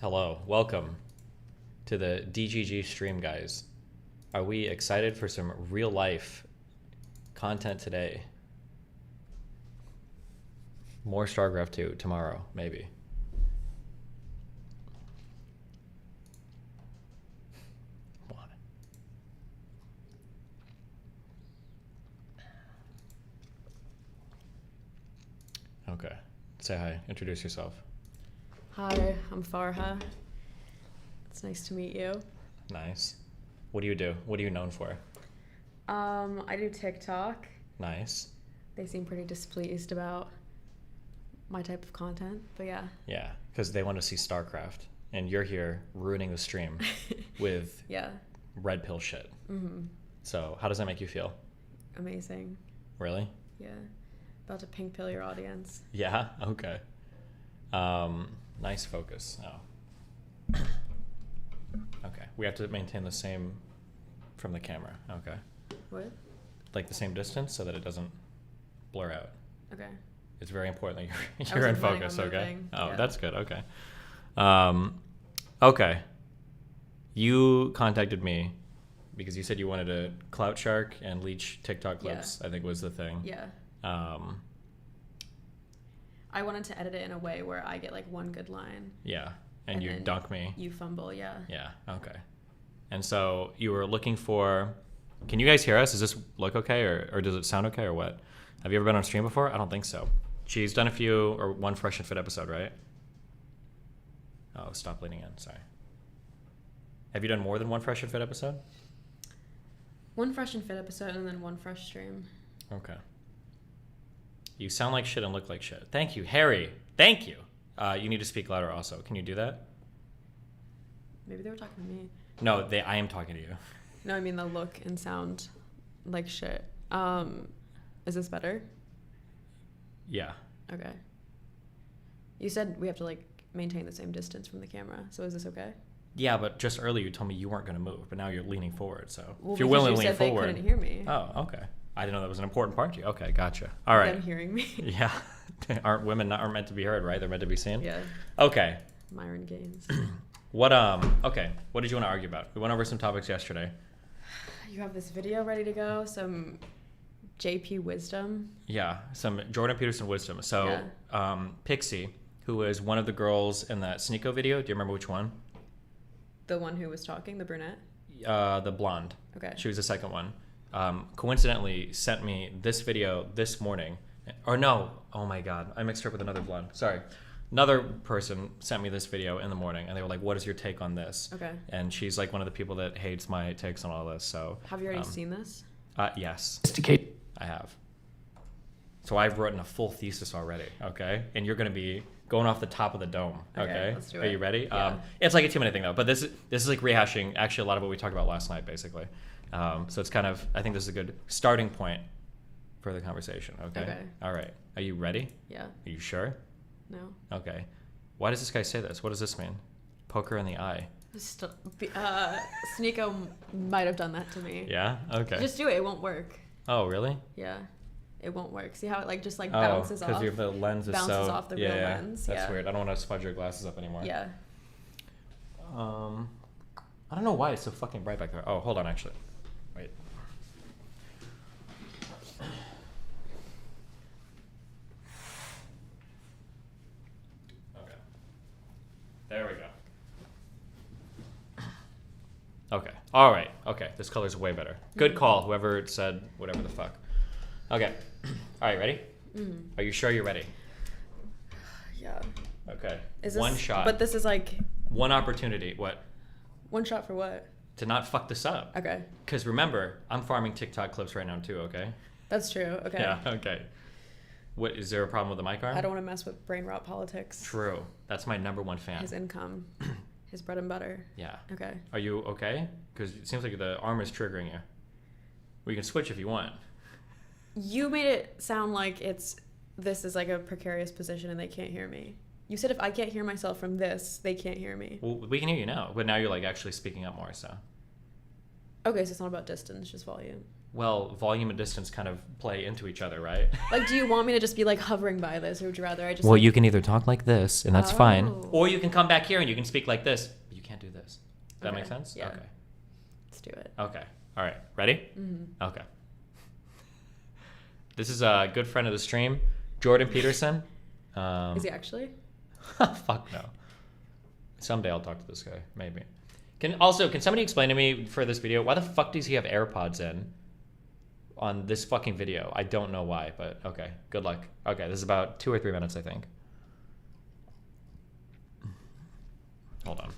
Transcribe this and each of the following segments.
Hello, welcome to the DGG stream, guys. Are we excited for some real life content today? More StarCraft 2 tomorrow, maybe. Why? Okay, say hi, introduce yourself. Hi, I'm Farha. It's nice to meet you. Nice. What do you do? What are you known for? I do TikTok. Nice. They seem pretty displeased about my type of content, but yeah. Yeah, because they want to see StarCraft, and you're here ruining the stream with red pill shit. Mm-hmm. So how does that make you feel? Amazing. Really? Yeah. About to pink pill your audience. Yeah? Okay. Nice focus. Oh. Okay. We have to maintain the same from the camera. Okay. What? Like the same distance so that it doesn't blur out. Okay. It's very important that you're in focus, okay? Moving. Oh, yeah. That's good. Okay. Okay. You contacted me because you said you wanted to clout shark and leech TikTok clips, I think was the thing. Yeah. I wanted to edit it in a way where I get like one good line. Yeah. And you dunk me. You fumble, yeah. Yeah, okay. And so you were looking for... Can you guys hear us? Does this look okay or does it sound okay or what? Have you ever been on stream before? I don't think so. She's done a few or one Fresh and Fit episode, right? Oh, stop leaning in. Sorry. Have you done more than one Fresh and Fit episode? One Fresh and Fit episode and then one Fresh stream. Okay. You sound like shit and look like shit. Thank you, Harry. Thank you. You need to speak louder also. Can you do that? Maybe they were talking to me. No, I am talking to you. No, I mean the look and sound like shit. Is this better? Yeah. Okay. You said we have to like maintain the same distance from the camera. So is this okay? Yeah, but just earlier you told me you weren't going to move, but now you're leaning forward. So well, if you're willing to lean said forward, they couldn't hear me. Oh, okay. I didn't know that was an important part to you. Okay, gotcha. All right. Them hearing me. Yeah. Aren't women not meant to be heard, right? They're meant to be seen. Yeah. Okay. Myron Gaines. Okay. What did you want to argue about? We went over some topics yesterday. You have this video ready to go. Some JP wisdom. Yeah. Some Jordan Peterson wisdom. So, Pixie, who was one of the girls in that Sneeko video. Do you remember which one? The one who was talking, the brunette? The blonde. Okay. She was the second one. Coincidentally sent me this video this morning. Or no, oh my God, I mixed her up with another blonde. Sorry. Another person sent me this video in the morning and they were like, what is your take on this? Okay. And she's like one of the people that hates my takes on all this. So have you already seen this? Yes. I have. So I've written a full thesis already, okay? And you're going to be going off the top of the dome, okay? Let's do it. Are you ready? Yeah. It's like a 2-minute thing though, but this is like rehashing actually a lot of what we talked about last night, basically. So it's kind of, I think this is a good starting point for the conversation, okay? Okay. All right. Are you ready? Yeah. Are you sure? No. Okay. Why does this guy say this? What does this mean? Poker in the eye. Sneeko might have done that to me. Yeah? Okay. Just do it. It won't work. Oh, really? Yeah. It won't work. See how it like just like bounces off? Because the lens is bounces off the real yeah, lens. That's weird. I don't want to smudge your glasses up anymore. Yeah. I don't know why it's so fucking bright back there. Oh, hold on, actually. Wait. Okay. There we go. Okay. All right. Okay. This color's way better. Good call, whoever said whatever the fuck. Okay. All right, ready? Mm-hmm. Are you sure you're ready? Yeah. Okay. Is one this, shot. But this is like... One opportunity. What? One shot for what? To not fuck this up. Okay. Because remember, I'm farming TikTok clips right now too, okay? That's true. Okay. Yeah, okay. What, is there a problem with the mic arm? I don't want to mess with brain rot politics. True. That's my #1 fan. His income. His bread and butter. Yeah. Okay. Are you okay? Because it seems like the arm is triggering you. We can switch if you want. You made it sound like this is like a precarious position and they can't hear me. You said if I can't hear myself from this, they can't hear me. Well, we can hear you now, but now you're like actually speaking up more, so. Okay, so it's not about distance, just volume. Well, volume and distance kind of play into each other, right? Like, do you want me to just be like hovering by this, or would you rather I just? Well, like... you can either talk like this, and that's fine, Oh. or you can come back here and you can speak like this. But you can't do this. Does that Okay, make sense? yeah. Okay. Let's do it. Okay. All right. Ready? Mm-hmm. Okay. This is a good friend of the stream, Jordan Peterson. Is he actually? Fuck no. Someday I'll talk to this guy. Maybe. Can somebody explain to me for this video why the fuck does he have AirPods in on this fucking video? I don't know why, but okay. Good luck. Okay, this is about 2 or 3 minutes, I think. Hold on.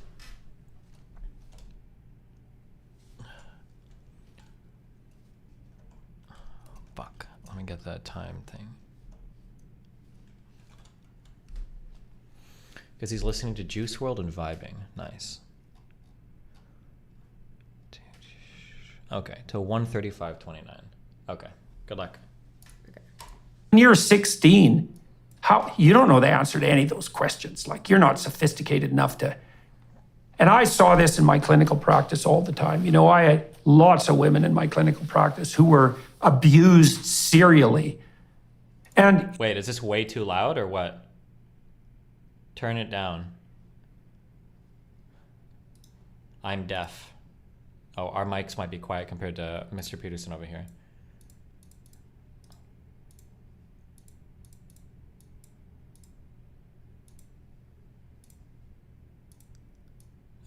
Fuck. Let me get that time thing. Because he's listening to Juice WRLD and vibing. Nice. Okay, till 1:35:29. Okay, good luck. When you're 16, how you don't know the answer to any of those questions. Like, you're not sophisticated enough to. And I saw this in my clinical practice all the time. You know, I had lots of women in my clinical practice who were abused serially. And Wait, is this way too loud or what? Turn it down. I'm deaf. Oh, our mics might be quiet compared to Mr. Peterson over here.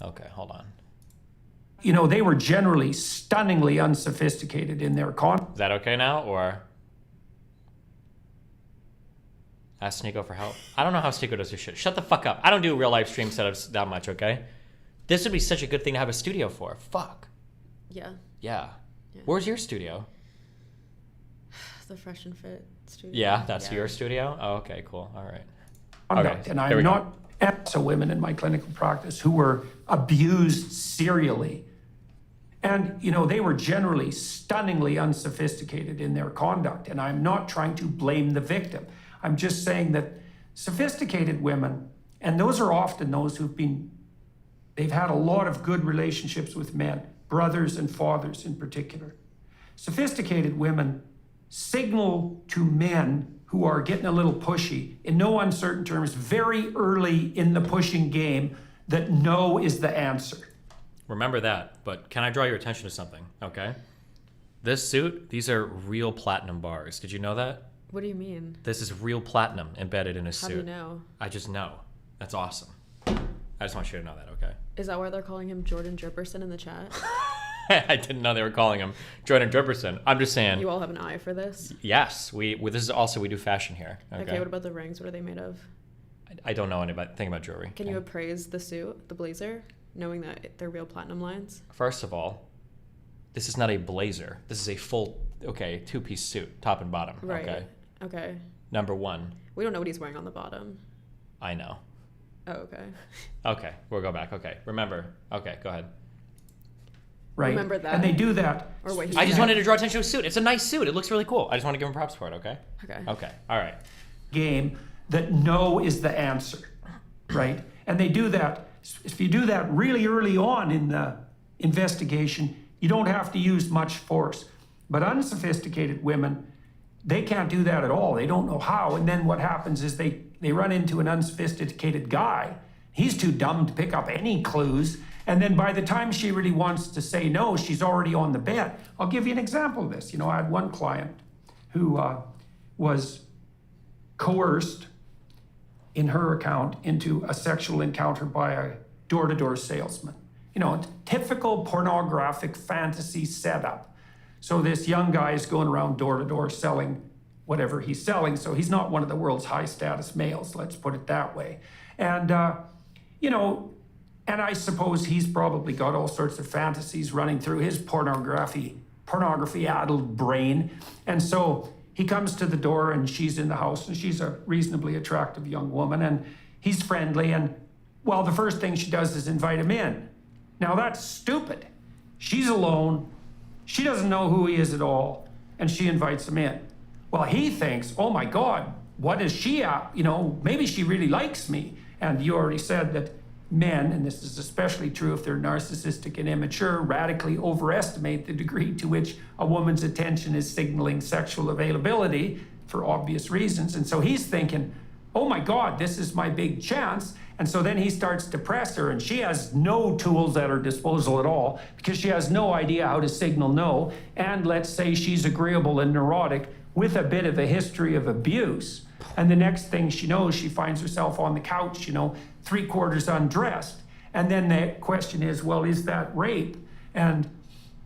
Okay, hold on. you know, they were generally stunningly unsophisticated in their Is that okay now, or ask Sneeko for help? I don't know how Sneeko does this shit. Shut the fuck up. I don't do real life stream setups that much, okay? This would be such a good thing to have a studio for. Fuck. Yeah. Yeah. Where's your studio? The Fresh and Fit studio. Yeah, that's your studio? Oh, okay, cool. All right. conduct. Okay, And there we I'm go. not so women in my clinical practice who were abused serially. And, you know, they were generally stunningly unsophisticated in their conduct. And I'm not trying to blame the victim. I'm just saying that sophisticated women, and those are often those they've had a lot of good relationships with men, brothers and fathers in particular. Sophisticated women signal to men who are getting a little pushy, in no uncertain terms, very early in the pushing game, that no is the answer. Remember that, but can I draw your attention to something, okay? This suit, these are real platinum bars. Did you know that? What do you mean? This is real platinum embedded in his suit. How do you know? I just know. That's awesome. I just want you to know that, okay? Is that why they're calling him Jordan Dripperson in the chat? I didn't know they were calling him Jordan Dripperson. I'm just saying. You all have an eye for this? Yes, this is also, we do fashion here. Okay, what about the rings? What are they made of? I don't know anything about jewelry. Can you appraise the suit, the blazer, knowing that they're real platinum lines? First of all, this is not a blazer. This is a full, two-piece suit, top and bottom. Right. Okay. Number one. We don't know what he's wearing on the bottom. I know. Oh, okay. Okay, we'll go back. Okay, remember. Okay, go ahead. Right? Remember that. And they do that. Or what he I just said. wanted to draw attention to his suit. It's a nice suit. It looks really cool. I just want to give him props for it, okay? Okay. Okay, all right. Game that no is the answer, right? And they do that. If you do that really early on in the investigation, you don't have to use much force. But unsophisticated women, they can't do that at all. They don't know how. And then what happens is they run into an unsophisticated guy. He's too dumb to pick up any clues. And then by the time she really wants to say no, she's already on the bed. I'll give you an example of this. You know, I had one client who was coerced in her account into a sexual encounter by a door-to-door salesman. You know, typical pornographic fantasy setup. So this young guy is going around door-to-door selling whatever he's selling. So he's not one of the world's high-status males, let's put it that way. And, you know, and I suppose he's probably got all sorts of fantasies running through his pornography-addled brain. And so he comes to the door and she's in the house and she's a reasonably attractive young woman and he's friendly. And, well, the first thing she does is invite him in. Now that's stupid. She's alone. She doesn't know who he is at all. And she invites him in. Well, he thinks, oh my God, what is she at? You know, maybe she really likes me. And you already said that men, and this is especially true if they're narcissistic and immature, radically overestimate the degree to which a woman's attention is signaling sexual availability for obvious reasons. And so he's thinking, oh my God, this is my big chance. And so then he starts to press her, and she has no tools at her disposal at all because she has no idea how to signal no. And let's say she's agreeable and neurotic with a bit of a history of abuse. And the next thing she knows, she finds herself on the couch, 3/4 undressed. And then the question is, well, is that rape? And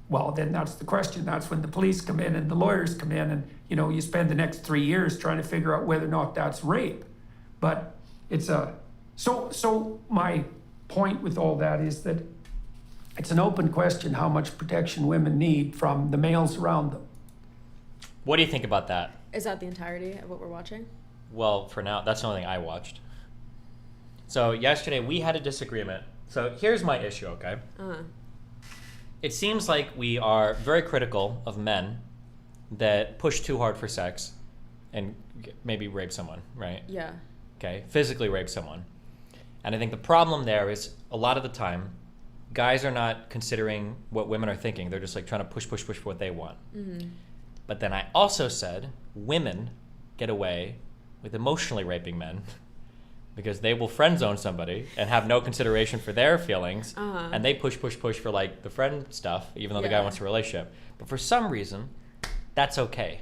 well, then that's the question. That's when the police come in and the lawyers come in, and you spend the next 3 years trying to figure out whether or not that's rape. But it's so my point with all that is that it's an open question how much protection women need from the males around them. What do you think about that? Is that the entirety of what we're watching? Well, for now, that's the only thing I watched. So yesterday we had a disagreement. So here's my issue, okay? It seems like we are very critical of men that push too hard for sex and maybe rape someone, right? Yeah. Okay, physically rape someone. And I think the problem there is a lot of the time, guys are not considering what women are thinking. They're just like trying to push for what they want. Mm-hmm. But then I also said women get away with emotionally raping men because they will friend zone somebody and have no consideration for their feelings, and they push for like the friend stuff, even though the guy wants a relationship. But for some reason, that's okay.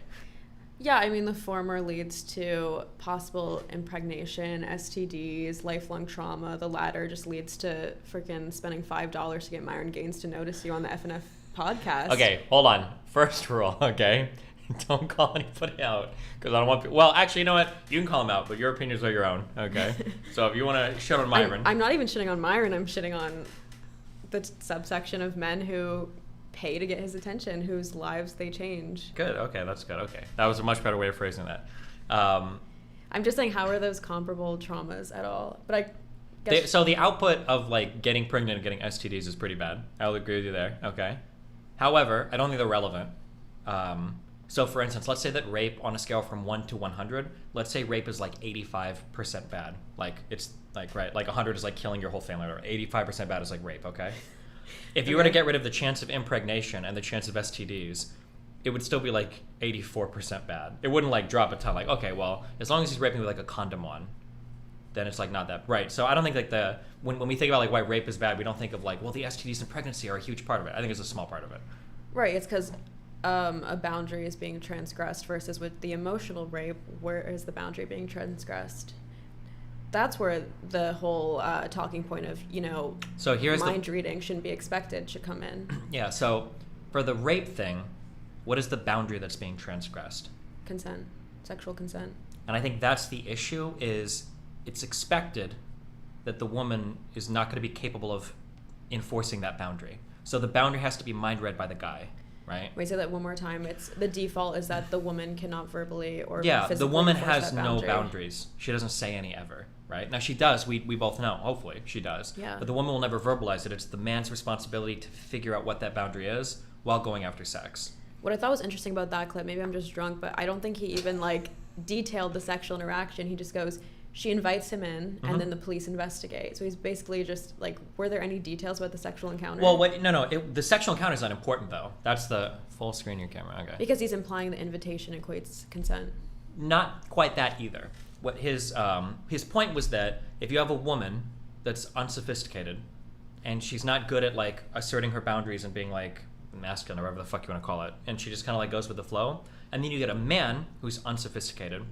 Yeah, I mean, the former leads to possible impregnation, STDs, lifelong trauma. The latter just leads to freaking spending $5 to get Myron Gaines to notice you on the FNF podcast. Okay, hold on. First rule, okay? Don't call anybody out, because I don't want... Well, actually, you know what? You can call him out, but your opinions are your own, okay? So if you want to shit on Myron... I'm not even shitting on Myron. I'm shitting on the subsection of men who pay to get his attention, whose lives they change. Good, okay, that's good, okay. That was a much better way of phrasing that. I'm just saying, how are those comparable traumas at all? But I guess... So the output of, like, getting pregnant and getting STDs is pretty bad. I'll agree with you there, okay? However, I don't think they're relevant. So for instance, let's say that rape on a scale from 1 to 100, let's say rape is like 85% bad. Like it's like, right, like 100 is like killing your whole family, or 85% bad is like rape, okay? If you were to get rid of the chance of impregnation and the chance of STDs, it would still be like 84% bad. It wouldn't like drop a ton, like, okay, well, as long as he's raping with like a condom on, then it's like not that, right? So I don't think like when we think about like why rape is bad, we don't think of like, well, the STDs and pregnancy are a huge part of it. I think it's a small part of it. Right, it's because a boundary is being transgressed versus with the emotional rape, where is the boundary being transgressed? That's where the whole talking point of, so here's mind reading shouldn't be expected should come in. Yeah, so for the rape thing, what is the boundary that's being transgressed? Consent, sexual consent. And I think that's the issue, is it's expected that the woman is not going to be capable of enforcing that boundary. So the boundary has to be mind read by the guy. Right? Wait, say that one more time. It's the default is that the woman cannot verbally or physically the woman enforce has that no boundary. boundaries. She doesn't say any ever, right? Now she does. We both know. Hopefully she does. Yeah. But the woman will never verbalize it. It's the man's responsibility to figure out what that boundary is while going after sex. What I thought was interesting about that clip, maybe I'm just drunk, but I don't think he even detailed the sexual interaction. He just goes, she invites him in, and then the police investigate. So he's basically just were there any details about the sexual encounter? Well, the sexual encounter is not important, though. That's the full screen your camera. Okay. Because he's implying the invitation equates consent. Not quite that either. What his point was that if you have a woman that's unsophisticated, and she's not good at asserting her boundaries and being masculine or whatever the fuck you want to call it, and she just kind of goes with the flow, and then you get a man who's unsophisticated.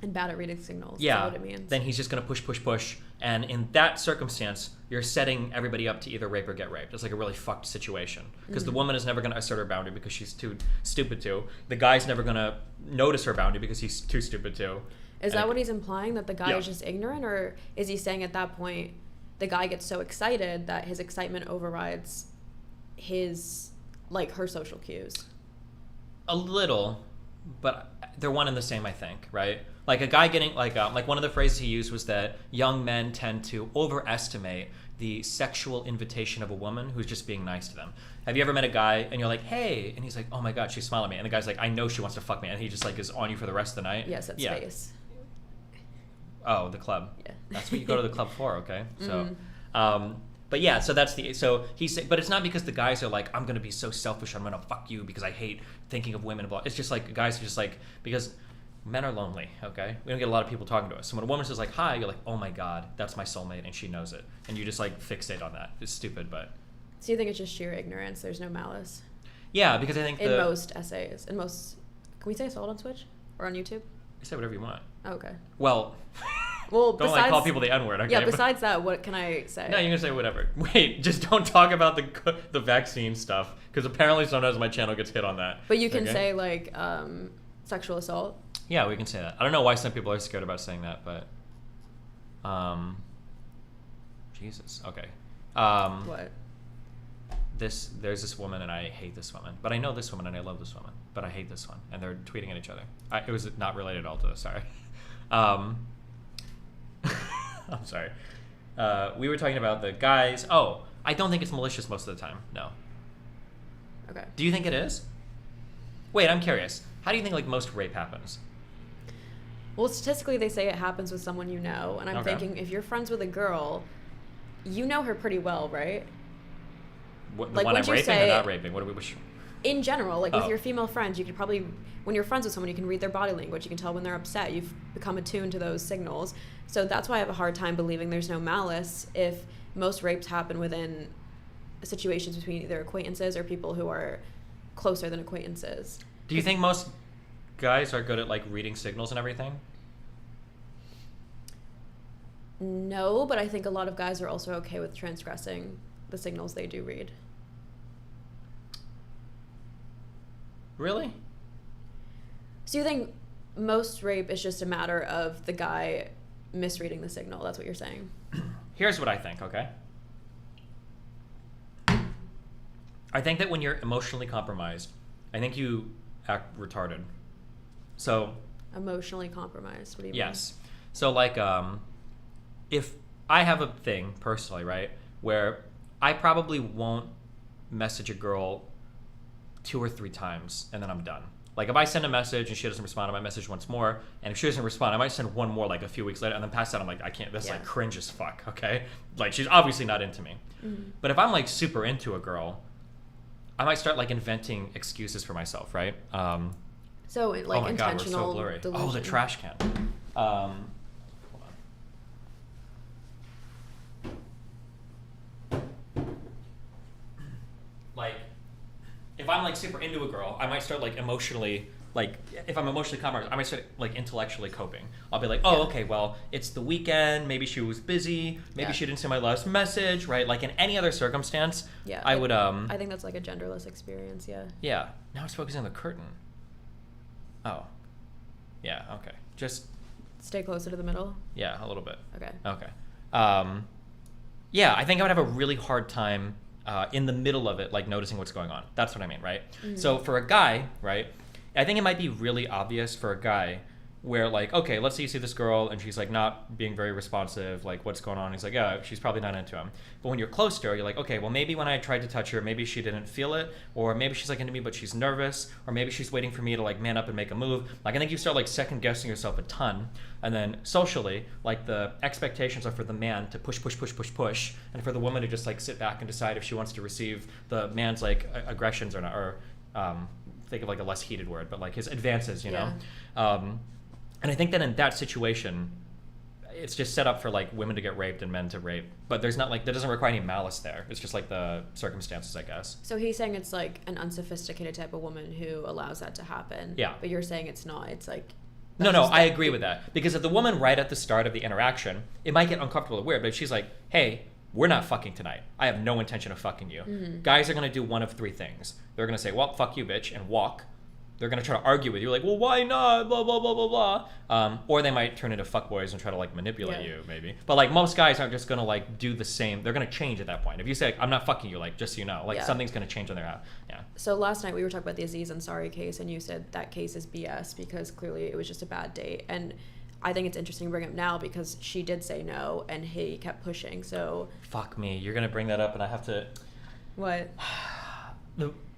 And bad at reading signals. Yeah, is that what it means? Then he's just going to push. And in that circumstance, you're setting everybody up to either rape or get raped. It's like a really fucked situation. Because the woman is never going to assert her boundary because she's too stupid to. The guy's never going to notice her boundary because he's too stupid to. Is that what he's implying? That the guy is just ignorant? Or is he saying at that point, the guy gets so excited that his excitement overrides his, her social cues? A little, but they're one and the same, I think, right? Like a guy getting one of the phrases he used was that young men tend to overestimate the sexual invitation of a woman who's just being nice to them. Have you ever met a guy and you're like, hey, and he's like, oh my god, she's smiling at me, and the guy's like, I know she wants to fuck me, and he just is on you for the rest of the night? Yes, at Space. Oh, the club. Yeah. That's what you go to the club for, okay? So, But yeah, so that's so he's, but it's not because the guys are like, I'm gonna be so selfish, I'm gonna fuck you because I hate thinking of women. Blah. It's just like guys are just like, because men are lonely. Okay, we don't get a lot of people talking to us. So when a woman says like hi, you're like, oh my god, that's my soulmate, and she knows it, and you just like fixate on that. It's stupid, but. So you think it's just sheer ignorance? There's no malice Yeah, because I think in most essays. In most, can we say assault on Twitch or on YouTube? You say whatever you want. Oh, okay. Well. Well, don't like call people the N-word, okay? Yeah, besides that, what can I say? No, you can say whatever. Wait, just don't talk about the vaccine stuff, because apparently sometimes my channel gets hit on that. But you can say, like, sexual assault? Yeah, we can say that. I don't know why some people are scared about saying that, but... Jesus, okay. What? There's this woman, and I hate this woman. But I know this woman, and I love this woman. But I hate this one. And they're tweeting at each other. It was not related at all to this, sorry. I'm sorry. We were talking about the guys. Oh, I don't think it's malicious most of the time. No. Okay. Do you think it is? Wait, I'm curious. How do you think like most rape happens? Well, statistically, they say it happens with someone you know. And I'm thinking, if you're friends with a girl, you know her pretty well, right? What, the like, one I'm raping or not raping? What do we wish? In general, like with your female friends, you could probably, when you're friends with someone, you can read their body language. You can tell when they're upset. You've become attuned to those signals. So that's why I have a hard time believing there's no malice if most rapes happen within situations between either acquaintances or people who are closer than acquaintances. Do you think most guys are good at like reading signals and everything? No, but I think a lot of guys are also okay with transgressing the signals they do read. Really? So you think most rape is just a matter of the guy misreading the signal? That's what you're saying? Here's what I think, okay? I think that when you're emotionally compromised, I think you act retarded. So... Emotionally compromised? What do you mean? Yes. So, like, if I have a thing, personally, right, where I probably won't message a girl 2 or 3 times, and then I'm done. Like, if I send a message and she doesn't respond, I might message once more, and if she doesn't respond, I might send one more, like, a few weeks later, and then past that, I'm like, I can't, that's, like, cringe as fuck, okay? Like, she's obviously not into me. Mm-hmm. But if I'm, like, super into a girl, I might start, like, inventing excuses for myself, right? So, like, oh my God, we're intentional so blurry. delusion. Oh, the trash can. Hold on. Like, if I'm like super into a girl, I might start like emotionally, like if I'm emotionally compromised, I might start like intellectually coping. I'll be like, oh, okay, well, it's the weekend. Maybe she was busy. Maybe she didn't see my last message, right? Like in any other circumstance, I would. I think that's like a genderless experience. Yeah. Yeah. Now it's focusing on the curtain. Oh. Yeah. Okay. Just stay closer to the middle. Yeah, a little bit. Okay. Okay. Yeah, I think I would have a really hard time in the middle of it, like noticing what's going on. That's what I mean, right? Mm-hmm. So for a guy, right, I think it might be really obvious for a guy where like, okay, let's say you see this girl and she's like not being very responsive, like what's going on? He's like, yeah, she's probably not into him. But when you're close to her, you're like, okay, well maybe when I tried to touch her, maybe she didn't feel it, or maybe she's like into me but she's nervous, or maybe she's waiting for me to like man up and make a move. Like I think you start like second guessing yourself a ton, and then socially, like the expectations are for the man to push, and for the woman to just like sit back and decide if she wants to receive the man's like aggressions or not, or think of like a less heated word, but like his advances, you know? And I think that in that situation, it's just set up for like women to get raped and men to rape. But there's not like, that doesn't require any malice there. It's just like the circumstances, I guess. So he's saying it's like an unsophisticated type of woman who allows that to happen. Yeah. But you're saying it's not. It's like... No, I agree with that. Because if the woman right at the start of the interaction, it might get uncomfortable or weird, but if she's like, hey, we're not fucking tonight. I have no intention of fucking you. Mm-hmm. Guys are going to do one of 3 things. They're going to say, well, fuck you, bitch, and walk. They're going to try to argue with you, like, well, why not, blah, blah, blah, blah, blah. Or they might turn into fuckboys and try to, like, manipulate you, maybe. But, like, most guys aren't just going to, like, do the same. They're going to change at that point. If you say, I'm not fucking you, like, just so you know, like, something's going to change on their out. Yeah. So last night we were talking about the Aziz Ansari case, and you said that case is BS because clearly it was just a bad date. And I think it's interesting to bring up now because she did say no, and he kept pushing, so... Fuck me. You're going to bring that up, and I have to... What?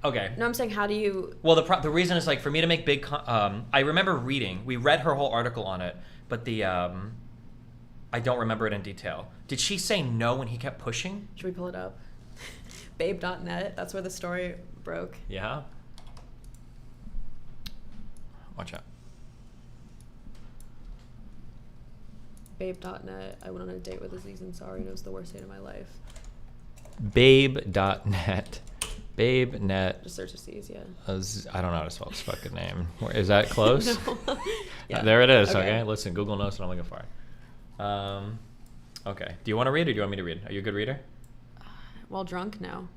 Okay. No, I'm saying, how do you... Well, the reason is, like, for me to make big... I remember we read her whole article on it, but the I don't remember it in detail. Did she say no when he kept pushing? Should we pull it up? Babe.net. That's where the story broke. Yeah. Watch out. Babe.net. I went on a date with Aziz Ansari and it was the worst date of my life. Babe.net. Babe.net. Just search Aziz, yeah. I don't know how to spell his fucking name. Is that close? No. Yeah. There it is. Okay. Okay. Listen, Google knows what I'm looking for. Okay. Do you want to read or do you want me to read? Are you a good reader? While drunk? No.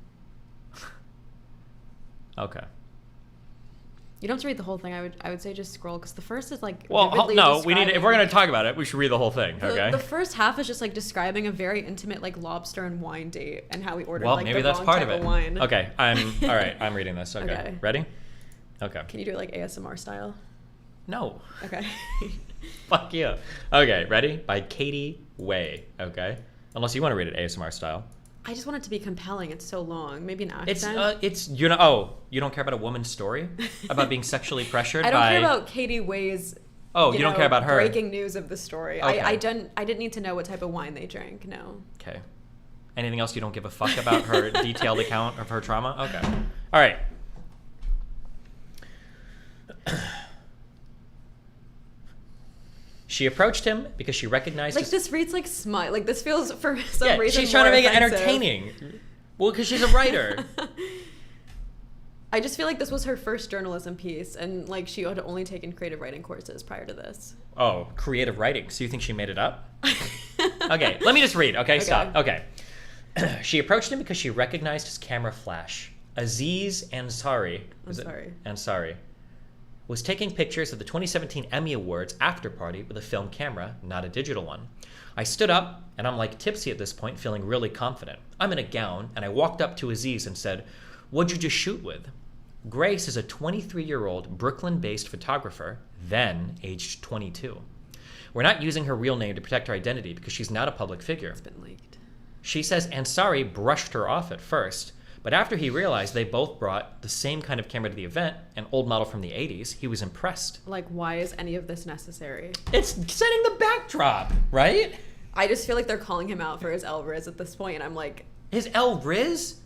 Okay. You don't have to read the whole thing. I would say just scroll because the first is like. Well, vividly no. We need. If we're describing- gonna talk about it, we should read the whole thing. Okay. The first half is just like describing a very intimate like lobster and wine date and how he ordered Well, like maybe the that's wrong part type of it. wine. Okay. All right. I'm reading this. Okay. Okay. Ready? Okay. Can you do it like ASMR style? No. Okay. Fuck you. Okay. Ready? By Katie Way. Okay. Unless you want to read it ASMR style. I just want it to be compelling. It's so long. Maybe an accent. It's you know. Oh, you don't care about a woman's story about being sexually pressured I don't by. care about Katie Way's. Oh, you don't care about her. Breaking news of the story. Okay. I didn't need to know what type of wine they drank. No. Okay. Anything else you don't give a fuck about her detailed account of her trauma? Okay. All right. She approached him because she recognized Like his... this reads like smut. Like this feels for some reason. she's trying to more make offensive. it entertaining. Well, because she's a writer. I just feel like this was her first journalism piece, and like she had only taken creative writing courses prior to this. Oh, creative writing. So you think she made it up? Okay, let me just read. Okay, stop. Okay. She approached him because she recognized his camera flash. Aziz Ansari. Ansari was taking pictures of the 2017 Emmy Awards after party with a film camera, not a digital one. I stood up, and I'm like tipsy at this point, feeling really confident. I'm in a gown, and I walked up to Aziz and said, "What'd you just shoot with?" Grace is a 23-year-old Brooklyn-based photographer, then aged 22. We're not using her real name to protect her identity because she's not a public figure. It's been leaked. She says Ansari brushed her off at first, but after he realized they both brought the same kind of camera to the event, an old model from the 80s, he was impressed. Like, why is any of this necessary? It's setting the backdrop, right? I just feel like they're calling him out for his El Riz at this point, and I'm like... His El Riz?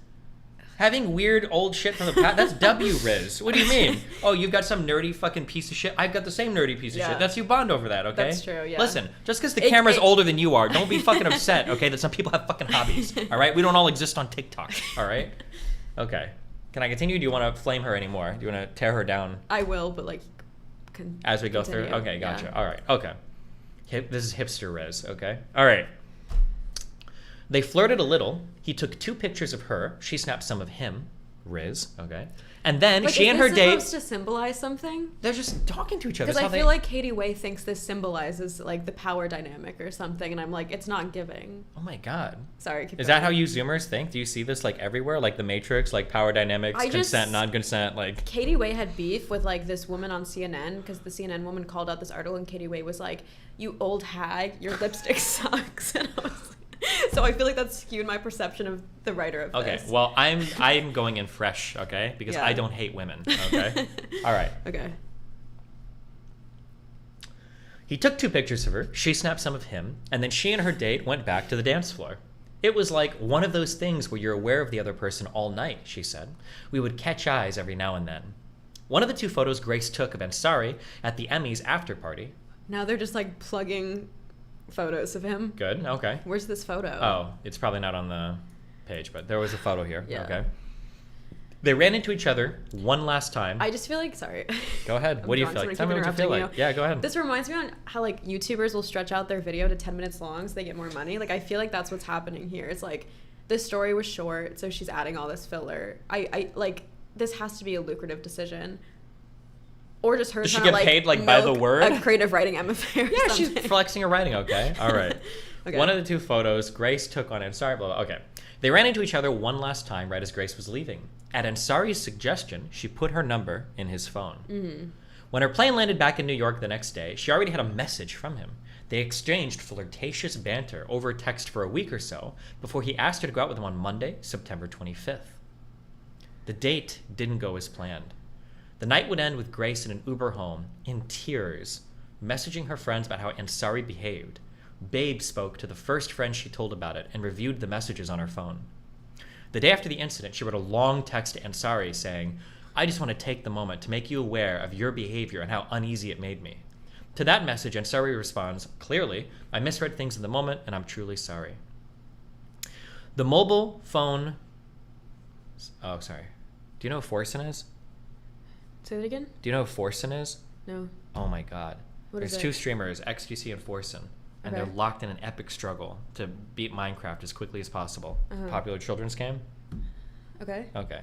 Having weird old shit from the past? That's W Riz. What do you mean? Oh, you've got some nerdy fucking piece of shit? I've got the same nerdy piece of shit. That's you bond over that, okay? That's true, yeah. Listen, just because the camera's older than you are, don't be fucking upset, okay, that some people have fucking hobbies, all right? We don't all exist on TikTok, all right? Okay. Can I continue? Do you want to flame her anymore? Do you want to tear her down? I will, but like... As we go through? Okay, gotcha. Yeah. All right, okay. This is hipster Riz, okay? All right. They flirted a little. He took 2 pictures of her. She snapped some of him, Riz, okay? And then like, she and her date... Is this supposed to symbolize something? They're just talking to each other. Because I feel like Katie Way thinks this symbolizes like the power dynamic or something, and I'm like, it's not giving. Oh my god. Sorry. Keep Is going. that how you Zoomers think? Do you see this like everywhere? Like the Matrix, like power dynamics, consent, non-consent, like... Katie Way had beef with like this woman on CNN because the CNN woman called out this article and Katie Way was like, "You old hag, your lipstick sucks." And I was like... So I feel like that skewed my perception of the writer of this. Okay, well, I'm going in fresh, okay? Because I don't hate women, okay? All right. Okay. He took 2 pictures of her, she snapped some of him, and then she and her date went back to the dance floor. It was like one of those things where you're aware of the other person all night, she said. We would catch eyes every now and then. One of the 2 photos Grace took of Ansari at the Emmys after party. Now they're just like plugging photos of him. Good, okay. Where's this photo? Oh, it's probably not on the page, but there was a photo here. Yeah. Okay. They ran into each other one last time. I just feel like, sorry. Go ahead. What do you feel like? Tell me what you feel like. Yeah, go ahead. This reminds me on how like YouTubers will stretch out their video to 10 minutes long so they get more money. Like I feel like that's what's happening here. It's like this story was short, so she's adding all this filler. I like this has to be a lucrative decision. Or just her Does she trying get to, paid like by the word? A creative writing MFA. Yeah, she's flexing her writing. Okay, all right. Okay. One of the 2 photos Grace took on Ansari. Blah, blah. Okay, they ran into each other one last time right as Grace was leaving. At Ansari's suggestion, she put her number in his phone. Mm-hmm. When her plane landed back in New York the next day, she already had a message from him. They exchanged flirtatious banter over text for a week or so before he asked her to go out with him on Monday, September 25th. The date didn't go as planned. The night would end with Grace in an Uber home, in tears, messaging her friends about how Ansari behaved, Babe spoke to the first friend she told about it and reviewed the messages on her phone. The day after the incident, she wrote a long text to Ansari saying, I just want to take the moment to make you aware of your behavior and how uneasy it made me. To that message, Ansari responds, clearly, I misread things in the moment and I'm truly sorry. The mobile phone... Oh, sorry. Do you know who Forsen is? Say that again? Do you know who Forsen is? No. Oh my god. What is There's it? two streamers, XQC and Forsen, and Okay. they're locked in an epic struggle to beat Minecraft as quickly as possible. Popular children's game? Okay. Okay.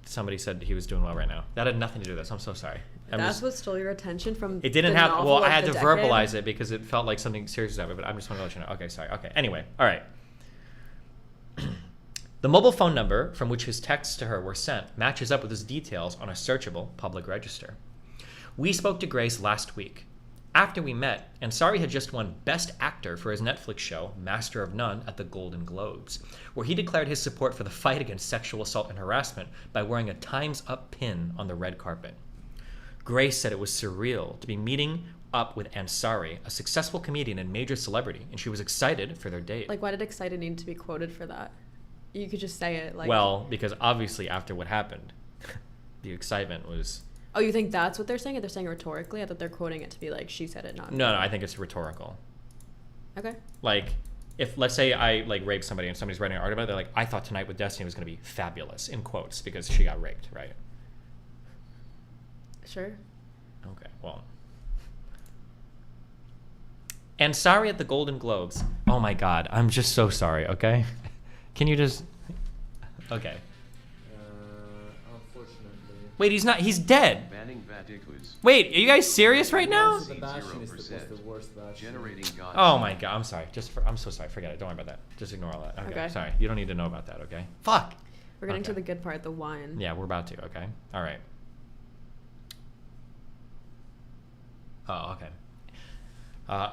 Somebody said he was doing well right now. That had nothing to do with this. I'm so sorry. That's what stole your attention from It didn't the have. novel Well, I of had the to decade? verbalize it because it felt like something serious was happening. But I just want to let you know. Okay, sorry. Okay. Anyway, all right. The mobile phone number from which his texts to her were sent matches up with his details on a searchable public register. We spoke to Grace last week. After we met, Ansari had just won Best Actor for his Netflix show, Master of None, at the Golden Globes, where he declared his support for the fight against sexual assault and harassment by wearing a Time's Up pin on the red carpet. Grace said it was surreal to be meeting up with Ansari, a successful comedian and major celebrity, and she was excited for their date. Like, why did excited need to be quoted for that? You could just say it like... Well, because obviously after what happened, the excitement was... Oh, you think that's what they're saying? Or they're saying rhetorically? I thought they're quoting it to be like, she said it, not... No, I think it's rhetorical. Okay. Like, if, let's say I, like, rape somebody and somebody's writing an article, they're like, I thought Tonight with Destiny was going to be fabulous, in quotes, because she got raped, right? Sure. Okay, well... Ansari at the Golden Globes. Oh my god, I'm just so sorry, okay? Can you just... Okay. Unfortunately. Wait, he's dead. Banning Vaticus. Wait, are you guys serious right now? The bashing is the worst bashing. Generating God. Oh my god, I'm sorry. I'm so sorry. Forget it. Don't worry about that. Just ignore all that. Okay, Okay. sorry. You don't need to know about that, okay? Fuck! We're getting to Okay. the good part, the wine. Yeah, we're about to, okay? Alright. Oh, okay.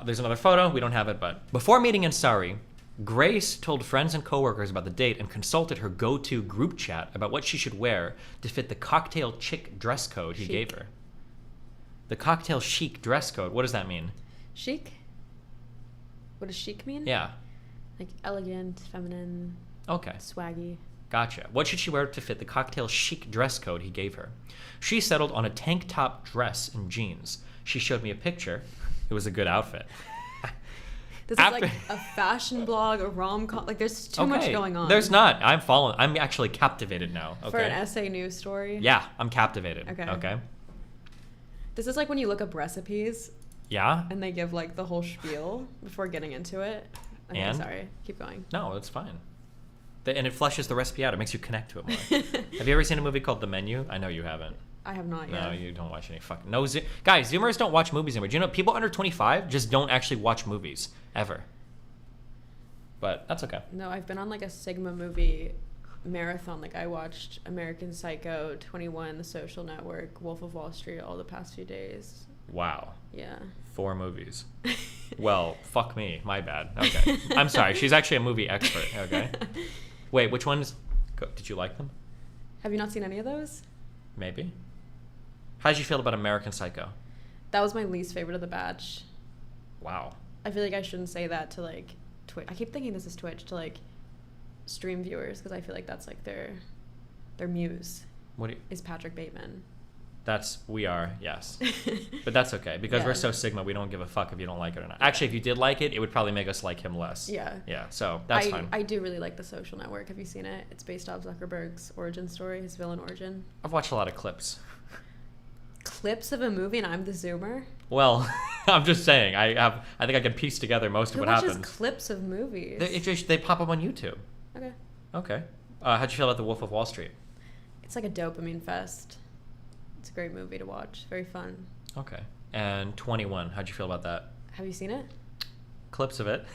There's another photo. We don't have it, but... Before meeting Ansari, Grace told friends and coworkers about the date and consulted her go-to group chat about what she should wear to fit the cocktail chic dress code he Chic. gave her. The cocktail chic dress code. What does that mean? Chic? What does chic mean? Yeah. Like elegant, feminine, Okay. swaggy. Gotcha. What should she wear to fit the cocktail chic dress code he gave her? She settled on a tank top dress and jeans. She showed me a picture. It was a good outfit. This After- is like a fashion blog, a rom-com. Like, there's too much Okay. going on. There's not. I'm following. I'm actually captivated now. Okay. For an essay news story. Yeah, I'm captivated. Okay. Okay. This is like when you look up recipes Yeah? and they give like the whole spiel before getting into it. Okay, And? sorry. Keep going. No, it's fine. And it fleshes the recipe out. It makes you connect to it more. Have you ever seen a movie called The Menu? I know you haven't. I have not yet. No, you don't watch any fucking... No, guys, Zoomers don't watch movies anymore. Do you know people under 25 just don't actually watch movies ever? But that's okay. No, I've been on like a Sigma movie marathon. Like, I watched American Psycho, 21, The Social Network, Wolf of Wall Street all the past few days. Wow. Yeah. 4 movies. Well, fuck me. My bad. Okay. I'm sorry. She's actually a movie expert. Okay. Wait, which ones? Did you like them? Have you not seen any of those? Maybe. How did you feel about American Psycho? That was my least favorite of the batch. Wow. I feel like I shouldn't say that to like Twitch. I keep thinking this is Twitch, to like stream viewers, because I feel like that's like their muse What do you... is Patrick Bateman. We are, yes. But that's okay, because we're Yeah. so Sigma, we don't give a fuck if you don't like it or not. Actually, if you did like it, it would probably make us like him less. Yeah. Yeah, so that's fine. I do really like The Social Network. Have you seen it? It's based off Zuckerberg's origin story, his villain origin. I've watched a lot of clips. Clips of a movie and I'm the Zoomer? Well, I'm just saying, I think I can piece together most Who of what watches happens. clips of movies? They pop up on YouTube. Okay. Okay. How'd you feel about The Wolf of Wall Street? It's like a dopamine fest. It's a great movie to watch. Very fun. Okay. And 21, how'd you feel about that? Have you seen it? Clips of it.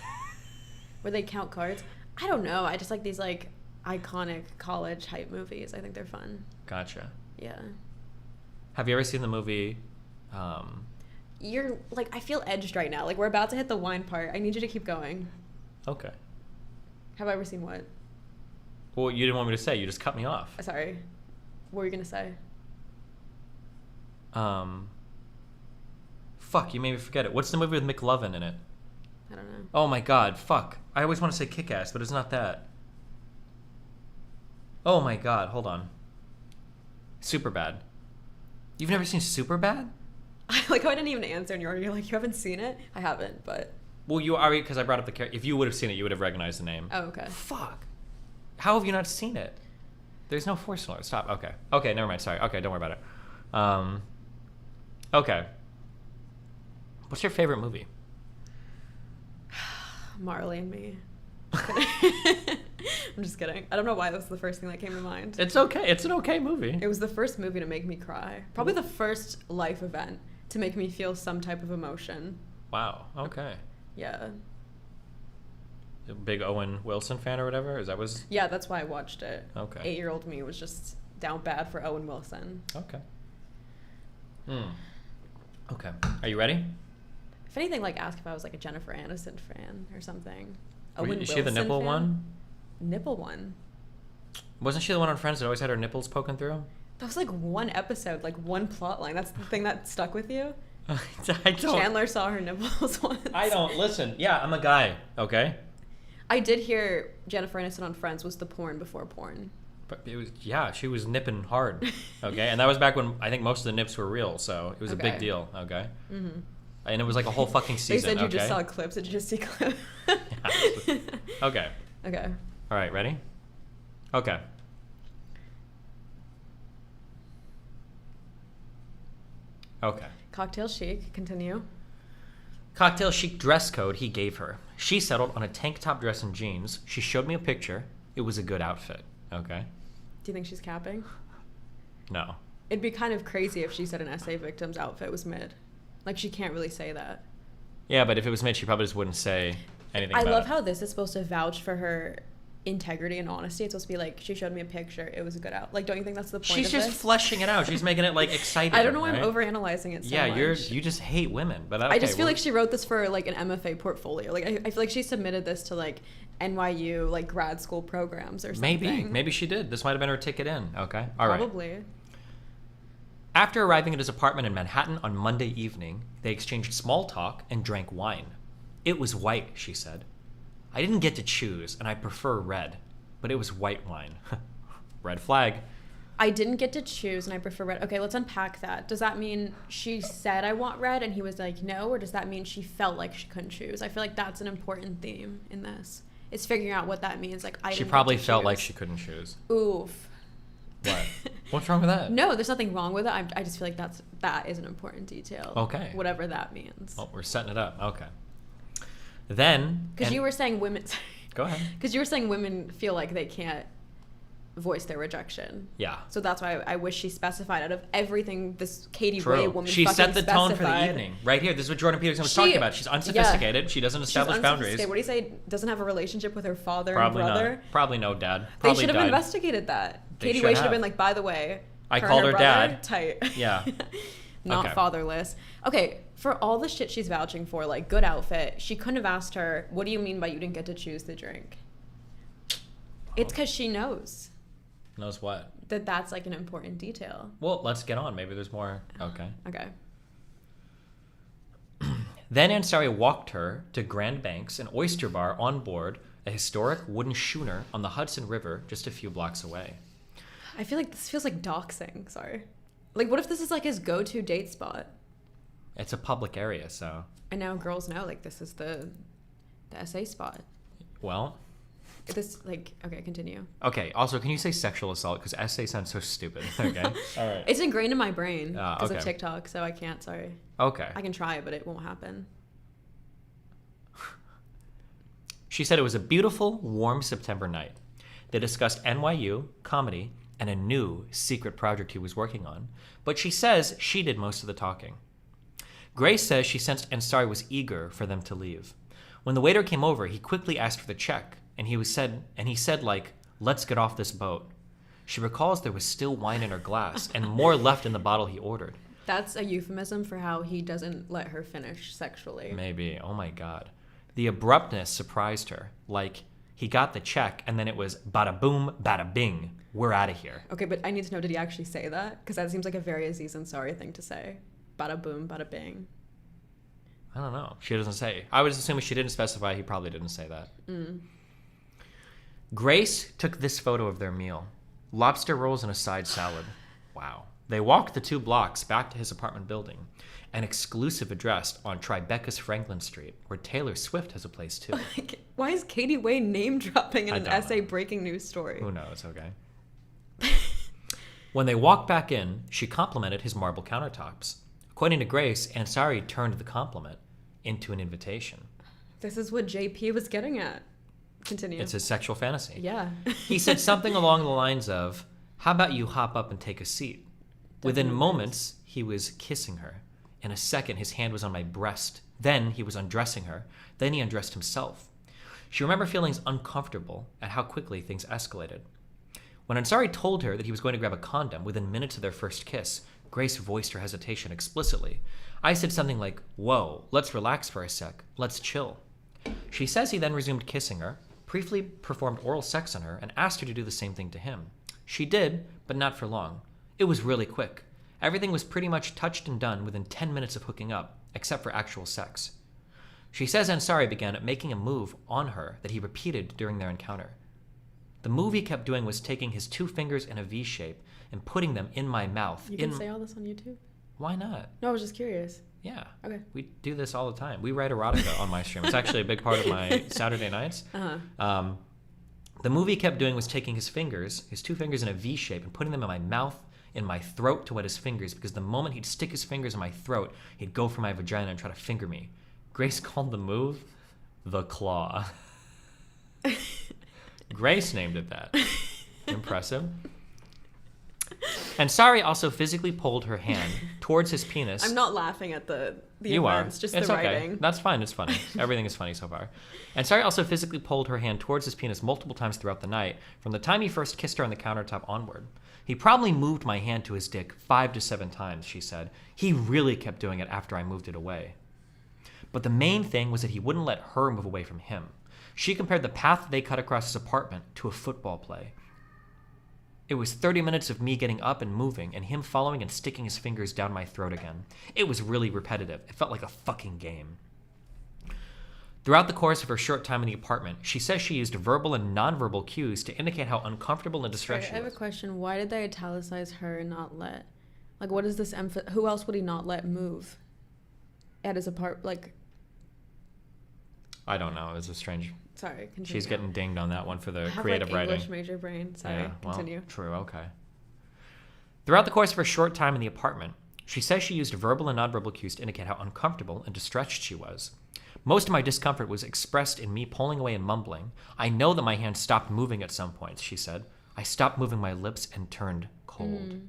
Where they count cards? I don't know. I just like these like iconic college hype movies. I think they're fun. Gotcha. Yeah. Have you ever seen the movie? You're like, I feel edged right now. Like, we're about to hit the wine part. I need you to keep going. Okay. Have I ever seen what? Well, you didn't want me to say. You just cut me off. Sorry. What were you gonna say? Fuck, you made me forget it. What's the movie with McLovin in it? I don't know. Oh my god, fuck. I always want to say Kick-Ass, but it's not that. Oh my god, hold on. Superbad. You've never seen Superbad? I like how I didn't even answer and you're like, you haven't seen it? I haven't, but... Well, you are, because I brought up the character. If you would have seen it, you would have recognized the name. Oh, okay. Fuck. How have you not seen it? There's no force alert. Stop. Okay. Okay, never mind. Sorry. Okay, don't worry about it. Okay. What's your favorite movie? Marley and Me. I'm just kidding. I don't know why that was the first thing that came to mind. It's okay. It's an okay movie. It was the first movie to make me cry. Probably the first life event to make me feel some type of emotion. Wow. Okay. Yeah. A big Owen Wilson fan or whatever? Is that was? Yeah, that's why I watched it. Okay. 8-year-old me was just down bad for Owen Wilson. Okay. Okay. Are you ready? If anything, like ask if I was like a Jennifer Aniston fan or something. Is she the nipple fan? one? Nipple one. Wasn't she the one on Friends that always had her nipples poking through? That was like one episode, like one plot line. That's the thing that stuck with you? I don't. Chandler saw her nipples once. I don't. Listen. Yeah, I'm a guy. Okay. I did hear Jennifer Aniston on Friends was the porn before porn. But it was, yeah, she was nipping hard. Okay. And that was back when I think most of the nips were real. So it was a big deal. Okay. Mm-hmm. And it was like a whole fucking season. They said you okay? just saw clips. Did you just see clips? Yeah. Okay. Okay. All right. Ready? Okay. Okay. Cocktail chic. Continue. Cocktail chic dress code he gave her. She settled on a tank top dress and jeans. She showed me a picture. It was a good outfit. Okay. Do you think she's capping? No. It'd be kind of crazy if she said an SA victim's outfit was mid. Like, she can't really say that. Yeah, but if it was mid, she probably just wouldn't say anything I about love it. how this is supposed to vouch for her integrity and honesty. It's supposed to be like, she showed me a picture. It was a good out. Like, don't you think that's the point She's of just this? fleshing it out. She's making it, like, exciting. I don't know why right? I'm overanalyzing it so yeah, much. you just hate women. But okay, I just feel like she wrote this for, like, an MFA portfolio. Like, I feel like she submitted this to, like, NYU, like, grad school programs or something. Maybe she did. This might have been her ticket in. Okay. All right. Probably. After arriving at his apartment in Manhattan on Monday evening, they exchanged small talk and drank wine. It was white, she said. I didn't get to choose, and I prefer red, but it was white wine. Red flag. I didn't get to choose, and I prefer red. Okay, let's unpack that. Does that mean she said I want red, and he was like, no? Or does that mean she felt like she couldn't choose? I feel like that's an important theme in this. It's figuring out what that means. Like, She probably felt like she couldn't choose. Oof. What? What's wrong with that? No, there's nothing wrong with it. I just feel like that is an important detail. Okay. Whatever that means. Oh, we're setting it up. Okay. Then... Because you were saying women... Go ahead. Because you were saying women feel like they can't voice their rejection. Yeah. So that's why I wish she specified out of everything this Katie True. Way woman She set the tone for the specified. evening. Right here. This is what Jordan Peterson was talking about. She's unsophisticated. Yeah. She doesn't She's establish boundaries. unsophisticated. What do you say? Doesn't have a relationship with her father Probably and brother? not. Probably no, Dad. They Probably should have died. investigated that. They Katie should Way should have. have been like, by the way, I her called and her brother, dad. Tight. Yeah. Not Okay. fatherless. Okay, for all the shit she's vouching for, like, good outfit, she couldn't have asked her, what do you mean by you didn't get to choose the drink? It's because she knows Knows what? that that's, like, an important detail. Well, let's get on. Maybe there's more. Okay. Okay. Then Ansari walked her to Grand Banks, an oyster bar on board a historic wooden schooner on the Hudson River just a few blocks away. I feel like this feels like doxing. Sorry. Like, what if this is, like, his go-to date spot? It's a public area, so... And now girls know, like, this is the SA spot. Well... This, like, okay, continue. Okay, also, can you say sexual assault? Because SA sounds so stupid. Okay. All right. It's ingrained in my brain because okay. of TikTok, so I can't, sorry. Okay. I can try it, but it won't happen. She said it was a beautiful, warm September night. They discussed NYU, comedy, and a new secret project he was working on, but she says she did most of the talking. Grace says she sensed Ansari was eager for them to leave. When the waiter came over, he quickly asked for the check, and he said like, let's get off this boat. She recalls there was still wine in her glass and more left in the bottle he ordered. That's a euphemism for how he doesn't let her finish sexually. Maybe. Oh my God. The abruptness surprised her. Like, he got the check, and then it was bada boom, bada bing. We're out of here. Okay, but I need to know, did he actually say that? Because that seems like a very Aziz Ansari thing to say. Bada boom, bada bing. I don't know. She doesn't say. I would assume if she didn't specify, he probably didn't say that. Grace took this photo of their meal. Lobster rolls and a side salad. Wow. They walked the 2 blocks back to his apartment building, an exclusive address on Tribeca's Franklin Street, where Taylor Swift has a place too. Why is Katie Wayne name dropping in I an don't essay know. breaking news story? Who knows? Okay. When they walked back in, she complimented his marble countertops. According to Grace, Ansari turned the compliment into an invitation. This is what JP was getting at. Continue. It's his sexual fantasy. Yeah. He said something along the lines of, "How about you hop up and take a seat?" Within Definitely moments, he was kissing her. In a second, his hand was on my breast. Then he was undressing her. Then he undressed himself. She remembered feeling uncomfortable at how quickly things escalated. When Ansari told her that he was going to grab a condom within minutes of their first kiss, Grace voiced her hesitation explicitly. I said something like, "Whoa, let's relax for a sec. Let's chill." She says he then resumed kissing her, briefly performed oral sex on her, and asked her to do the same thing to him. She did, but not for long. It was really quick. Everything was pretty much touched and done within 10 minutes of hooking up, except for actual sex. She says Ansari began making a move on her that he repeated during their encounter. The move he kept doing was taking his 2 fingers in a V shape and putting them in my mouth. You can say all this on YouTube? Why not? No, I was just curious. Yeah. Okay. We do this all the time. We write erotica on my stream. It's actually a big part of my Saturday nights. The move he kept doing was taking his 2 fingers in a V shape and putting them in my mouth, in my throat to wet his fingers, because the moment he'd stick his fingers in my throat, he'd go for my vagina and try to finger me. Grace called the move the claw. Grace named it that. Impressive. Ansari also physically pulled her hand towards his penis. I'm not laughing at the You events, are. just It's the okay. writing. That's fine. It's funny. Everything is funny so far. Ansari also physically pulled her hand towards his penis multiple times throughout the night, from the time he first kissed her on the countertop onward. He probably moved my hand to his dick 5 to 7 times, she said. He really kept doing it after I moved it away. But the main thing was that he wouldn't let her move away from him. She compared the path that they cut across his apartment to a football play. It was 30 minutes of me getting up and moving, and him following and sticking his fingers down my throat again. It was really repetitive. It felt like a fucking game. Throughout the course of her short time in the apartment, she says she used verbal and nonverbal cues to indicate how uncomfortable and distressed Sorry, she I have a was. question. Why did they italicize her and not let? Like, what is this who else would he not let move at his I don't know. It was a strange... Sorry, continue. She's getting dinged on that one for the I have, creative like, English writing. major brain. Sorry, Yeah, well, continue. true, okay. Throughout the course of her short time in the apartment, she says she used verbal and nonverbal cues to indicate how uncomfortable and distressed she was. Most of my discomfort was expressed in me pulling away and mumbling. I know that my hand stopped moving at some points, she said. I stopped moving my lips and turned cold.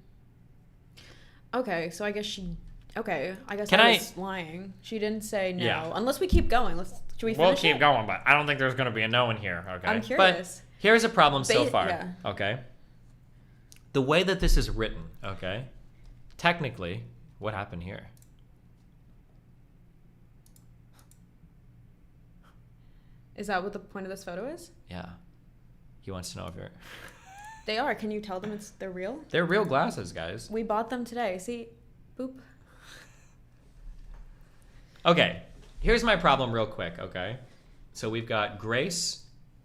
Okay, so I guess she... Okay, I guess Can I I- was lying. She didn't say no. Yeah. Unless we keep going. Should we finish We'll keep it? going, but I don't think there's going to be a no in here, okay? I'm curious. But here's a problem so far, yeah. okay? The way that this is written, okay? Technically, what happened here? Is that what the point of this photo is? Yeah. He wants to know if you're... They are. Can you tell them they're real? They're real glasses, guys. We bought them today. See? Boop. Okay, here's my problem real quick, okay? So we've got Grace,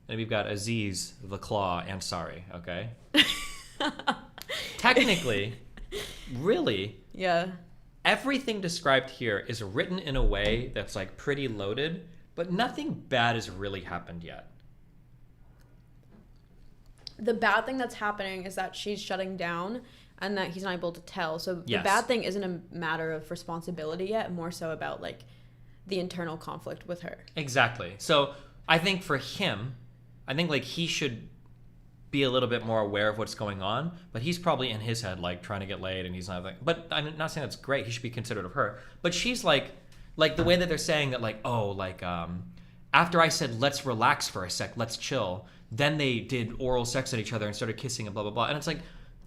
and we've got Aziz, the Claw, and Sorry, okay? Technically, really, Yeah. everything described here is written in a way that's like pretty loaded, but nothing bad has really happened yet. The bad thing that's happening is that she's shutting down and that he's not able to tell. So Yes. the bad thing isn't a matter of responsibility yet, more so about like the internal conflict with her. Exactly. So I think for him, I think like he should be a little bit more aware of what's going on, but he's probably in his head like trying to get laid, and he's not like, but I'm not saying that's great. He should be considerate of her, but she's like the way that they're saying that, like, oh, like after I said let's relax for a sec, let's chill, then they did oral sex at each other and started kissing and blah blah blah, and it's like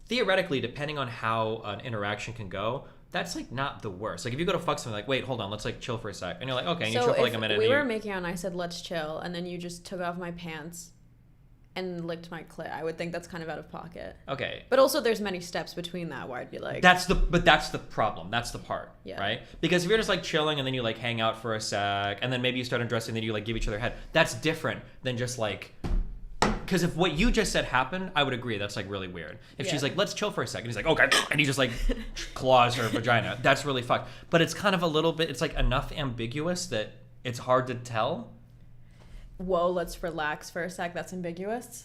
theoretically, depending on how an interaction can go, that's like not the worst. Like if you go to fuck something, like wait, hold on, let's like chill for a sec, and you're like okay, and you chill for like a minute. We and were you, making out and I said let's chill, and then you just took off my pants. and licked my clit, I would think that's kind of out of pocket. Okay. But also there's many steps between that where I'd be like... That's the problem. That's the part, Yeah. right? Because if you're just like chilling and then you like hang out for a sec and then maybe you start undressing and then you like give each other a head, that's different than just like... Because if what you just said happened, I would agree. That's like really weird. If she's like, let's chill for a second, he's like, okay, and he just like claws her vagina. That's really fucked. But it's kind of a little bit, it's like enough ambiguous that it's hard to tell. Whoa, let's relax for a sec. That's ambiguous.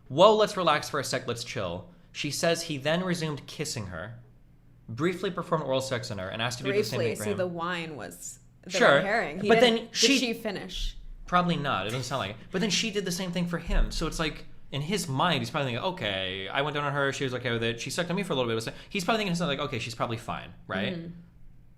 Whoa, let's relax for a sec. Let's chill. She says he then resumed kissing her, briefly performed oral sex on her, and asked to do the same thing for him. The wine was the Sure, red herring. but then did she finish? Probably not. It doesn't sound like it. But then she did the same thing for him. So it's like, in his mind, he's probably thinking, okay, I went down on her. She was okay with it. She sucked on me for a little bit. He's probably thinking something like, okay, she's probably fine, right? Mm-hmm.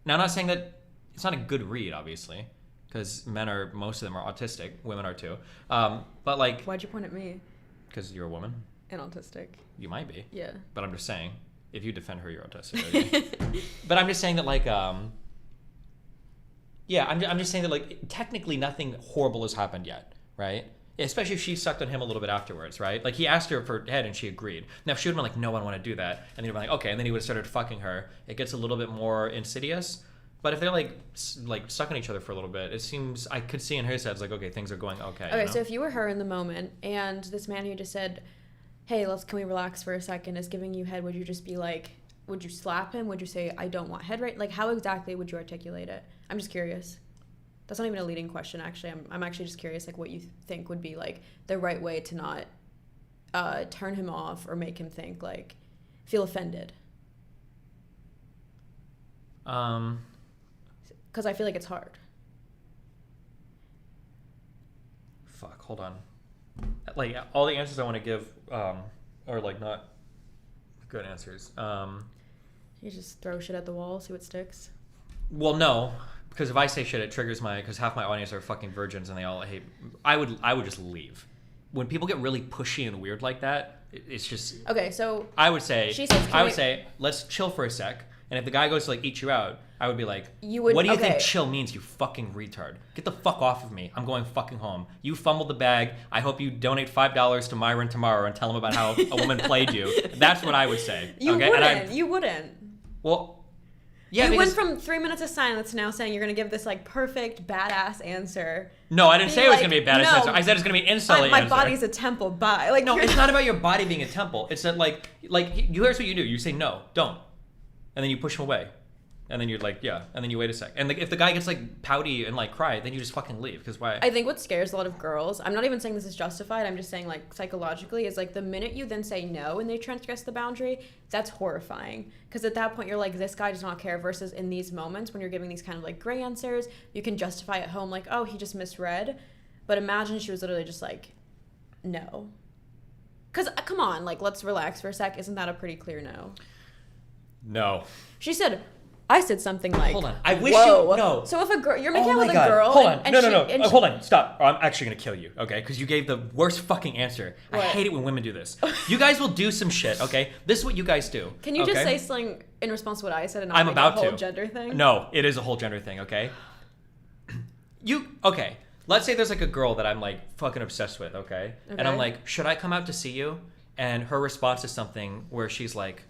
Now, I'm not saying that it's not a good read, obviously, because most of them are autistic. Women are too. But like... Why'd you point at me? Because you're a woman. And autistic. You might be. Yeah. But I'm just saying, if you defend her, you're autistic. But I'm just saying that like... Yeah, I'm just saying that like technically nothing horrible has happened yet, right? Especially if she sucked on him a little bit afterwards, right? Like he asked her for head and she agreed. Now if she would have been like, no, I don't want to do that, and then he'd be like, okay, and then he would have started fucking her. It gets a little bit more insidious. But if they're like sucking each other for a little bit, it seems I could see in his head like, okay, things are going okay. Okay, you know? So if you were her in the moment and this man who just said, hey, can we relax for a second, is giving you head, would you just be like, would you slap him? Would you say, I don't want head right? Like how exactly would you articulate it? I'm just curious. That's not even a leading question, actually. I'm actually just curious, like, what you think would be, like, the right way to not turn him off or make him think, like, feel offended. Because I feel like it's hard. Fuck, hold on. Like, all the answers I want to give are, like, not good answers. You just throw shit at the wall, see what sticks? Well, no. Because if I say shit, it triggers because half my audience are fucking virgins and they all hate. I would just leave. When people get really pushy and weird like that, it's just. Okay, so. I would say. She says, I would say, let's chill for a sec. And if the guy goes to like eat you out, I would be like, what do you think chill means, you fucking retard? Get the fuck off of me. I'm going fucking home. You fumbled the bag. I hope you donate $5 to Myron tomorrow and tell him about how a woman played you. That's what I would say. You wouldn't. You wouldn't. Well. Yeah, you went from 3 minutes of silence to now saying you're going to give this like perfect badass answer. No, I didn't say it was going to be a badass answer. I said it's going to be an insulting answer. My body's a temple. Bye. Like no, it's not about your body being a temple. It's that like here's what you do. You say no, don't, and then you push him away, and then you're like yeah, and then you wait a sec. And like, if the guy gets like pouty and like cry, then you just fucking leave. Because why? I think what scares a lot of girls, I'm not even saying this is justified, I'm just saying like psychologically, is like the minute you then say no and they transgress the boundary, that's horrifying. Because at that point you're like, this guy does not care, versus in these moments when you're giving these kind of like gray answers, you can justify at home like, oh, he just misread. But imagine she was literally just like, no. Because come on, like, let's relax for a sec. Isn't that a pretty clear no? No. She said, I said something like, hold on. I wish whoa. you no. So if a girl, you're making out with a God. girl. Hold on. And No. Hold on. Stop. Or I'm actually going to kill you, okay? Because you gave the worst fucking answer. What? I hate it when women do this. You guys will do some shit, okay? This is what you guys do. Can you just say something in response to what I said and not I'm make about a whole to. gender thing? No, it is a whole gender thing, okay? Okay. Let's say there's like a girl that I'm like fucking obsessed with, okay? And I'm like, should I come out to see you? And her response is something where she's like,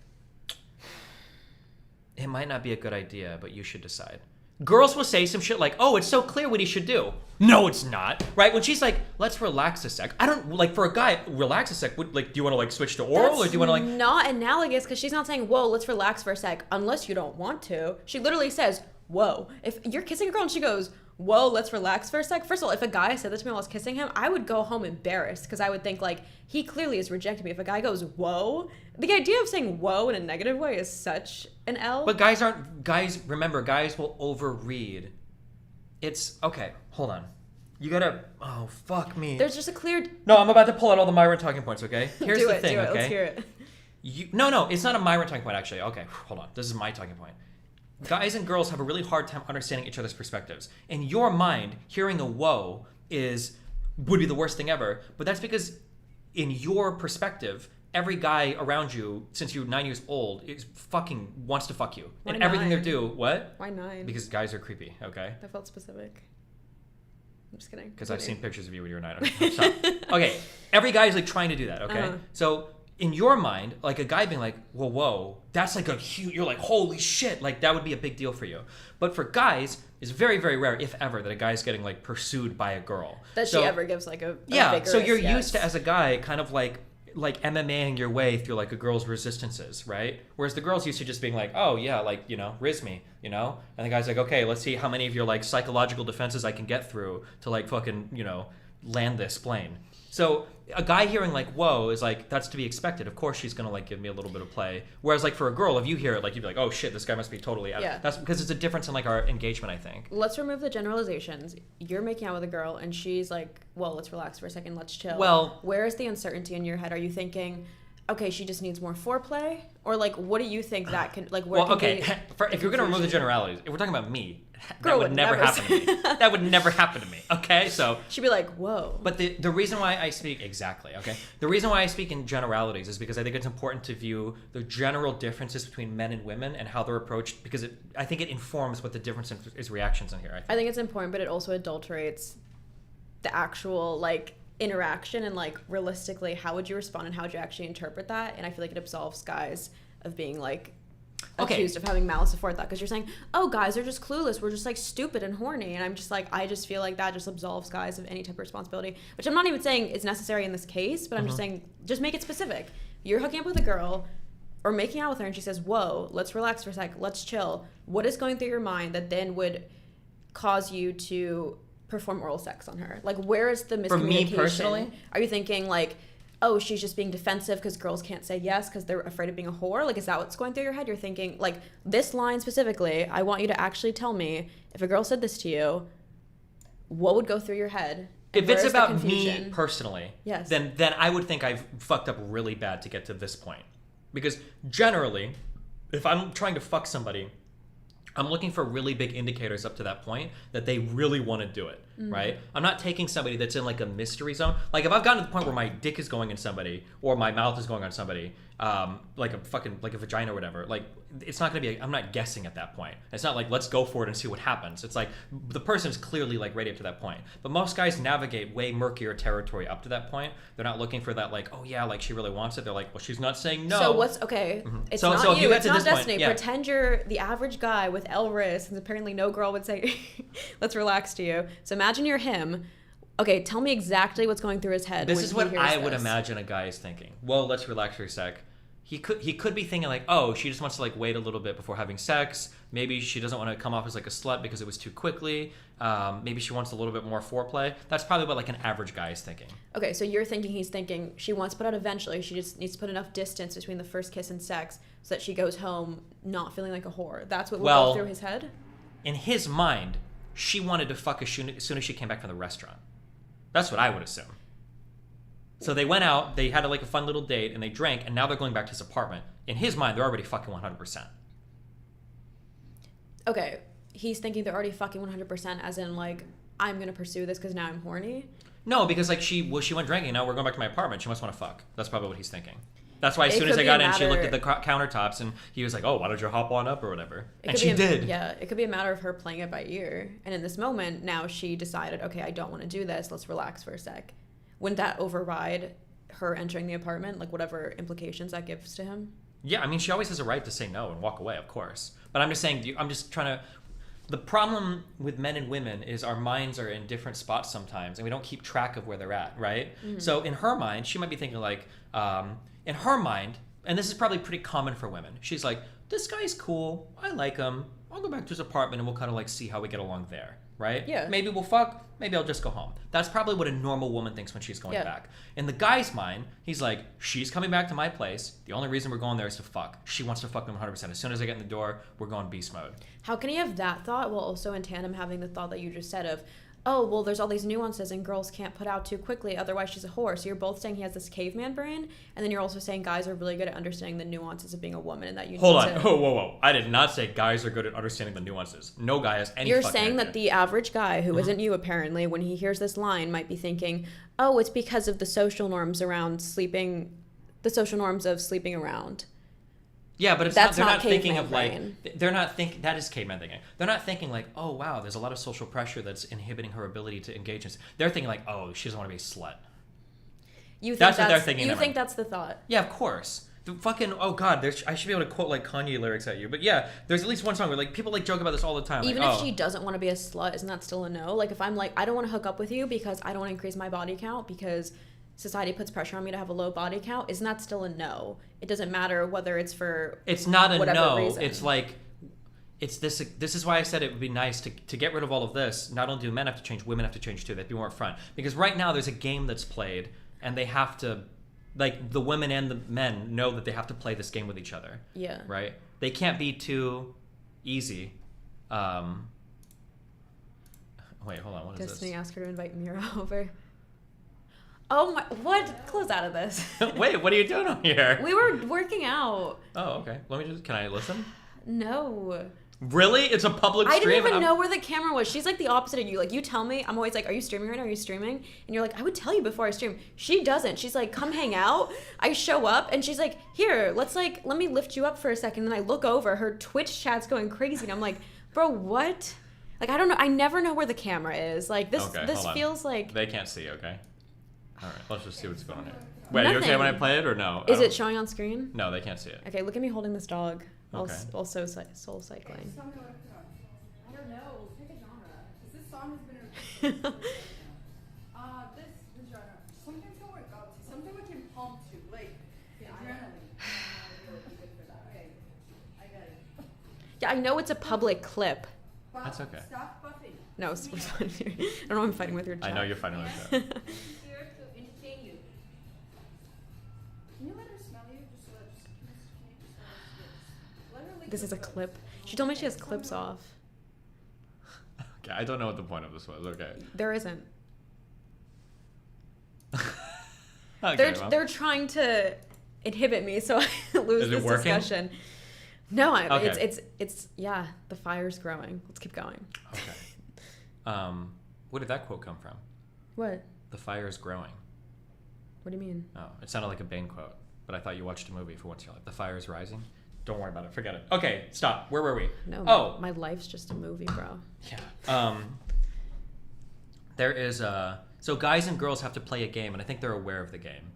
it might not be a good idea, but you should decide. Girls will say some shit like, oh, it's so clear what he should do. No, it's not. Right? When she's like, let's relax a sec. I don't, like, for a guy, relax a sec. Do you want to, like, switch to oral? Or do you want to, like... not analogous, because she's not saying, whoa, let's relax for a sec, unless you don't want to. She literally says, whoa. If you're kissing a girl and she goes, whoa, let's relax for a sec. First of all, if a guy said that to me while I was kissing him, I would go home embarrassed, because I would think, like, he clearly has rejected me. If a guy goes, whoa, the idea of saying whoa in a negative way is such an L. But remember, guys will overread. It's, okay, hold on. You gotta, oh, fuck me. There's just a clear... No, I'm about to pull out all the Myron talking points, okay? Here's do the it, thing, do it. okay? Let's hear it. No, it's not a Myron talking point, actually. Okay, hold on. This is my talking point. Guys and girls have a really hard time understanding each other's perspectives. In your mind, hearing a whoa would be the worst thing ever, but that's because in your perspective, every guy around you, since you're 9 years old, is fucking wants to fuck you. Why and everything 9? they do, what? Why 9? Because guys are creepy, okay? That felt specific. I'm just kidding. Because I've seen pictures of you when you were 9. Okay, stop. Okay, every guy is like trying to do that, okay? So in your mind, like a guy being like, whoa, that's like a huge, you're like, holy shit, like that would be a big deal for you. But for guys, it's very, very rare, if ever, that a guy's getting like pursued by a girl. That she ever gives like a yeah, so you're yes. used to, as a guy, kind of like MMAing your way through like a girl's resistances, right? Whereas the girl's used to just being like, oh yeah, like, you know, riz me, you know? And the guy's like, okay, let's see how many of your like psychological defenses I can get through to like fucking, you know, land this plane. So a guy hearing like, whoa, is like, that's to be expected. Of course she's gonna like give me a little bit of play. Whereas like for a girl, if you hear it, like you'd be like, oh shit, this guy must be totally out. Yeah. That's because it's a difference in like our engagement, I think. Let's remove the generalizations. You're making out with a girl and she's like, well, let's relax for a second, let's chill. Well, where is the uncertainty in your head? Are you thinking, okay, she just needs more foreplay? Or like, what do you think that can, like, where well, can okay, if you're gonna remove the generalities, if we're talking about me, Girl that would never happen to me. That would never happen to me, okay? So she'd be like, whoa. But the reason why I speak, exactly, okay? The reason why I speak in generalities is because I think it's important to view the general differences between men and women and how they're approached, because I think it informs what the difference is reactions in here. I think it's important, but it also adulterates the actual, like, interaction and, like, realistically, how would you respond and how would you actually interpret that? And I feel like it absolves guys of being, like, accused of having malice aforethought, because you're saying, oh, guys are just clueless, we're just like stupid and horny, and I'm just like, I just feel like that just absolves guys of any type of responsibility, which I'm not even saying is necessary in this case, but I'm just saying, just make it specific. You're hooking up with a girl or making out with her and she says, whoa, let's relax for a sec, let's chill. What is going through your mind that then would cause you to perform oral sex on her? Like, where is the miscommunication? For me personally? Are you thinking like, oh, she's just being defensive because girls can't say yes because they're afraid of being a whore? Like, is that what's going through your head? You're thinking, like, this line specifically, I want you to actually tell me, if a girl said this to you, what would go through your head? If it's about me personally, yes, then I would think I've fucked up really bad to get to this point. Because generally, if I'm trying to fuck somebody, I'm looking for really big indicators up to that point that they really want to do it, right? I'm not taking somebody that's in like a mystery zone. Like if I've gotten to the point where my dick is going in somebody or my mouth is going on somebody, like a fucking, like a vagina or whatever, like it's not going to be, I'm not guessing at that point. It's not like, let's go for it and see what happens. It's like the person's clearly like ready up to that point. But most guys navigate way murkier territory up to that point. They're not looking for that like, oh yeah, like she really wants it. They're like, well, she's not saying no. So what's, okay, it's so not if you, get it's to not this point, Destiny. yeah. Pretend you're the average guy with L-Riz, and apparently no girl would say, let's relax to you. So imagine you're him. Okay, tell me exactly what's going through his head. This is what I would imagine a guy is thinking. Well, let's relax for a sec. He could be thinking like, oh, she just wants to like wait a little bit before having sex. Maybe she doesn't want to come off as like a slut because it was too quickly. Maybe she wants a little bit more foreplay. That's probably what like an average guy is thinking. Okay, so you're thinking he's thinking she wants to put out eventually. She just needs to put enough distance between the first kiss and sex so that she goes home not feeling like a whore. That's what will go through his head? In his mind, she wanted to fuck as soon as she came back from the restaurant. That's what I would assume. So they went out, they had like a fun little date, and they drank, and now they're going back to his apartment. In his mind, they're already fucking 100%. Okay, he's thinking they're already fucking 100%, as in like, I'm gonna pursue this because now I'm horny? No, because like she went drinking, now we're going back to my apartment, she must want to fuck. That's probably what he's thinking. That's why as soon as I got in, she looked at the countertops, and he was like, oh, why don't you hop on up or whatever? And she did. Yeah, it could be a matter of her playing it by ear. And in this moment, now she decided, okay, I don't want to do this, let's relax for a sec. Wouldn't that override her entering the apartment, like whatever implications that gives to him? Yeah, I mean, she always has a right to say no and walk away, of course. But I'm just saying, I'm just trying to... The problem with men and women is our minds are in different spots sometimes, and we don't keep track of where they're at, right? Mm-hmm. So in her mind, she might be thinking like, in her mind, and this is probably pretty common for women, she's like, this guy's cool, I like him, I'll go back to his apartment and we'll kind of like see how we get along there, right? Yeah. Maybe we'll fuck, maybe I'll just go home. That's probably what a normal woman thinks when she's going back. In the guy's mind, he's like, she's coming back to my place. The only reason we're going there is to fuck. She wants to fuck me 100%. As soon as I get in the door, we're going beast mode. How can you have that thought while also in tandem having the thought that you just said of, oh, well, there's all these nuances and girls can't put out too quickly, otherwise she's a whore. So you're both saying he has this caveman brain, and then you're also saying guys are really good at understanding the nuances of being a woman and that you Hold on. Whoa. I did not say guys are good at understanding the nuances. No guy has any You're fucking saying idea. that the average guy, who isn't you apparently, when he hears this line, might be thinking, oh, it's because of the social norms around sleeping, the social norms of sleeping around. Yeah, but it's That's they're not not thinking caveman of brain. like they're not think that is caveman thinking. They're not thinking like, oh wow, there's a lot of social pressure that's inhibiting her ability to engage in. They're thinking like, oh, she doesn't want to be a slut. You think That's what they're thinking in You their think mind. that's the thought? Yeah, of course. The fucking oh god, I should be able to quote like Kanye lyrics at you, but yeah, there's at least one song where like people like joke about this all the time. Even like, if she doesn't want to be a slut, isn't that still a no? Like if I'm like, I don't want to hook up with you because I don't want to increase my body count because society puts pressure on me to have a low body count, isn't that still a no? It doesn't matter whether it's for it's not a whatever no. reason. It's like it's this. This is why I said it would be nice to get rid of all of this. Not only do men have to change, women have to change too. They'd be more upfront because right now there's a game that's played, and they have to, like the women and the men know that they have to play this game with each other. Yeah. Right. They can't be too easy. Wait, hold on. What is Destiny this? asked her to invite Mira over. Oh my! What? Close out of this. Wait, what are you doing on here? We were working out. Oh, okay. Can I listen? No. Really? It's a public I stream? didn't even and know where the camera was. She's like the opposite of you. Like you tell me, I'm always like, "Are you streaming right now? Are you streaming?" And you're like, "I would tell you before I stream." She doesn't. She's like, "Come hang out." I show up and she's like, "Here, let me lift you up for a second." And then I look over, her Twitch chat's going crazy, and I'm like, "Bro, what?" Like I don't know. I never know where the camera is. Like this. Okay, this hold on. feels like. They can't see, okay? All right, let's just see what's going on here. Wait, are you okay Nothing. when I play it or no? Is it showing on screen? No, they can't see it. Okay, look at me holding this dog. Okay. Also soul cycling. Tell me what to put on. I don't know. Pick a genre. Because this song has been a this genre. Something to work out to. Something we can pump to. Like adrenaline. Good for that. Okay. I got it. Yeah, I know it's a public clip. That's okay. Stop buffing. No, it's fine. I don't know. I'm fighting with your chat. I know you're fighting with Yeah. that. Here to entertain you. Can you let her smell you? Just can you just let her lick This your is a lips. clip. She told me she has clips off. Okay, I don't know what the point of this was. Okay. There isn't. Okay, well. They're trying to inhibit me so I lose Is it this working? discussion. No, Okay. it's yeah. The fire's growing. Let's keep going. Okay. Where did that quote come from? What? The fire is growing. What do you mean? Oh, it sounded like a Bane quote, but I thought you watched a movie for once in your life. The fire is rising. Don't worry about it. Forget it. Okay, stop. Where were we? No. Oh. My life's just a movie, bro. Yeah. There is so guys and girls have to play a game, and I think they're aware of the game.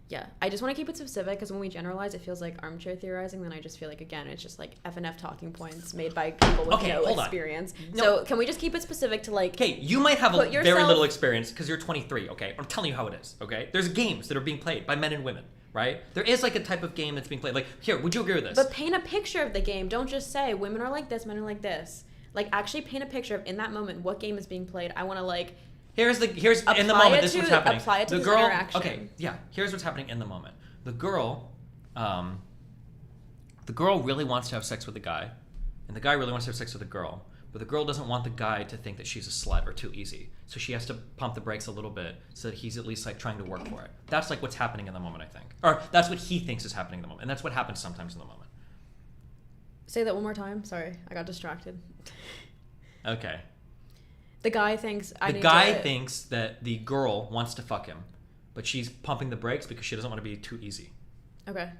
Yeah, I just want to keep it specific because when we generalize, it feels like armchair theorizing. Then I just feel like again, it's just like F and F talking points made by people with Okay, no hold on. experience. No. So can we just keep it specific to like? Okay, you might have Put very yourself- little experience because you're 23, okay? I'm telling you how it is, okay? There's games that are being played by men and women, right? There is like a type of game that's being played. Like, here, would you agree with this? But paint a picture of the game. Don't just say women are like this, men are like this. Like actually paint a picture of in that moment what game is being played. I want to like. Here's in the Apply moment, it this is what's to- happening. apply it to the this girl, interaction. Okay, yeah, here's what's happening in the moment. The girl really wants to have sex with the guy, and the guy really wants to have sex with the girl, but the girl doesn't want the guy to think that she's a slut or too easy. So she has to pump the brakes a little bit so that he's at least like trying to work for it. That's like what's happening in the moment, I think. Or that's what he thinks is happening in the moment. And that's what happens sometimes in the moment. Say that one more time. Sorry, I got distracted. Okay. The guy thinks The guy thinks that the girl wants to fuck him, but she's pumping the brakes because she doesn't want to be too easy. Okay.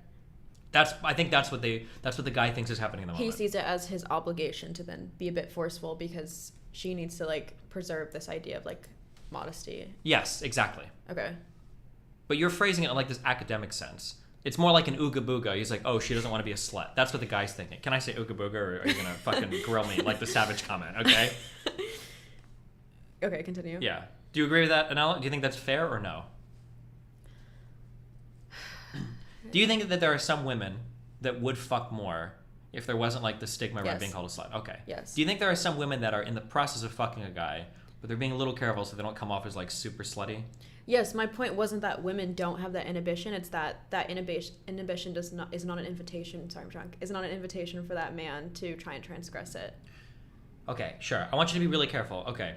I think that's what the guy thinks is happening in the He moment. sees it as his obligation to then be a bit forceful because she needs to like preserve this idea of like modesty. Yes, exactly. Okay. But you're phrasing it in like this academic sense. It's more like an ooga booga. He's like, oh, she doesn't want to be a slut. That's what the guy's thinking. Can I say ooga booga, or are you gonna fucking grill me like the savage comment? Okay. Okay, continue. Yeah. Do you agree with that, Anela? Do you think that's fair or no? Do you think that there are some women that would fuck more if there wasn't like the stigma around Yes. being called a slut? Okay. Yes. Do you think there are some women that are in the process of fucking a guy, but they're being a little careful so they don't come off as like super slutty? Yes, my point wasn't that women don't have that inhibition. It's that inhibition is not an invitation. Sorry, I'm drunk. Is not an invitation for that man to try and transgress it. Okay, sure. I want you to be really careful. Okay.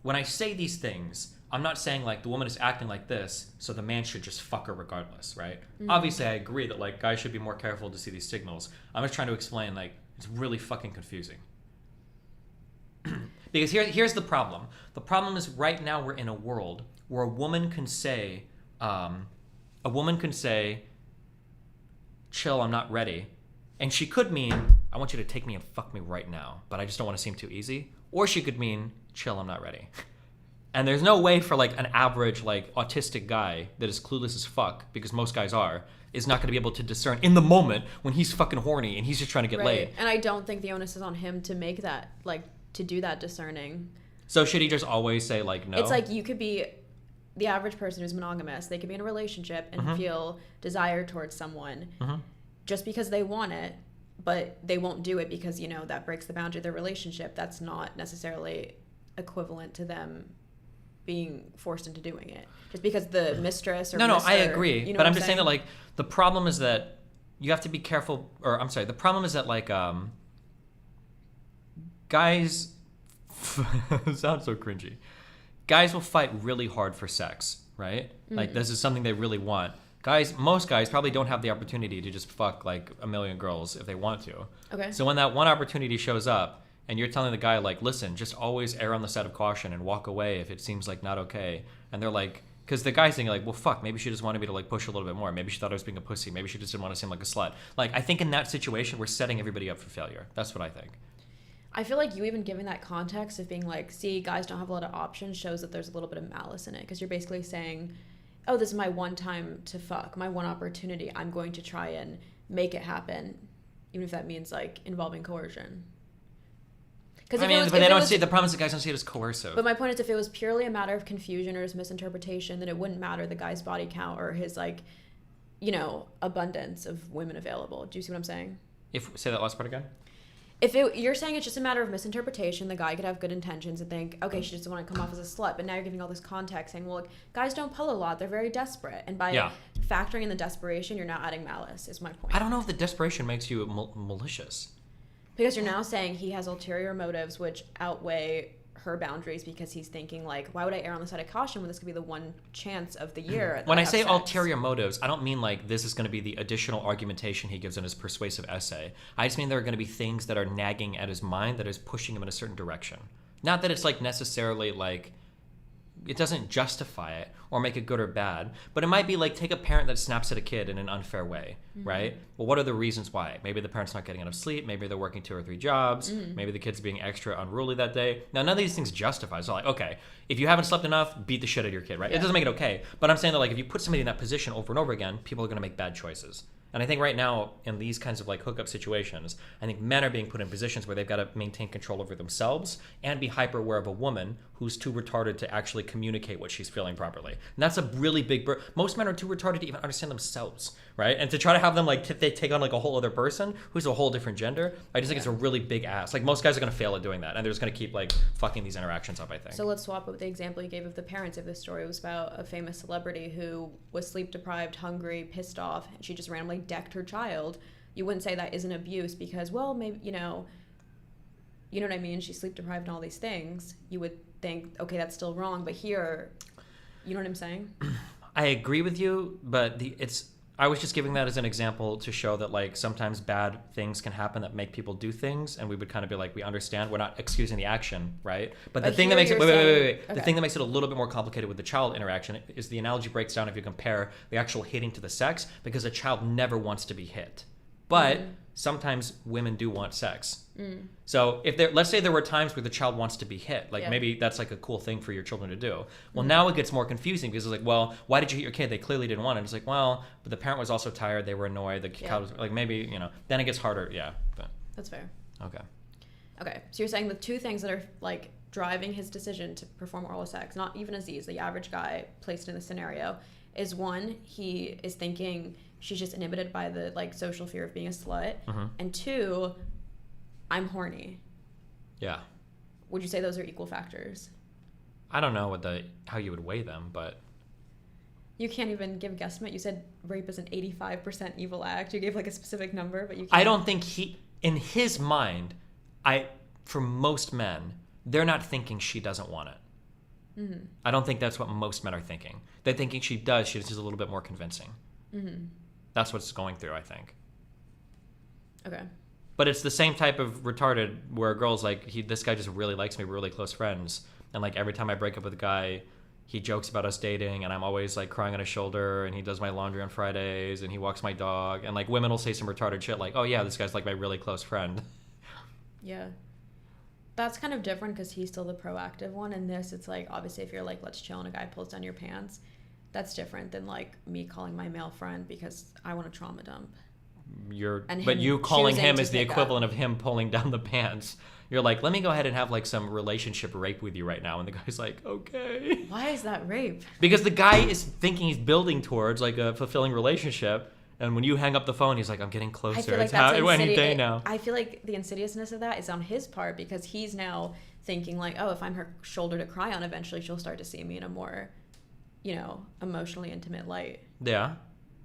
When I say these things, I'm not saying like the woman is acting like this, so the man should just fuck her regardless, right? Obviously, I agree that like guys should be more careful to see these signals. I'm just trying to explain like it's really fucking confusing. Because here's the problem. The problem is right now we're in a world where a woman can say, chill, I'm not ready. And she could mean, I want you to take me and fuck me right now, but I just don't want to seem too easy. Or she could mean, chill, I'm not ready. And there's no way for like an average like autistic guy that is clueless as fuck, because most guys are, is not going to be able to discern in the moment when he's fucking horny and he's just trying to get laid. And I don't think the onus is on him to make that, like, to do that discerning. So should he just always say like no? It's like you could be the average person who's monogamous. They could be in a relationship and feel desire towards someone just because they want it, but they won't do it because, you know, that breaks the boundary of their relationship. That's not necessarily equivalent to them being forced into doing it just because the mistress or no, mister, I agree, you know but I'm what just saying that like the problem is that you have to be careful, or I'm sorry, the problem is that like guys it sounds so cringy. Guys will fight really hard for sex, right? Like this is something they really want. Most guys probably don't have the opportunity to just fuck like a million girls if they want to. Okay. So when that one opportunity shows up and you're telling the guy like, listen, just always err on the side of caution and walk away if it seems like not okay. And they're like, because the guy's thinking like, well, fuck, maybe she just wanted me to like push a little bit more. Maybe she thought I was being a pussy. Maybe she just didn't want to seem like a slut. Like, I think in that situation, we're setting everybody up for failure. That's what I think. I feel like you even giving that context of being like, see, guys don't have a lot of options shows that there's a little bit of malice in it, because you're basically saying, oh, this is my one time to fuck, my one opportunity. I'm going to try and make it happen, even if that means like involving coercion. I mean, but they don't see, the problem is the guys don't see it as coercive. But my point is, if it was purely a matter of confusion or his misinterpretation, then it wouldn't matter the guy's body count or his like, you know, abundance of women available. Do you see what I'm saying? Say that last part again? You're saying it's just a matter of misinterpretation, the guy could have good intentions and think, okay, she just doesn't want to come off as a slut, but now you're giving all this context saying, well, look, guys don't pull a lot, they're very desperate, and by factoring in the desperation, you're now adding malice, is my point. I don't know if the desperation makes you malicious. Because you're now saying he has ulterior motives which outweigh her boundaries, because he's thinking like, why would I err on the side of caution when this could be the one chance of the year? When I say ulterior motives, I don't mean like this is going to be the additional argumentation he gives in his persuasive essay. I just mean there are going to be things that are nagging at his mind that is pushing him in a certain direction. Not that it's like necessarily like, it doesn't justify it or make it good or bad, but it might be like, take a parent that snaps at a kid in an unfair way, right? Well, what are the reasons why? Maybe the parent's not getting enough sleep, maybe they're working 2 or 3 jobs, maybe the kid's being extra unruly that day. Now, none of these things justify. So like, okay, if you haven't slept enough, beat the shit out of your kid, right? It doesn't make it okay. But I'm saying that like, if you put somebody in that position over and over again, people are gonna make bad choices. And I think right now, in these kinds of like hookup situations, I think men are being put in positions where they've got to maintain control over themselves and be hyper aware of a woman who's too retarded to actually communicate what she's feeling properly. And that's a really big most men are too retarded to even understand themselves, right? And to try to have them like they take on like a whole other person who's a whole different gender, I just think it's a really big ass. Like, most guys are going to fail at doing that, and they're just going to keep like fucking these interactions up, I think. So let's swap up the example you gave of the parents. If this story was about a famous celebrity who was sleep deprived, hungry, pissed off, and she just randomly decked her child, you wouldn't say that isn't abuse because, well, maybe, you know what I mean? She's sleep deprived and all these things. You would think, okay, that's still wrong. But here, you know what I'm saying? I agree with you, but I was just giving that as an example to show that like sometimes bad things can happen that make people do things, and we would kind of be like, we understand, we're not excusing the action, right? But the thing that makes it wait. The thing that makes it a little bit more complicated with the child interaction is the analogy breaks down if you compare the actual hitting to the sex, because a child never wants to be hit. But sometimes women do want sex. So let's say there were times where the child wants to be hit, like maybe that's like a cool thing for your children to do. Well, now it gets more confusing because it's like, well, why did you hit your kid? They clearly didn't want it. It's like, well, but the parent was also tired. They were annoyed. The child was like, maybe, then it gets harder. Yeah. But, that's fair. Okay. So you're saying the two things that are like driving his decision to perform oral sex, not even Aziz, the average guy placed in the scenario, is one, he is thinking she's just inhibited by the like social fear of being a slut, and 2, I'm horny. Yeah. Would you say those are equal factors? I don't know how you would weigh them, but you can't even give a guesstimate. You said rape is an 85% evil act. You gave like a specific number, but you can't. I don't think in his mind, for most men, they're not thinking she doesn't want it. I don't think that's what most men are thinking. They're thinking she does. She's just a little bit more convincing. That's what's going through, I think. Okay. But it's the same type of retarded where a girl's like, this guy just really likes me. We're really close friends. And like every time I break up with a guy, he jokes about us dating, and I'm always like crying on his shoulder, and he does my laundry on Fridays, and he walks my dog, and like women will say some retarded shit like, oh yeah, this guy's like my really close friend. Yeah. That's kind of different because he's still the proactive one. And this, it's like, obviously, if you're like, let's chill and a guy pulls down your pants, that's different than like me calling my male friend because I want to trauma dump. But you calling him is the pick equivalent of him pulling down the pants. You're like, let me go ahead and have like some relationship rape with you right now. And the guy's like, okay. Why is that rape? Because the guy is thinking he's building towards like a fulfilling relationship. And when you hang up the phone, he's like, I'm getting closer. I feel like It's that's any day now. I feel like the insidiousness of that is on his part because he's now thinking like, oh, if I'm her shoulder to cry on, eventually she'll start to see me in a more, you know, emotionally intimate light. Yeah.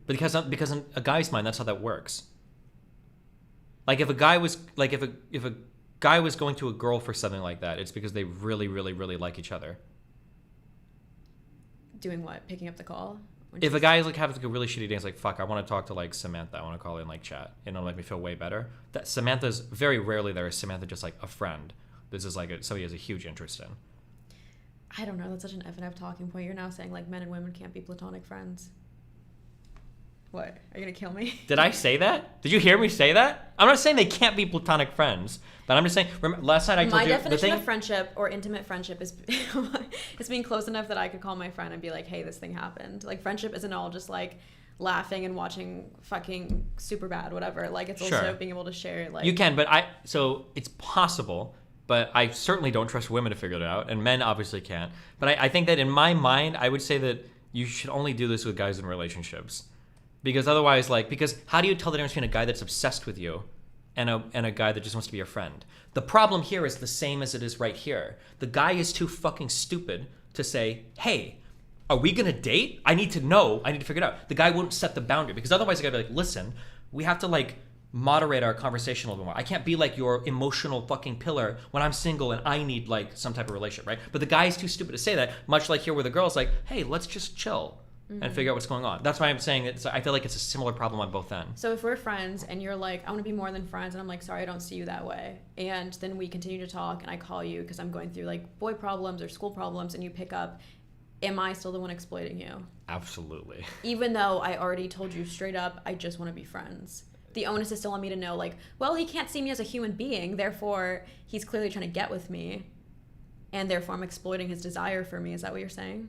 Because in a guy's mind, that's how that works. Like if a guy was like if a guy was going to a girl for something like that, it's because they really, really, really like each other. Doing what? Picking up the call? If a guy is like having like a really shitty day, it's like, fuck, I want to talk to like Samantha. I want to call her and like chat. It'll make me feel way better. That Samantha's very rarely there. Is Samantha just like a friend? This is like somebody has a huge interest in. I don't know. That's such an F and F talking point. You're now saying like men and women can't be platonic friends. What? Are you gonna kill me? Did I say that? Did you hear me say that? I'm not saying they can't be platonic friends, but I'm just saying. Remember, last night I told my you definition of friendship or intimate friendship is it's being close enough that I could call my friend and be like, "Hey, this thing happened." Like friendship isn't all just like laughing and watching fucking Superbad, whatever. Like it's also Sure. being able to share. Like You can, but so it's possible. But I certainly don't trust women to figure it out, and men obviously can't. But I think that in my mind, I would say that you should only do this with guys in relationships. Because otherwise, because how do you tell the difference between a guy that's obsessed with you and a guy that just wants to be your friend? The problem here is the same as it is right here. The guy is too fucking stupid to say, hey, are we going to date? I need to know. I need to figure it out. The guy won't set the boundary because otherwise the guy would be like, listen, we have to moderate our conversation a little bit more. I can't be like your emotional fucking pillar when I'm single and I need some type of relationship, right? But the guy is too stupid to say that, much like here where the girl's like, hey, let's just chill. And figure out what's going on. That's why I'm saying I feel like it's a similar problem on both ends. So if we're friends and you're like, I want to be more than friends, and I'm like, sorry, I don't see you that way, and then we continue to talk, and I call you because I'm going through boy problems or school problems, and you pick up, am I still the one exploiting you? Absolutely. Even though I already told you straight up, I just want to be friends. The onus is still on me to know, well, he can't see me as a human being, therefore he's clearly trying to get with me, and therefore I'm exploiting his desire for me. Is that what you're saying?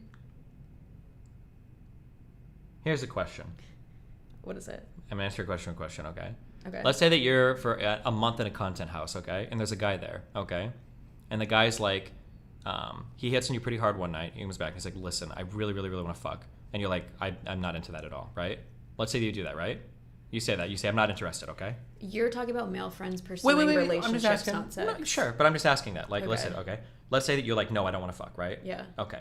Here's a question. What is it? I'm gonna answer your question with a question, okay? Okay. Let's say that you're for a month in a content house, okay? And there's a guy there, okay? And the guy's like, he hits on you pretty hard one night. He comes back and he's like, listen, I really, really, really want to fuck. And you're like, I'm not into that at all, right? Let's say that you do that, right? You say that. You say, I'm not interested, okay? You're talking about male friends pursuing Wait. relationships, I'm just asking. not sex. No, sure, but I'm just asking that. Okay. Listen, okay? Let's say that you're like, no, I don't want to fuck, right? Yeah. Okay.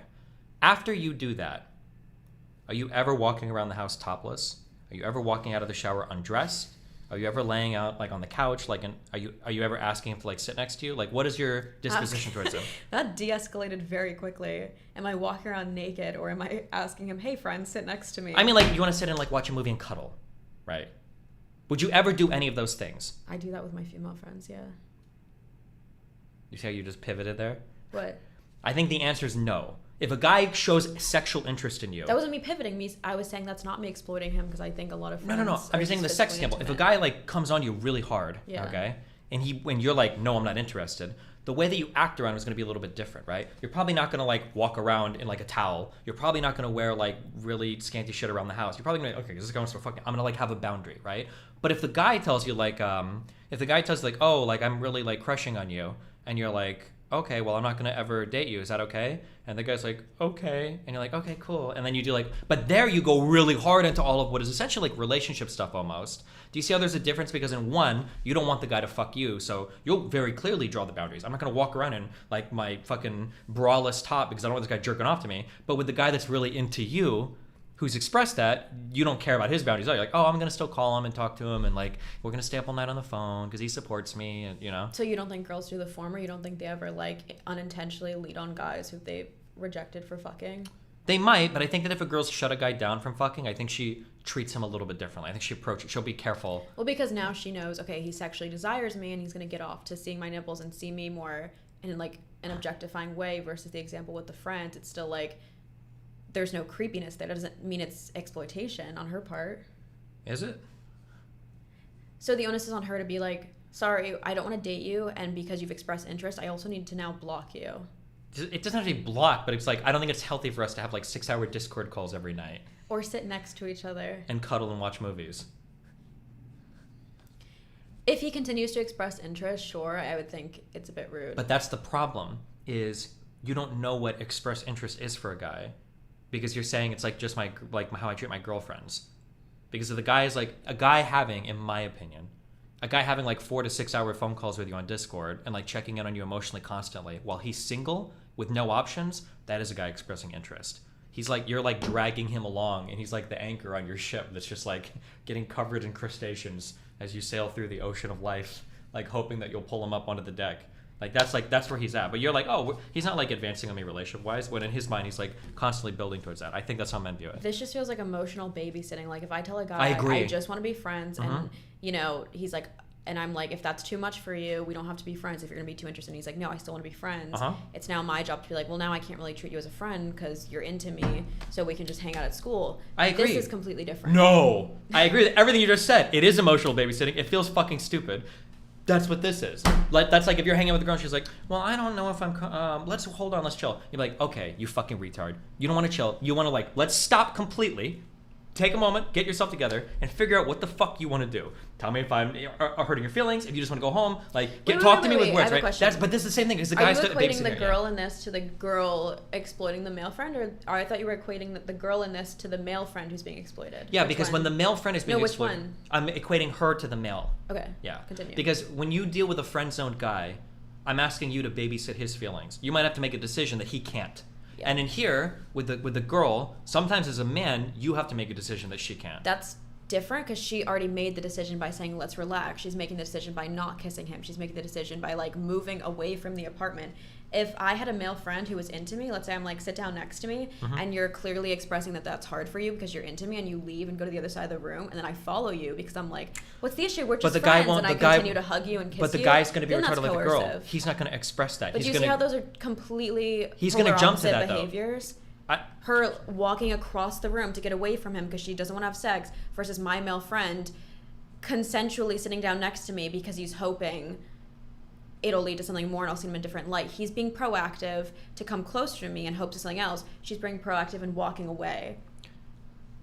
After you do that, are you ever walking around the house topless? Are you ever walking out of the shower undressed? Are you ever laying out on the couch? Are you ever asking him to sit next to you? What is your disposition towards him? That de-escalated very quickly. Am I walking around naked, or am I asking him, hey friend, sit next to me? I mean, you want to sit and watch a movie and cuddle, right? Would you ever do any of those things? I do that with my female friends, yeah. You see how you just pivoted there? What? I think the answer is no. If a guy shows sexual interest in you... That wasn't me pivoting. I was saying that's not me exploiting him because I think a lot of friends... No. I'm just saying the sex example. If a guy comes on you really hard, yeah. Okay, and when you're like, no, I'm not interested, the way that you act around him is going to be a little bit different, right? You're probably not going to walk around in a towel. You're probably not going to wear really scanty shit around the house. You're probably going to okay, this is going to fucking... I'm going to have a boundary, right? But if the guy tells you oh, I'm really crushing on you, and you're like, okay, well, I'm not going to ever date you. Is that okay? And the guy's like, okay. And you're like, okay, cool. And then you do but there you go really hard into all of what is essentially relationship stuff almost. Do you see how there's a difference? Because in one, you don't want the guy to fuck you. So you'll very clearly draw the boundaries. I'm not going to walk around in my fucking braless top because I don't want this guy jerking off to me. But with the guy that's really into you, who's expressed that, you don't care about his boundaries. You're like, oh, I'm going to still call him and talk to him, and we're going to stay up all night on the phone because he supports me, and So you don't think girls do the former? You don't think they ever unintentionally lead on guys who they've rejected for fucking? They might, but I think that if a girl's shut a guy down from fucking, I think she treats him a little bit differently. I think she'll be careful. Well, because now she knows, okay, he sexually desires me and he's going to get off to seeing my nipples and see me more in an objectifying way versus the example with the friends. It's still there's no creepiness there. That doesn't mean it's exploitation on her part. Is it? So the onus is on her to be like, sorry, I don't want to date you, and because you've expressed interest, I also need to now block you. It doesn't have to be blocked, but it's like, I don't think it's healthy for us to have like 6-hour Discord calls every night. Or sit next to each other. And cuddle and watch movies. If he continues to express interest, sure, I would think it's a bit rude. But that's the problem, is you don't know what express interest is for a guy. Because you're saying it's like just how I treat my girlfriends. Because if the guy is like, a guy having, in my opinion, a guy having like 4 to 6 hour phone calls with you on Discord and like checking in on you emotionally constantly while he's single with no options, that is a guy expressing interest. He's like, you're like dragging him along, and he's like the anchor on your ship that's just like getting covered in crustaceans as you sail through the ocean of life, like hoping that you'll pull him up onto the deck. That's where he's at. But you're like, oh, he's not like advancing on me relationship wise, when in his mind he's like constantly building towards that. I think that's how men view it. This just feels like emotional babysitting. Like if I tell a guy, I agree. I just want to be friends, and he's like, and I'm like, if that's too much for you, we don't have to be friends if you're gonna be too interested. And he's like, no, I still want to be friends. It's now my job to be like, well, now I can't really treat you as a friend because you're into me, so we can just hang out at school. I agree. This is completely different. No, I agree with everything you just said. It is emotional babysitting. It feels fucking stupid. That's what this is. Like, that's like if you're hanging out with a girl and she's like, well, I don't know if I'm, let's hold on, let's chill. You're like, okay, you fucking retard. You don't want to chill. You want to like, let's stop completely. Take a moment, get yourself together, and figure out what the fuck you want to do. Tell me if I'm hurting your feelings. If you just want to go home, like talk to me with words, right? But this is the same thing. Is the guy's Are you equating the babysitting, girl in this to the girl exploiting the male friend, or I thought you were equating the girl in this to the male friend who's being exploited? Yeah, Which because one? when the male friend is being which exploited, one? I'm equating her to the male. Okay. Yeah. Continue. Because when you deal with a friend-zoned guy, I'm asking you to babysit his feelings. You might have to make a decision that he can't. Yeah. And in here, with the girl, sometimes as a man, you have to make a decision that she can't. That's different because she already made the decision by saying, let's relax. She's making the decision by not kissing him. She's making the decision by like moving away from the apartment. If I had a male friend who was into me, let's say I'm like, sit down next to me, and you're clearly expressing that that's hard for you because you're into me, and you leave and go to the other side of the room, and then I follow you because I'm like, what's the issue? We're just friends, and I continue to hug you and kiss you. But the guy's going to be retarded like the girl. Coercive. He's not going to express that. But He's you gonna, see how those are completely he's going to jump to that, behaviors? Though. Her walking across the room to get away from him because she doesn't want to have sex versus my male friend consensually sitting down next to me because he's hoping it'll lead to something more and I'll see him in a different light. He's being proactive to come closer to me and hope to something else. She's being proactive and walking away.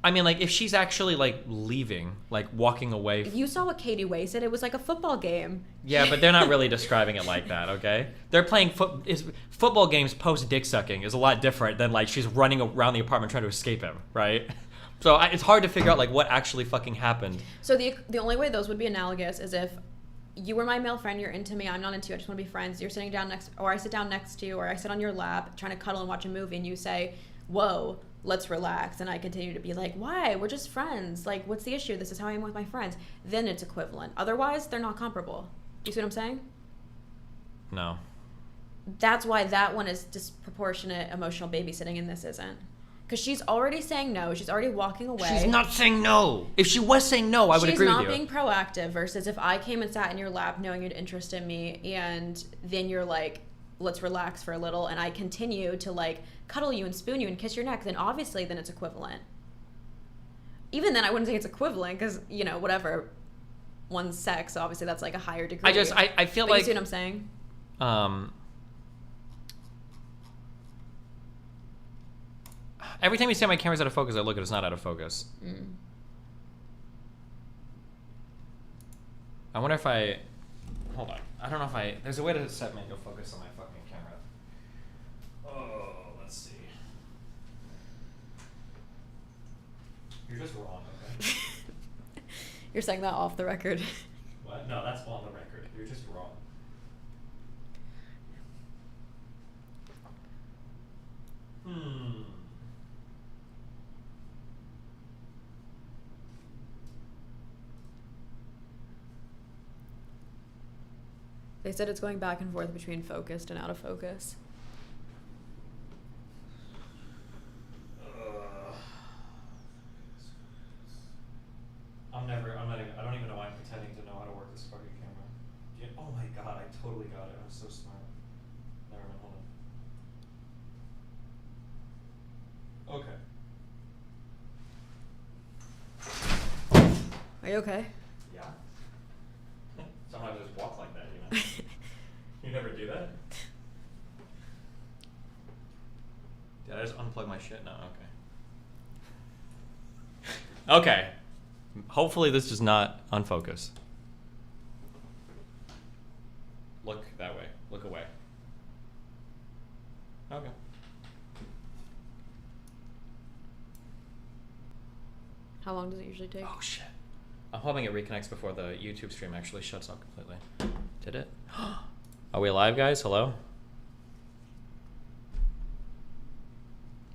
I mean, like, if she's actually, like, leaving, like, walking away. You saw what Katie Way said. It was like a football game. Yeah, but they're not really describing it like that, okay? They're playing football games post-dick sucking is a lot different than, like, she's running around the apartment trying to escape him, right? So it's hard to figure out, like, what actually fucking happened. So the only way those would be analogous is if you were my male friend, you're into me, I'm not into you, I just want to be friends. You're sitting down next, or I sit down next to you, or I sit on your lap trying to cuddle and watch a movie, and you say, whoa, let's relax. And I continue to be like, why? We're just friends. Like, what's the issue? This is how I am with my friends. Then it's equivalent. Otherwise, they're not comparable. You see what I'm saying? No. That's why that one is disproportionate emotional babysitting and this isn't. Because she's already saying no. She's already walking away. She's not saying no. If she was saying no, I would agree with you. She's not being proactive versus if I came and sat in your lap knowing you'd interest in me and then you're like, let's relax for a little, and I continue to like cuddle you and spoon you and kiss your neck, then obviously then it's equivalent. Even then I wouldn't say it's equivalent because, you know, whatever, one's sex, so obviously that's like a higher degree. I feel but like... you see what I'm saying? Every time you say my camera's out of focus, I look at it, it's not out of focus. I wonder if I... Hold on. I don't know if I... There's a way to set manual focus on my fucking camera. Oh, let's see. You're just wrong, okay? You're saying that off the record. What? No, that's on the record. You're just wrong. They said it's going back and forth between focused and out of focus. I don't even know why I'm pretending to know how to work this fucking camera. Oh my god, I totally got it. I'm so smart. Never mind, hold on. Okay. Are you okay? Yeah. Sometimes I just walk like that, you know? You never do that? Did I just unplug my shit? No, okay. Okay. Hopefully this does not unfocus. Look that way. Look away. Okay. How long does it usually take? Oh shit. I'm hoping it reconnects before the YouTube stream actually shuts off completely. Did it? Are we live, guys? Hello?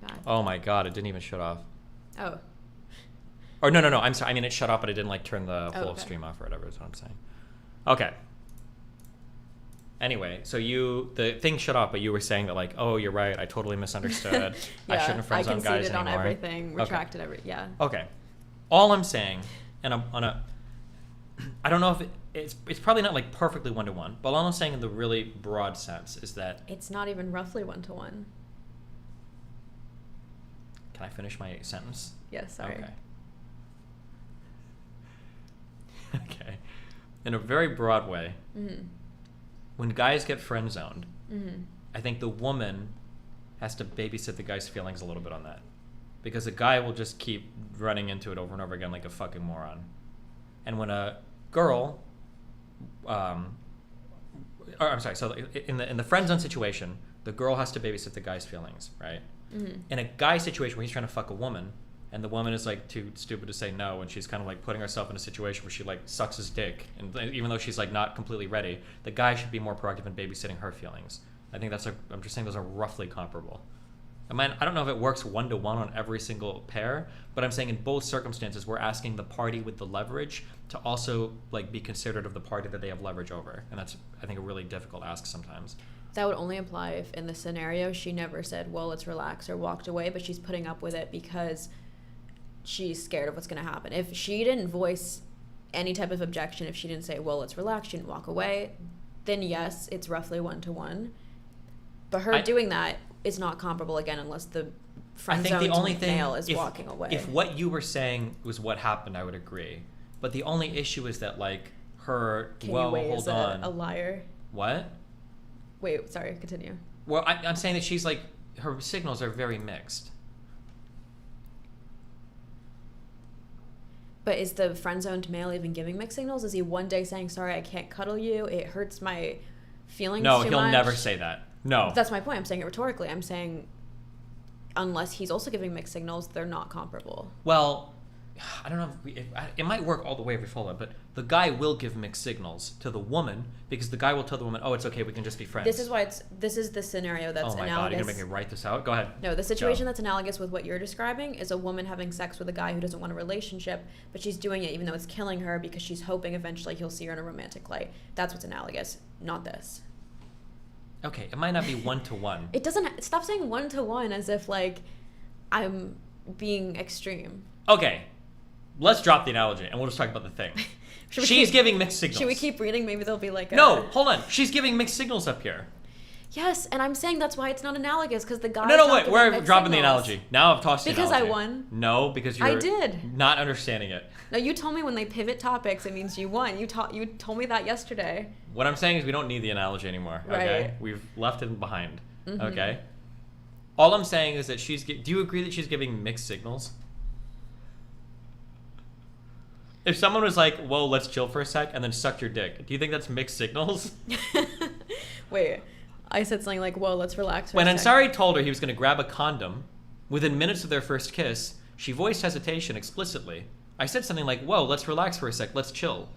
God. Oh my god, it didn't even shut off. Oh. Or no, I'm sorry. I mean, it shut off, but it didn't like turn the full okay. stream off or whatever is what I'm saying. Okay. Anyway, so the thing shut off, but you were saying that like, oh, you're right. I totally misunderstood. Yeah, I shouldn't have friend zone guys conceded on anymore. everything, retracted yeah. Okay. All I'm saying, and I'm on a, I don't know if it's probably not like perfectly 1-to-1, but all I'm saying in the really broad sense is that. It's not even roughly 1-to-1. Can I finish my sentence? Yes, sorry. Okay. Okay. In a very broad way, when guys get friend zoned, I think the woman has to babysit the guy's feelings a little bit on that. Because a guy will just keep running into it over and over again like a fucking moron. And when a girl, so in the friend zone situation, the girl has to babysit the guy's feelings, right? In a guy situation where he's trying to fuck a woman, and the woman is like too stupid to say no, and she's kind of like putting herself in a situation where she like sucks his dick, and even though she's like not completely ready, the guy should be more proactive in babysitting her feelings. I think I'm just saying those are roughly comparable. I don't know if it works 1-to-1 on every single pair, but I'm saying in both circumstances we're asking the party with the leverage to also like be considerate of the party that they have leverage over, and that's I think a really difficult ask sometimes. That would only apply if in the scenario she never said, well, let's relax, or walked away, but she's putting up with it because she's scared of what's going to happen. If she didn't voice any type of objection, if she didn't say, well, let's relax, she didn't walk away, then yes, it's roughly 1-to-1. But her doing that is not comparable again unless the friend zoned male is walking away. If what you were saying was what happened, I would agree. But the only issue is that like her, hold on. A liar. What? Wait, sorry, continue. Well, I'm saying that she's like, her signals are very mixed. But is the friend-zoned male even giving mixed signals? Is he one day saying, sorry, I can't cuddle you, it hurts my feelings too much? No, he'll never say that. No. That's my point. I'm saying it rhetorically. I'm saying unless he's also giving mixed signals, they're not comparable. Well, I don't know if it might work all the way if we follow it, but the guy will give mixed signals to the woman because the guy will tell the woman, oh, it's okay, we can just be friends. This is the scenario that's analogous. Oh my God, you're going to make me write this out? Go ahead. No, the situation that's analogous with what you're describing is a woman having sex with a guy who doesn't want a relationship, but she's doing it even though it's killing her because she's hoping eventually he'll see her in a romantic light. That's what's analogous, not this. Okay, it might not be 1-to-1. It doesn't, stop saying 1-to-1 as if like I'm being extreme. Okay, let's drop the analogy and we'll just talk about the thing. She's giving mixed signals. Should we keep reading? Maybe there'll be like No, hold on. She's giving mixed signals up here. Yes, and I'm saying that's why it's not analogous because the guy. No, wait. We're dropping the analogy. Now I've tossed the because analogy. I won. No, because I did. Not understanding it. No, you told me when they pivot topics, it means you won. You told me that yesterday. What I'm saying is we don't need the analogy anymore. Okay, Right. we've left it behind. Mm-hmm. Okay. All I'm saying is that do you agree that she's giving mixed signals? If someone was like, whoa, let's chill for a sec, and then sucked your dick, do you think that's mixed signals? Wait, I said something like, whoa, let's relax for When a sec. Ansari told her he was going to grab a condom, within minutes of their first kiss, she voiced hesitation explicitly. I said something like, whoa, let's relax for a sec, let's chill.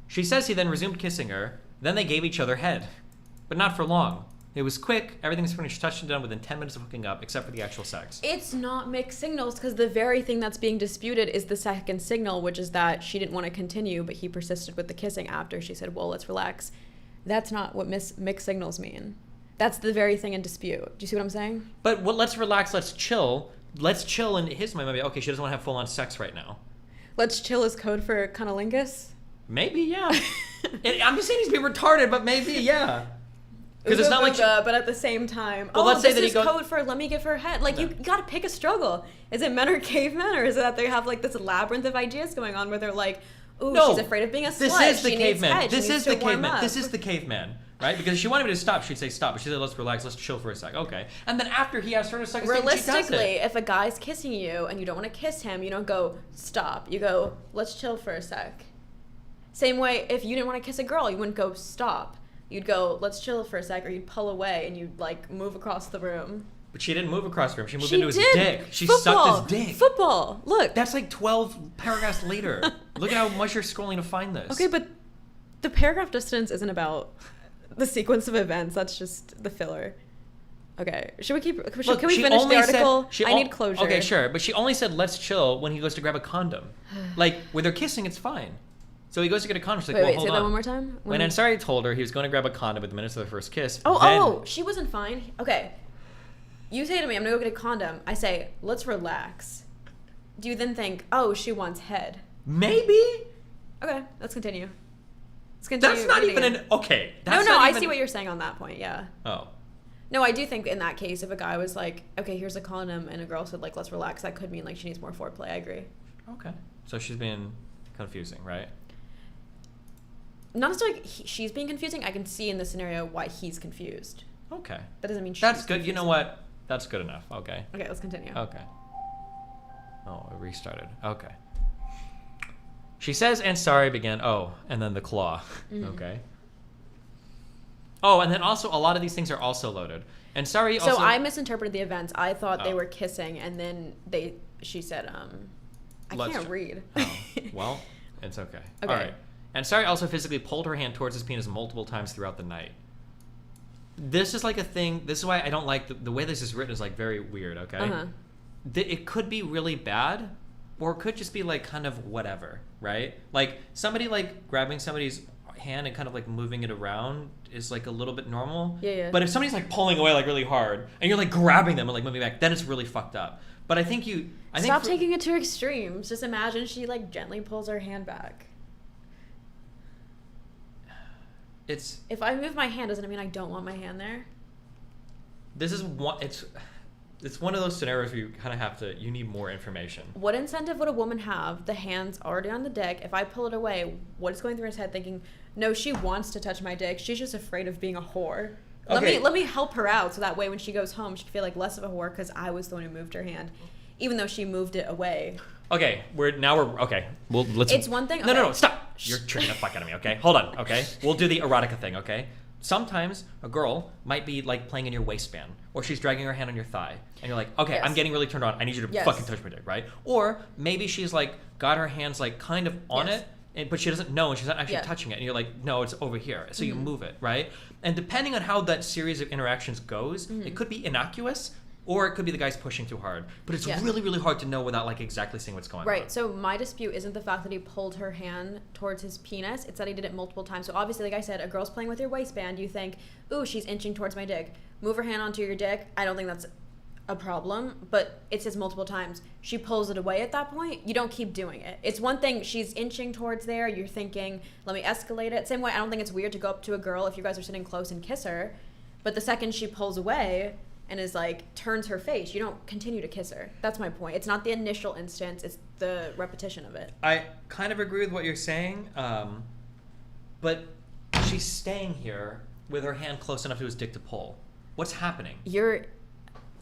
She says he then resumed kissing her, then they gave each other head. But not for long. It was quick, everything was finished, touched and done within 10 minutes of hooking up, except for the actual sex. It's not mixed signals because the very thing that's being disputed is the second signal, which is that she didn't want to continue, but he persisted with the kissing after she said, well, let's relax. That's not what mixed signals mean. That's the very thing in dispute. Do you see what I'm saying? But let's relax, let's chill. Let's chill in his mind. Maybe, okay, she doesn't want to have full-on sex right now. Let's chill is code for cunnilingus? Maybe, yeah. I'm just saying he's being retarded, but maybe, yeah. Because it's not like but at the same time, well, let's say that this is code for let me give her head. Like, No. you gotta pick a struggle. Is it men or cavemen, or is it that they have like this labyrinth of ideas going on where they're like, ooh, No, she's afraid of being a slut. This is the she needs caveman. head. She This needs is the to warm caveman. up. This is the caveman, right? Because if she wanted me to stop, she'd say stop. But she said, let's relax, let's chill for a sec. Okay. And then after he asked her to suck his dick, she does Realistically, it. if a guy's kissing you and you don't want to kiss him, you don't go, stop. You go, let's chill for a sec. Same way, if you didn't want to kiss a girl, you wouldn't go, stop. You'd go, let's chill for a sec, or you'd pull away and you'd, like, move across the room. But she didn't move across the room. She moved She into his did. dick. She Football. sucked his dick. Football. Look. That's like 12 paragraphs later. Look at how much you're scrolling to find this. Okay, but the paragraph distance isn't about the sequence of events. That's just the filler. Okay, should we keep? Look, can we she finish the only said- article? she I al- need closure. Okay, sure. But she only said, let's chill when he goes to grab a condom. Like, when they're kissing, it's fine. So he goes to get a condom. She's like, Wait, well, wait, hold say on. that one more time. When Ansari told her he was going to grab a condom at the minutes of the first kiss. then- Oh, she wasn't fine. Okay, you say to me, I'm gonna go get a condom. I say, let's relax. Do you then think, oh, she wants head? Maybe? Okay, let's continue. Let's continue. That's not reading even it. an... Okay. No, That's no, not I even- see what you're saying on that point. Yeah. Oh. No, I do think in that case, if a guy was like, okay, here's a condom, and a girl said, like, let's relax, that could mean, like, she needs more foreplay. I agree. Okay. So she's being confusing, right? Not necessarily she's being confusing. I can see in this scenario why he's confused. Okay. That doesn't mean she's That's good. You know confusing. what? That's good enough. Okay. Okay, let's continue. Okay. Oh, it restarted. Okay. She says Ansari began, oh, and then the claw. Mhm. Okay. Oh, and then also a lot of these things are also loaded. Ansari also... So I misinterpreted the events. I thought they Oh. were kissing, and then she said, I Let's can't tr- read. Oh, well, it's okay. Okay. All right. Ansari also physically pulled her hand towards his penis multiple times throughout the night. This is like a thing. This is why I don't like the way this is written is like very weird, okay? Uh-huh. It could be really bad, or it could just be like kind of whatever, right? Like somebody like grabbing somebody's hand and kind of like moving it around is like a little bit normal. Yeah, yeah. But if somebody's like pulling away like really hard and you're like grabbing them and like moving back, then it's really fucked up. But I think Stop taking it to extremes. Just imagine she like gently pulls her hand back. it's If I move my hand, doesn't it mean I don't want my hand there? this is one it's one of those scenarios where you kind of have to you need more information. What incentive would a woman have? The hand's already on the dick. If I pull it away, what is going through his head thinking, no, she wants to touch my dick. She's just afraid of being a whore. Okay. Let me help her out so that way when she goes home, she can feel like less of a whore because I was the one who moved her hand. Even though she moved it away. Okay, we're okay. Well, let's. It's one thing. No, okay. stop! You're tricking the fuck out of me. Okay, hold on. Okay, we'll do the erotica thing. Okay. Sometimes a girl might be like playing in your waistband, or she's dragging her hand on your thigh, and you're like, okay, Yes. I'm getting really turned on. I need you to Yes. fucking touch my dick, right? Or maybe she's like got her hands like kind of on Yes. it, but she doesn't know, and she's not actually Yeah. touching it, and you're like, no, it's over here. So you Mhm. move it, right? And depending on how that series of interactions goes, Mhm. it could be innocuous. Or it could be the guy's pushing too hard. But it's Yeah. really, really hard to know without like exactly seeing what's going on. Right. So my dispute isn't the fact that he pulled her hand towards his penis. It's that he did it multiple times. So obviously, like I said, a girl's playing with your waistband. You think, ooh, she's inching towards my dick. Move her hand onto your dick. I don't think that's a problem. But it says multiple times. She pulls it away at that point. You don't keep doing it. It's one thing she's inching towards there. You're thinking, let me escalate it. Same way, I don't think it's weird to go up to a girl if you guys are sitting close and kiss her. But the second she pulls away and is like turns her face, you don't continue to kiss her. That's my point. It's not the initial instance, it's the repetition of it. I kind of agree with what you're saying, but she's staying here with her hand close enough to his dick to pull. What's happening? You're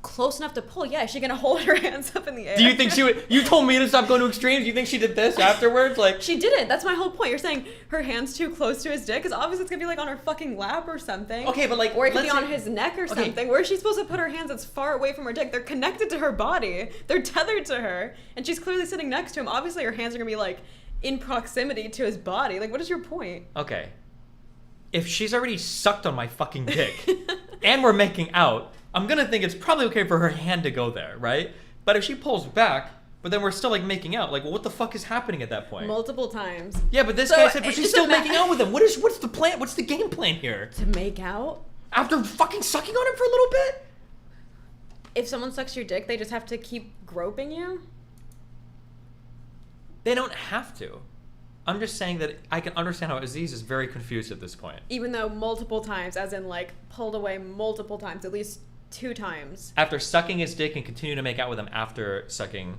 close enough to pull. Yeah, is she gonna hold her hands up in the air? Do you think she would? You told me to stop going to extremes. Do you think she did this afterwards? Like She didn't. That's my whole point. You're saying her hand's too close to his dick, because obviously it's gonna be like on her fucking lap or something. Okay, but like or it could be let's on say- his neck or Okay. something. Where is she supposed to put her hands that's far away from her dick? They're connected to her body. They're tethered to her, and she's clearly sitting next to him. Obviously, her hands are gonna be like in proximity to his body. Like, what is your point? Okay, if she's already sucked on my fucking dick, and we're making out, I'm gonna think it's probably okay for her hand to go there, right? But if she pulls back, but then we're still like making out, like, well, what the fuck is happening at that point? Multiple times. Yeah, but this So, guy said, but it's she's just still a ma- making out with him. What's the plan? What's the game plan here? To make out? After fucking sucking on him for a little bit? If someone sucks your dick, they just have to keep groping you? They don't have to. I'm just saying that I can understand how Aziz is very confused at this point. Even though multiple times, as in like pulled away multiple times, at least 2 times. After sucking his dick and continue to make out with him after sucking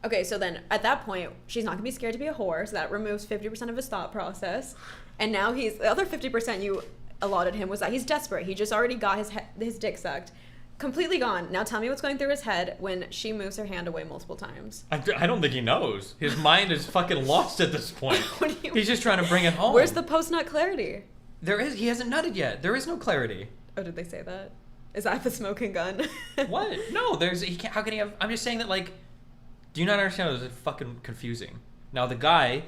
Okay, so then at that point, she's not gonna be scared to be a whore, so that removes 50% of his thought process. And now the other 50% you allotted him was that he's desperate. He just already got his dick sucked. Completely gone. Now tell me what's going through his head when she moves her hand away multiple times. I don't think he knows. His mind is fucking lost at this point. What do you He's just trying to bring it home. Where's the post-nut clarity? He hasn't nutted yet. There is no clarity. Oh, did they say that? Is that the smoking gun? What? No, how can he have, I'm just saying that, like, do you not understand that it's fucking confusing? Now, the guy,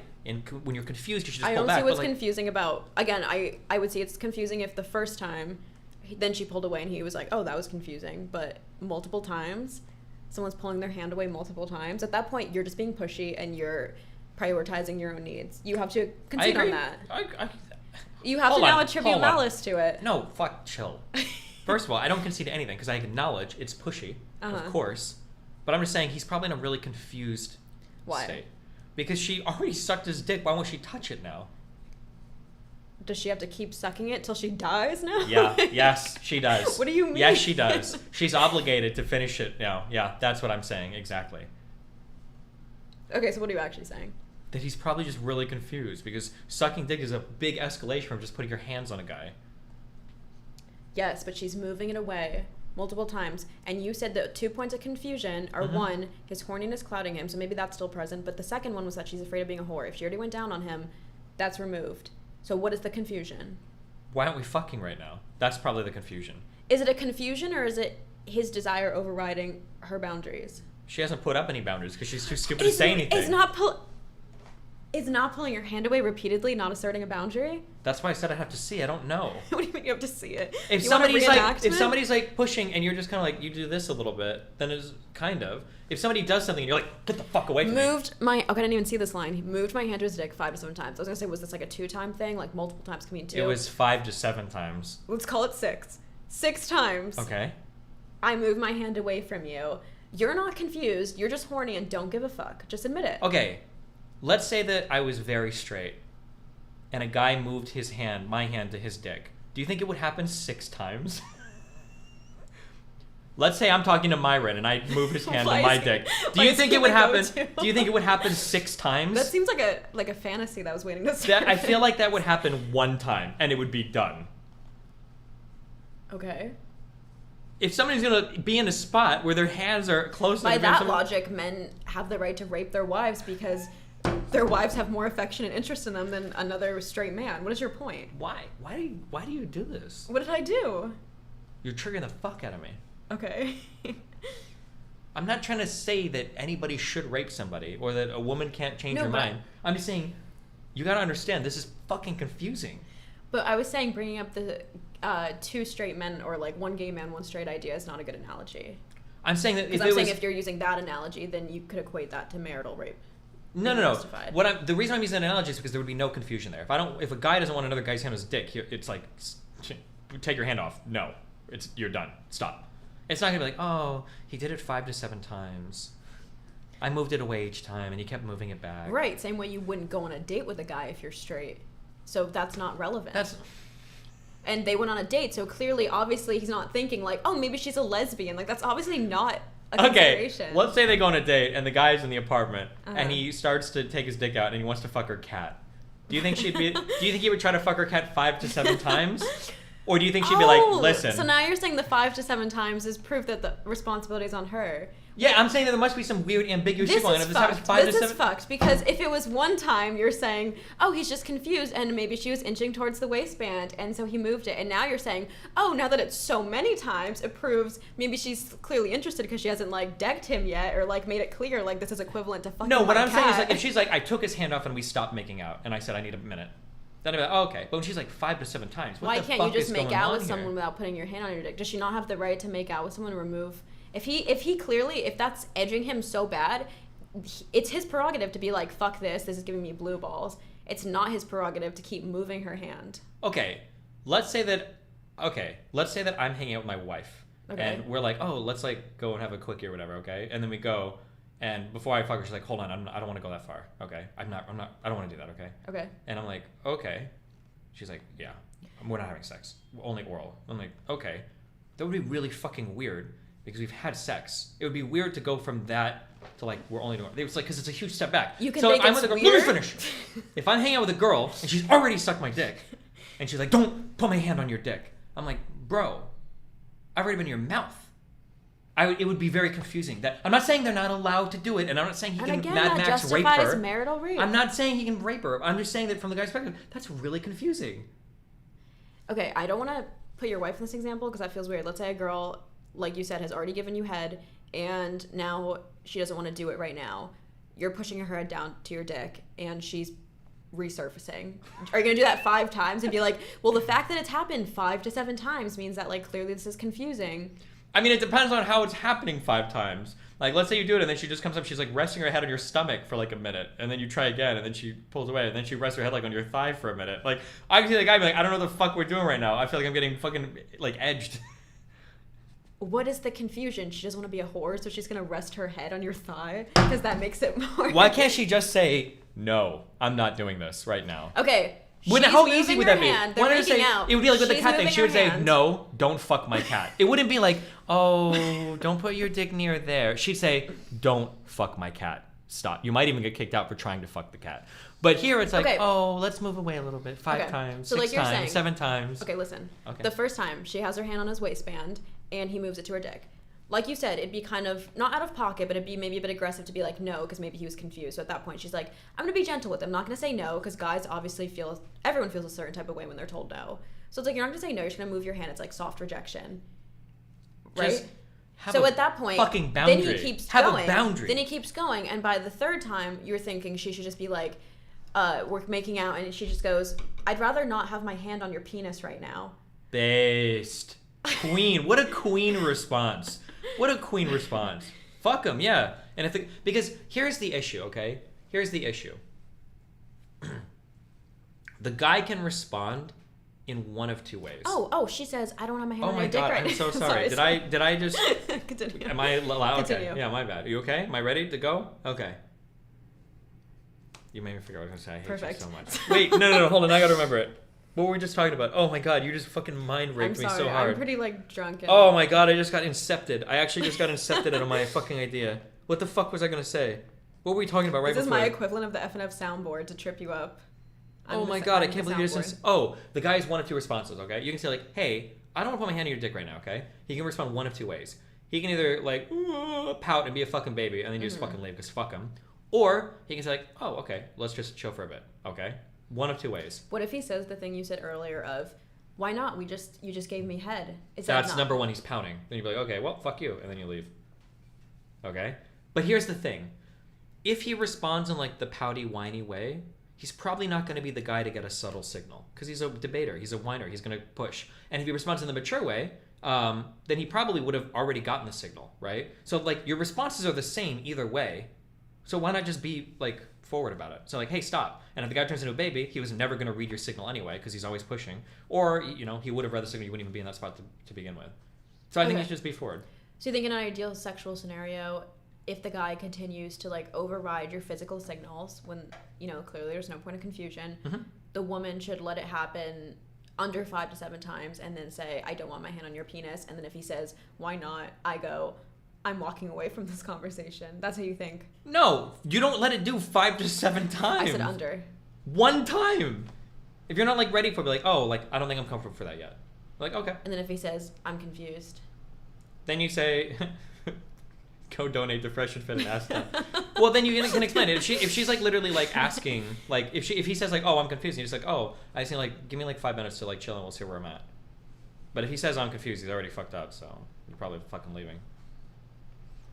when you're confused, you should just I pull don't back. see what's but, like, confusing about, again, I would say it's confusing if the first time, then she pulled away and he was like, oh, that was confusing. But multiple times, someone's pulling their hand away multiple times. At that point, you're just being pushy and you're prioritizing your own needs. You have to concede on that. You have to now attribute malice to it. No, fuck, chill. First of all, I don't concede to anything because I acknowledge it's pushy, of course. But I'm just saying he's probably in a really confused state. Because she already sucked his dick. Why won't she touch it now? Does she have to keep sucking it till she dies now? Yeah, yes, she does. What do you mean? Yes, she does. She's obligated to finish it now. Yeah, that's what I'm saying, exactly. Okay, so what are you actually saying? That he's probably just really confused because sucking dick is a big escalation from just putting your hands on a guy. Yes, but she's moving it away multiple times. And you said the 2 points of confusion are one, his horniness clouding him, so maybe that's still present. But the second one was that she's afraid of being a whore. If she already went down on him, that's removed. So what is the confusion? Why aren't we fucking right now? That's probably the confusion. Is it a confusion or is it his desire overriding her boundaries? She hasn't put up any boundaries because she's too stupid to say anything. Is not pulling your hand away repeatedly not asserting a boundary? That's why I said I have to see. I don't know. What do you mean you have to see it? If you want a somebody's like pushing and you're just kind of like, you do this a little bit, then it's kind of. If somebody does something and you're like, get the fuck away from me. Okay, I didn't even see this line. He moved my hand to his dick 5 to 7 times. I was gonna say, was this like a 2-time thing? Like multiple times can mean 2? It was 5 to 7 times. Let's call it 6. 6 times. Okay. I moved my hand away from you. You're not confused. You're just horny and don't give a fuck. Just admit it. Okay. Let's say that I was very straight and a guy moved my hand to his dick. Do you think it would happen 6 times? Let's say I'm talking to Myron and I move his hand to my dick. Do you think it would happen? Do you think it would happen 6 times? That seems like a fantasy that was waiting to start. I feel like that would happen 1 time and it would be done. Okay. If somebody's gonna be in a spot where their hands are close By to that logic, men have the right to rape their wives because their wives have more affection and interest in them than another straight man. What is your point? Why? Why do you do this? What did I do? You're triggering the fuck out of me. Okay. I'm not trying to say that anybody should rape somebody or that a woman can't change her but mind. I'm just saying you gotta understand this is fucking confusing. But I was saying bringing up the 2 straight men or like 1 gay man, 1 straight idea is not a good analogy. I'm saying that if you're using that analogy, then you could equate that to marital rape. No. The reason I'm using that analogy is because there would be no confusion there. If a guy doesn't want another guy's hand on his dick, it's like, take your hand off. No, you're done. Stop. It's not gonna be like, oh, he did it 5 to 7 times. I moved it away each time, and he kept moving it back. Right. Same way you wouldn't go on a date with a guy if you're straight. So that's not relevant. And they went on a date, so clearly, obviously, he's not thinking like, oh, maybe she's a lesbian. Like that's obviously not a consideration. Let's say they go on a date and the guy's in the apartment and he starts to take his dick out and he wants to fuck her cat. Do you think do you think he would try to fuck her cat 5 to 7 times? Or do you think she'd be like, listen. So now you're saying the 5 to 7 times is proof that the responsibility is on her. Yeah, I'm saying that there must be some weird ambiguous shit going on. This is fucked because if it was 1 time, you're saying, oh, he's just confused and maybe she was inching towards the waistband and so he moved it. And now you're saying, oh, now that it's so many times, it proves maybe she's clearly interested because she hasn't like decked him yet or like made it clear like this is equivalent to fucking No, what my I'm cat. saying is like if she's like, I took his hand off and we stopped making out and I said I need a minute. Then I'd be like, oh, okay. But when she's like 5 to 7 times, what Why the can't fuck you just is make going out on with here? someone without putting your hand on your dick? Does she not have the right to make out with someone and remove? If he clearly, if that's edging him so bad, it's his prerogative to be like, fuck this is giving me blue balls. It's not his prerogative to keep moving her hand. Okay, let's say that I'm hanging out with my wife, and we're like, oh, let's like go and have a quickie or whatever, okay? And then we go, and before I fuck her, she's like, hold on, I don't want to go that far, okay? I don't want to do that, okay? Okay. And I'm like, okay. She's like, yeah, we're not having sex, only oral. I'm like, okay, that would be really fucking weird because we've had sex. It would be weird to go from that to like we're only doing. It's like because it's a huge step back. You can so think I'm it's with a girl. weird. Let me finish. If I'm hanging out with a girl and she's already sucked my dick, and she's like, "Don't put my hand on your dick," I'm like, "Bro, I've already been in your mouth." It would be very confusing. That I'm not saying they're not allowed to do it, and I'm not saying he And can again, Mad that Max rape justifies her. marital rape. I'm not saying he can rape her. I'm just saying that from the guy's perspective, that's really confusing. Okay, I don't want to put your wife in this example because that feels weird. Let's say a girl, like you said, has already given you head, and now she doesn't want to do it right now. You're pushing her head down to your dick, and she's resurfacing. Are you gonna do that 5 times and be like, well, the fact that it's happened 5 to 7 times means that like clearly this is confusing? I mean, it depends on how it's happening 5 times. Like, let's say you do it, and then she just comes up, she's like resting her head on your stomach for like a minute, and then you try again, and then she pulls away, and then she rests her head like on your thigh for a minute. Like, I can see the guy be like, I don't know what the fuck we're doing right now. I feel like I'm getting fucking like edged. What is the confusion? She doesn't want to be a whore, so she's gonna rest her head on your thigh because that makes it more. Why can't she just say, no, I'm not doing this right now? Okay. How easy would that be? They're Why don't I making say, out. it would be like with the She's cat thing. moving She would her say, hand. no, don't fuck my cat. It wouldn't be like, oh, don't put your dick near there. She'd say, don't fuck my cat. Stop. You might even get kicked out for trying to fuck the cat. But here it's like, Okay. oh, let's move away a little bit. 5 Okay. times, So 6 like you're times, saying- 7 times. Okay, listen. Okay. The first time, she has her hand on his waistband, and he moves it to her dick. Like you said, it'd be kind of, not out of pocket, but it'd be maybe a bit aggressive to be like, no, because maybe he was confused. So at that point, she's like, I'm going to be gentle with him. I'm not going to say no, because guys obviously everyone feels a certain type of way when they're told no. So it's like, you're not going to say no, you're just going to move your hand. It's like soft rejection. Right? Just have So a at that point, fucking boundary. then he keeps have going. a boundary. Then he keeps going, and by the 3rd time, you're thinking she should just be like, we're making out, and she just goes, I'd rather not have my hand on your penis right now. Based. Queen. What a queen response. What a queen response. Fuck him, yeah. And because here's the issue, okay? Here's the issue. The guy can respond in one of 2 ways. Oh, she says, I don't have my hand Oh on my your dick god, right I'm now. so sorry. Did I just Continue. am I loud? Okay. Continue. Yeah, my bad. Are you okay? Am I ready to go? Okay. You made me figure out what I was gonna say. I hate Perfect. you so much. Wait, no, hold on, I gotta remember it. What were we just talking about? Oh my god, you just fucking mind I'm raped me sorry, so hard. I'm pretty like drunk. And Oh my god, I just got incepted. I actually just got incepted out of my fucking idea. What the fuck was I gonna say? What were we talking about right This is before? my equivalent of the FNF soundboard to trip you up. Oh my god, I can't believe you just... Oh, the guy has one of 2 responses, okay? You can say like, hey, I don't want to put my hand on your dick right now, okay? He can respond one of 2 ways. He can either like, pout and be a fucking baby and then you just fucking leave because fuck him. Or he can say like, oh, okay, let's just chill for a bit, okay? One of 2 ways. What if he says the thing you said earlier of, why not? You just gave me head. Is that That's not? number 1, he's pouting. Then you'd be like, okay, well, fuck you, and then you leave. Okay? But here's the thing. If he responds in like the pouty, whiny way, he's probably not going to be the guy to get a subtle signal because he's a debater, he's a whiner, he's going to push. And if he responds in the mature way, then he probably would have already gotten the signal, right? So like your responses are the same either way. So why not just be like forward about it? So like, hey, stop. And if the guy turns into a baby, he was never going to read your signal anyway because he's always pushing. Or, you know, he would have read the signal, you wouldn't even be in that spot to begin with. So I think you should just be forward. So you think in an ideal sexual scenario, if the guy continues to like override your physical signals when, you know, clearly there's no point of confusion, the woman should let it happen under 5 to 7 times and then say, I don't want my hand on your penis. And then if he says, why not? I go, I'm walking away from this conversation. That's how you think. No, you don't let it do 5 to 7 times. I said under. 1 time. If you're not like ready for it, be like, oh, like I don't think I'm comfortable for that yet. Like, okay. And then if he says, I'm confused. Then you say, go donate to Fresh and Fit and ask them. Well, then you can explain it. If she's like literally like asking, like if he says like, oh, I'm confused, and you're just like, oh, I just need like give me like 5 minutes to like chill and we'll see where I'm at. But if he says I'm confused, he's already fucked up, so you're probably fucking leaving.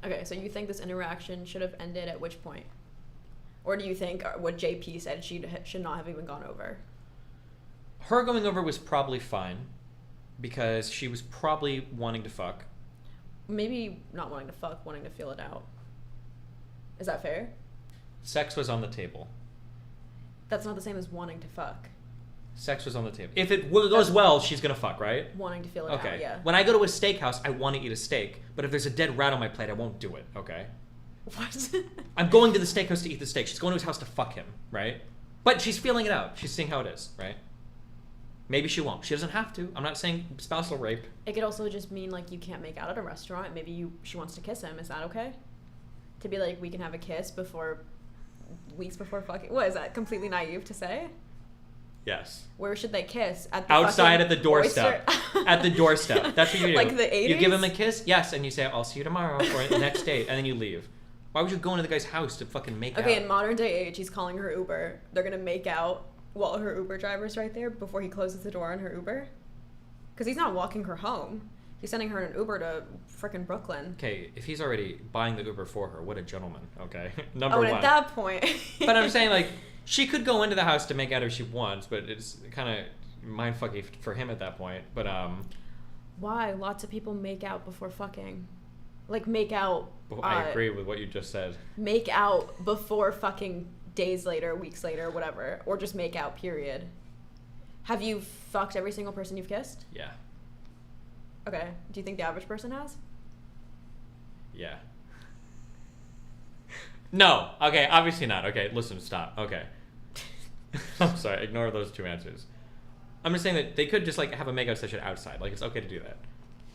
Okay, so you think this interaction should have ended at which point? Or do you think what JP said should not have even gone over? Her going over was probably fine because she was probably wanting to fuck. Maybe not wanting to fuck, wanting to feel it out. Is that fair? Sex was on the table. That's not the same as wanting to fuck. Sex was on the table. If it goes well, she's gonna fuck, right? Wanting to feel it Okay. out, yeah. When I go to a steakhouse, I want to eat a steak. But if there's a dead rat on my plate, I won't do it, okay? What? I'm going to the steakhouse to eat the steak. She's going to his house to fuck him, right? But she's feeling it out. She's seeing how it is, right? Maybe she won't. She doesn't have to. I'm not saying spousal rape. It could also just mean like you can't make out at a restaurant. Maybe she wants to kiss him. Is that okay? To be like, we can have a kiss weeks before fucking. What is that? Completely naive to say? Yes. Where should they kiss? At the Outside at the fucking doorstep. oyster- At the doorstep. That's what you do. Like the 80s? You give him a kiss, yes, and you say, I'll see you tomorrow or the next date, and then you leave. Why would you go into the guy's house to fucking make out? Okay, in modern day age, he's calling her Uber. They're gonna make out while her Uber driver's right there before he closes the door on her Uber. Because he's not walking her home. He's sending her an Uber to frickin' Brooklyn. Okay, if he's already buying the Uber for her, what a gentleman, okay? Number Oh, one. and at that point... But I'm saying, like, she could go into the house to make out if she wants, but it's kind of mindfucky for him at that point. But, Why? Lots of people make out before fucking. Like, make out... I agree with what you just said. Make out before fucking days later, weeks later, whatever. Or just make out, period. Have you fucked every single person you've kissed? Yeah. Okay. Do you think the average person has? Yeah. No. Okay, obviously not. Okay, listen, stop. Okay. I'm sorry, ignore those two answers. I'm just saying that they could just, like, have a makeout session outside. Like, it's okay to do that.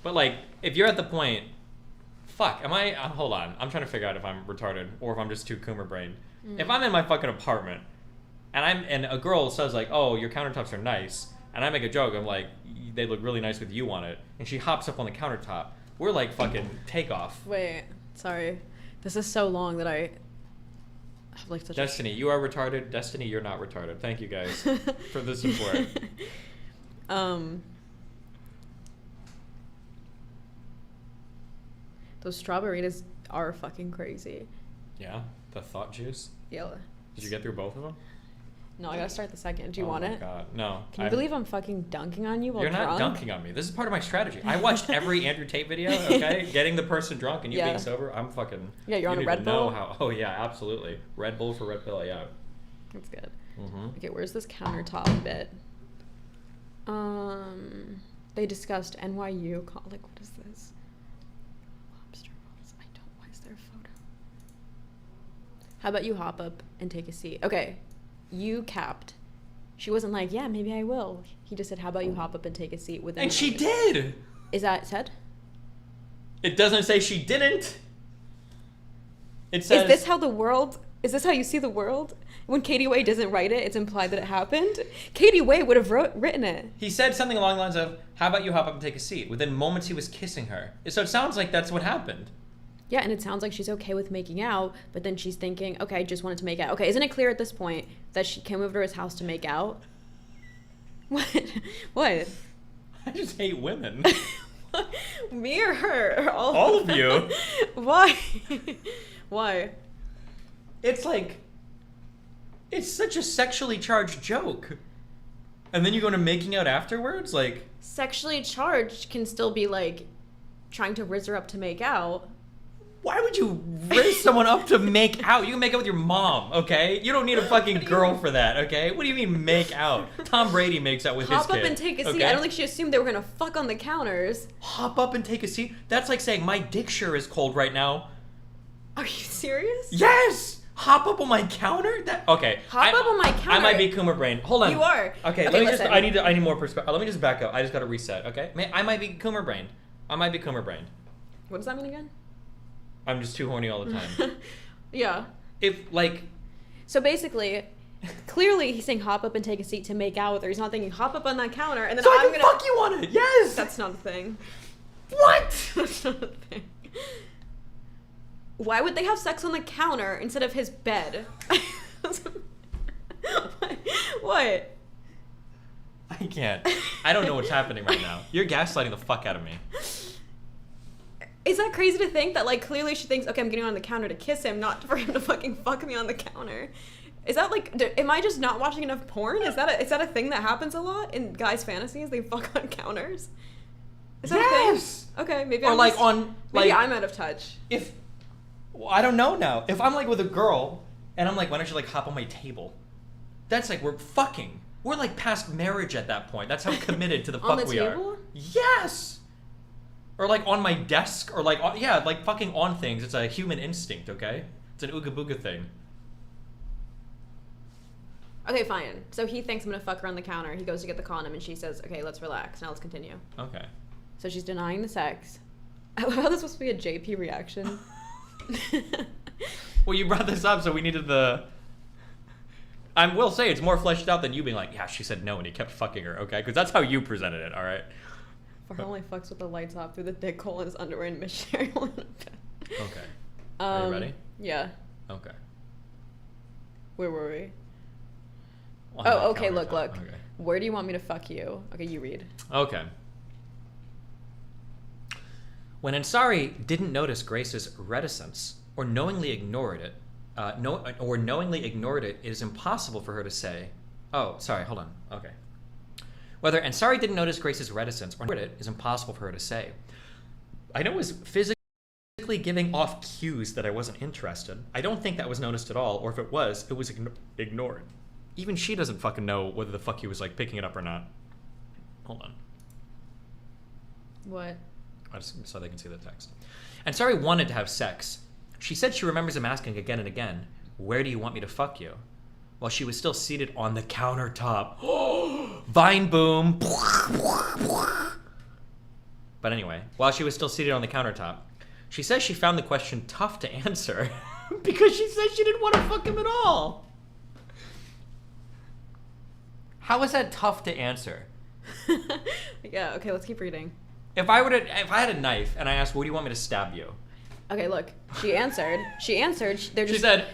But, like, if you're at the point... Fuck, am I... hold on. I'm trying to figure out if I'm retarded or if I'm just too Coomer-brained. If I'm in my fucking apartment and a girl says, like, oh, your countertops are nice, and I make a joke, I'm like, they look really nice with you on it, and she hops up on the countertop, we're like fucking takeoff. Wait. Sorry. This is so long that I... have, like, such Destiny, you are retarded. Destiny, you're not retarded. Thank you guys for the support. Those strawberries are fucking crazy. Yeah, the thought juice. Yeah. Did you get through both of them? No, I gotta start the second. Do you want Oh my it? God, no. Can you believe I'm fucking dunking on you while You're not drunk? dunking on me. This is part of my strategy. I watched every Andrew Tate video. Okay, getting the person drunk and you Yeah. being sober. I'm fucking. Yeah, you're on you a don't Red even know Bull? how. Oh yeah, absolutely. Red Bull for Red Pill. Yeah. That's good. Mm-hmm. Okay, where's this countertop bit? They discussed NYU. Like, what is this? Lobster rolls. I don't. Why is there a photo? How about you hop up and take a seat? Okay, you capped. She wasn't like, yeah, maybe I will. He just said, how about you hop up and take a seat with And she did. Is that said? It doesn't say she didn't. It says. Is this how you see the world? When Katie Way doesn't write it, it's implied that it happened? Katie Way would have written it. He said something along the lines of, how about you hop up and take a seat? Within moments he was kissing her. So it sounds like that's what happened. Yeah, and it sounds like she's okay with making out, but then she's thinking, okay, I just wanted to make out. Okay, isn't it clear at this point that she came over to his house to make out? What? What? I just hate women. Me or her? Or All of you. Why? Why? It's like, it's such a sexually charged joke. And then you go to making out afterwards? Like... Sexually charged can still be like trying to rizz her up to make out. Why would you raise someone up to make out? You can make out with your mom, okay? You don't need a fucking girl for that, okay? What do you mean make out? Tom Brady makes out with his Hop kid. up and take a seat. okay? I don't think she assumed they were gonna fuck on the counters. Hop up and take a seat? That's like saying my dick sure is cold right now. Are you serious? Yes! Hop up on my counter? That okay. Hop up on my counter? I might be Coomer brain. Hold on. You are. Okay, Okay, let me listen. just I need more perspective. Let me just back up. I just gotta reset, okay? I might be Coomer brain. I might be Coomer brain. What does that mean again? I'm just too horny all the time. Yeah. If like So basically, clearly he's saying hop up and take a seat to make out with her. He's not thinking hop up on that counter and then so I I'm can gonna fuck you on it. Yes. That's not a thing. What? That's not a thing. Why would they have sex on the counter instead of his bed? What? I can't. I don't know what's happening right now. You're gaslighting the fuck out of me. Is that crazy to think that, like, clearly she thinks, okay, I'm getting on the counter to kiss him, not for him to fucking fuck me on the counter? Is that, like, am I just not watching enough porn? Is that a thing that happens a lot in guys' fantasies? They fuck on counters? Is that Yes! a thing? Okay, maybe Or I'm like just- on maybe like I'm out of touch. if well, I don't know now. If I'm like with a girl and I'm like, why don't you like hop on my table? That's like we're fucking. We're like past marriage at that point. That's how committed to the On fuck the we table? are. Yes. Or like on my desk, or like yeah, like fucking on things. It's a human instinct, okay? It's an ooga booga thing. Okay, fine. So he thinks I'm gonna fuck her on the counter. He goes to get the condom, and she says, "Okay, let's relax. Now let's continue." Okay. So she's denying the sex. I love how this was supposed to be a JP reaction. Well, you brought this up, so we needed the... I will say it's more fleshed out than you being like, yeah, she said no, and he kept fucking her, okay? Because that's how you presented it, all right? Farha only fucks with the lights off through the dick hole in his underwear and missionary hole in the bed. Okay. Are you ready? Yeah. Okay. Where were we? On the Oh, okay, look. countertop. Okay. Where do you want me to fuck you? Okay, you read. Okay. When Ansari didn't notice Grace's reticence or knowingly ignored it, it is impossible for her to say, oh, sorry, hold on. Okay. Whether Ansari didn't notice Grace's reticence or ignored it is impossible for her to say. I know it was physically giving off cues that I wasn't interested. I don't think that was noticed at all, or if it was ignored. Even she doesn't fucking know whether the fuck he was like picking it up or not. Hold on. What? I just so they can see the text. Ansari wanted to have sex. She said she remembers him asking again and again, "Where do you want me to fuck you?" While she was still seated on the countertop. Vine boom. But anyway, while she was still seated on the countertop, she says she found the question tough to answer because she said she didn't want to fuck him at all. How is that tough to answer? Yeah, okay, let's keep reading. If I had a knife and I asked, "What do you want me to stab you?" Okay, look. She answered. They're just. She said,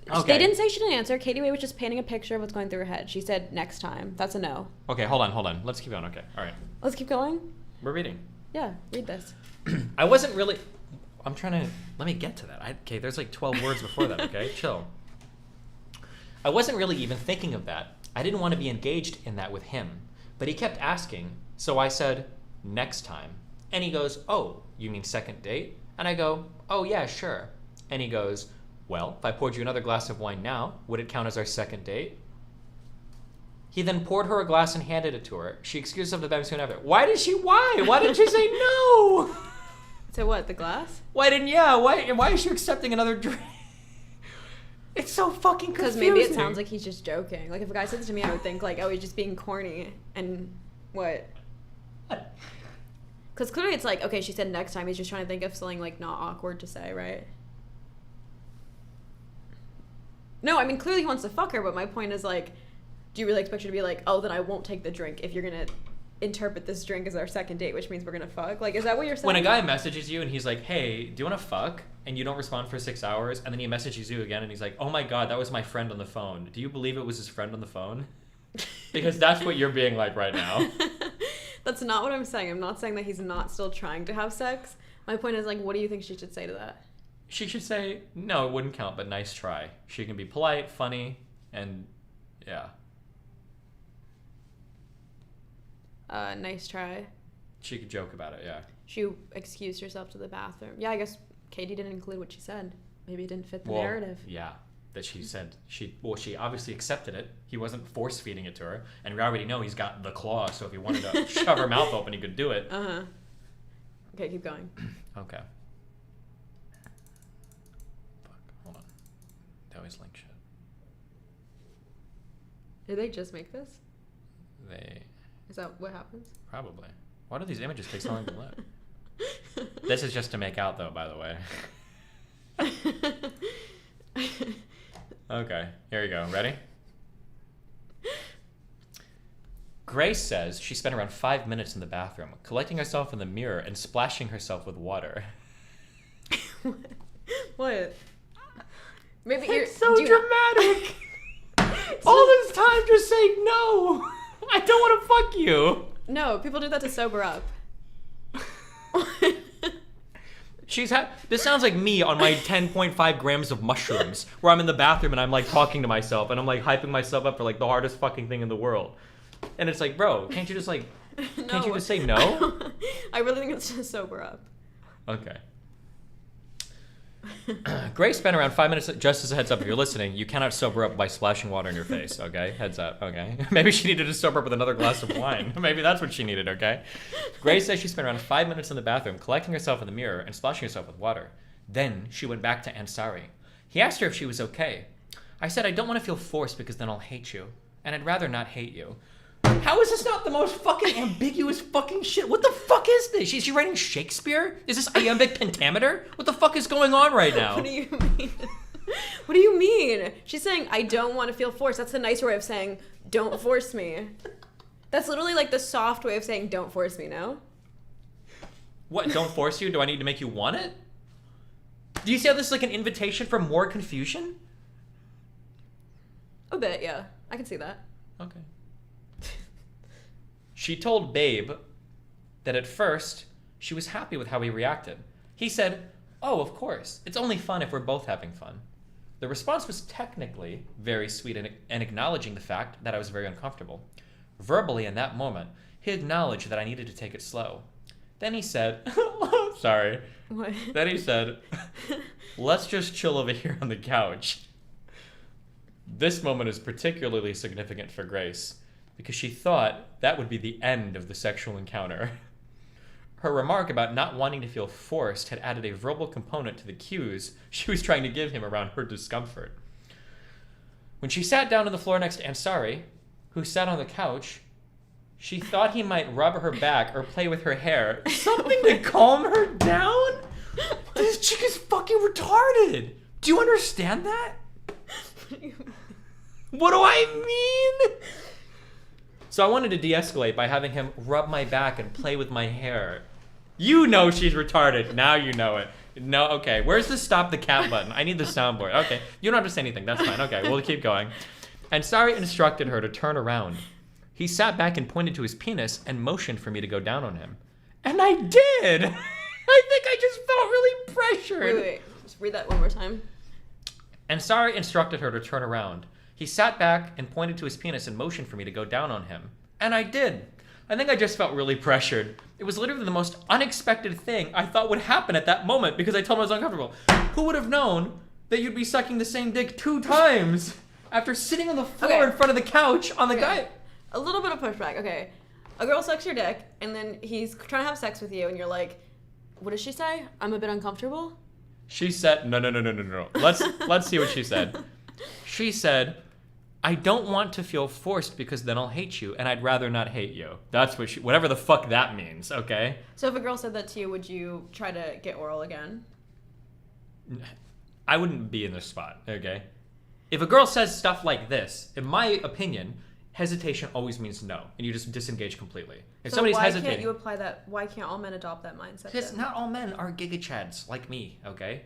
okay. They didn't say she didn't answer. Katie Way was just painting a picture of what's going through her head. She said next time. That's a no. Okay, hold on. Let's keep going. Okay, all right. Let's keep going. We're reading. Yeah, read this. I wasn't really... I'm trying to... Let me get to that. Okay, there's like 12 words before that, okay? Chill. I wasn't really even thinking of that. I didn't want to be engaged in that with him. But he kept asking, so I said, next time. And he goes, oh, you mean second date? And I go, oh yeah, sure. And he goes, well, if I poured you another glass of wine now, would it count as our second date? He then poured her a glass and handed it to her. She excused herself to them soon after. Why? Why didn't she say no? So what, the glass? Why is she accepting another drink? It's so fucking confusing. Because maybe it sounds like he's just joking. Like, if a guy said this to me, I would think, like, oh, he's just being corny. And what? Because clearly it's like, okay, she said next time. He's just trying to think of something, like, not awkward to say, right? No, I mean, clearly he wants to fuck her, but my point is, like, do you really expect her to be like, oh, then I won't take the drink if you're going to interpret this drink as our second date, which means we're going to fuck? Like, is that what you're saying? When a guy messages you and he's like, hey, do you want to fuck? And you don't respond for 6 hours, and then he messages you again and he's like, oh my God, that was my friend on the phone. Do you believe it was his friend on the phone? Because that's what you're being like right now. That's not what I'm saying. I'm not saying that he's not still trying to have sex. My point is, like, what do you think she should say to that? She should say, no, it wouldn't count, but nice try. She can be polite, funny, and yeah. Nice try. She could joke about it, yeah. She excused herself to the bathroom. Yeah, I guess Katie didn't include what she said. Maybe it didn't fit the narrative. Yeah, that she said, she obviously accepted it. He wasn't force feeding it to her. And we already know he's got the claw, so if he wanted to shove her mouth open, he could do it. Uh-huh. Okay, keep going. Okay. Fuck, hold on. They always link shit. Did they just make this? Is that what happens? Probably. Why do these images take so long to load? This is just to make out, though, by the way. Okay, here you go. Ready? Grace says she spent around 5 minutes in the bathroom, collecting herself in the mirror and splashing herself with water. What? Maybe It's so dramatic! All this time just saying no! I don't want to fuck you! No, people do that to sober up. This sounds like me on my 10.5 grams of mushrooms, where I'm in the bathroom and I'm like talking to myself and I'm like hyping myself up for like the hardest fucking thing in the world. And it's like, bro, can't you just like, can't you just say no? I really think it's just sober up. Okay. Grace spent around 5 minutes, just as a heads up if you're listening, you cannot sober up by splashing water in your face, okay? Heads up, okay? Maybe she needed to sober up with another glass of wine. Maybe that's what she needed, okay? Grace says she spent around 5 minutes in the bathroom, collecting herself in the mirror and splashing herself with water. Then she went back to Ansari. He asked her if she was okay. I said I don't want to feel forced because then I'll hate you. And I'd rather not hate you. How is this not the most fucking ambiguous fucking shit? What the fuck is this? Is she writing Shakespeare? Is this iambic pentameter? What the fuck is going on right now? What do you mean? What do you mean? She's saying, I don't want to feel forced. That's the nicer way of saying, don't force me. That's literally like the soft way of saying, don't force me, no? What, don't force you? Do I need to make you want it? Do you see how this is like an invitation for more confusion? A bit, yeah. I can see that. Okay. She told Babe that at first she was happy with how he reacted. He said, oh, of course. It's only fun if we're both having fun. The response was technically very sweet and acknowledging the fact that I was very uncomfortable. Verbally, in that moment, he acknowledged that I needed to take it slow. Then he said, sorry. What? Then he said, let's just chill over here on the couch. This moment is particularly significant for Grace because she thought that would be the end of the sexual encounter. Her remark about not wanting to feel forced had added a verbal component to the cues she was trying to give him around her discomfort. When she sat down on the floor next to Ansari, who sat on the couch, she thought he might rub her back or play with her hair. Something to calm her down? This chick is fucking retarded. Do you understand that? What do I mean? So I wanted to de-escalate by having him rub my back and play with my hair. You know she's retarded. Now you know it. No, okay. Where's the stop the cat button? I need the soundboard. Okay. You don't have to say anything. That's fine. Okay, we'll keep going. And Sari instructed her to turn around. He sat back and pointed to his penis and motioned for me to go down on him. And I did! I think I just felt really pressured. Wait. Just read that one more time. And Sari instructed her to turn around. He sat back and pointed to his penis and motioned for me to go down on him. And I did. I think I just felt really pressured. It was literally the most unexpected thing I thought would happen at that moment because I told him I was uncomfortable. Who would have known that you'd be sucking the same dick 2 times after sitting on the floor in front of the couch on the guy? A little bit of pushback. Okay. A girl sucks your dick, and then he's trying to have sex with you, and you're like, what does she say? I'm a bit uncomfortable? She said, no. Let's see what she said. She said, I don't want to feel forced because then I'll hate you, and I'd rather not hate you. That's what whatever the fuck that means, okay? So if a girl said that to you, would you try to get oral again? I wouldn't be in this spot, okay? If a girl says stuff like this, in my opinion, hesitation always means no, and you just disengage completely. If so somebody's why hesitating, can't you apply that? Why can't all men adopt that mindset? because then? not all men are gigachads like me, okay?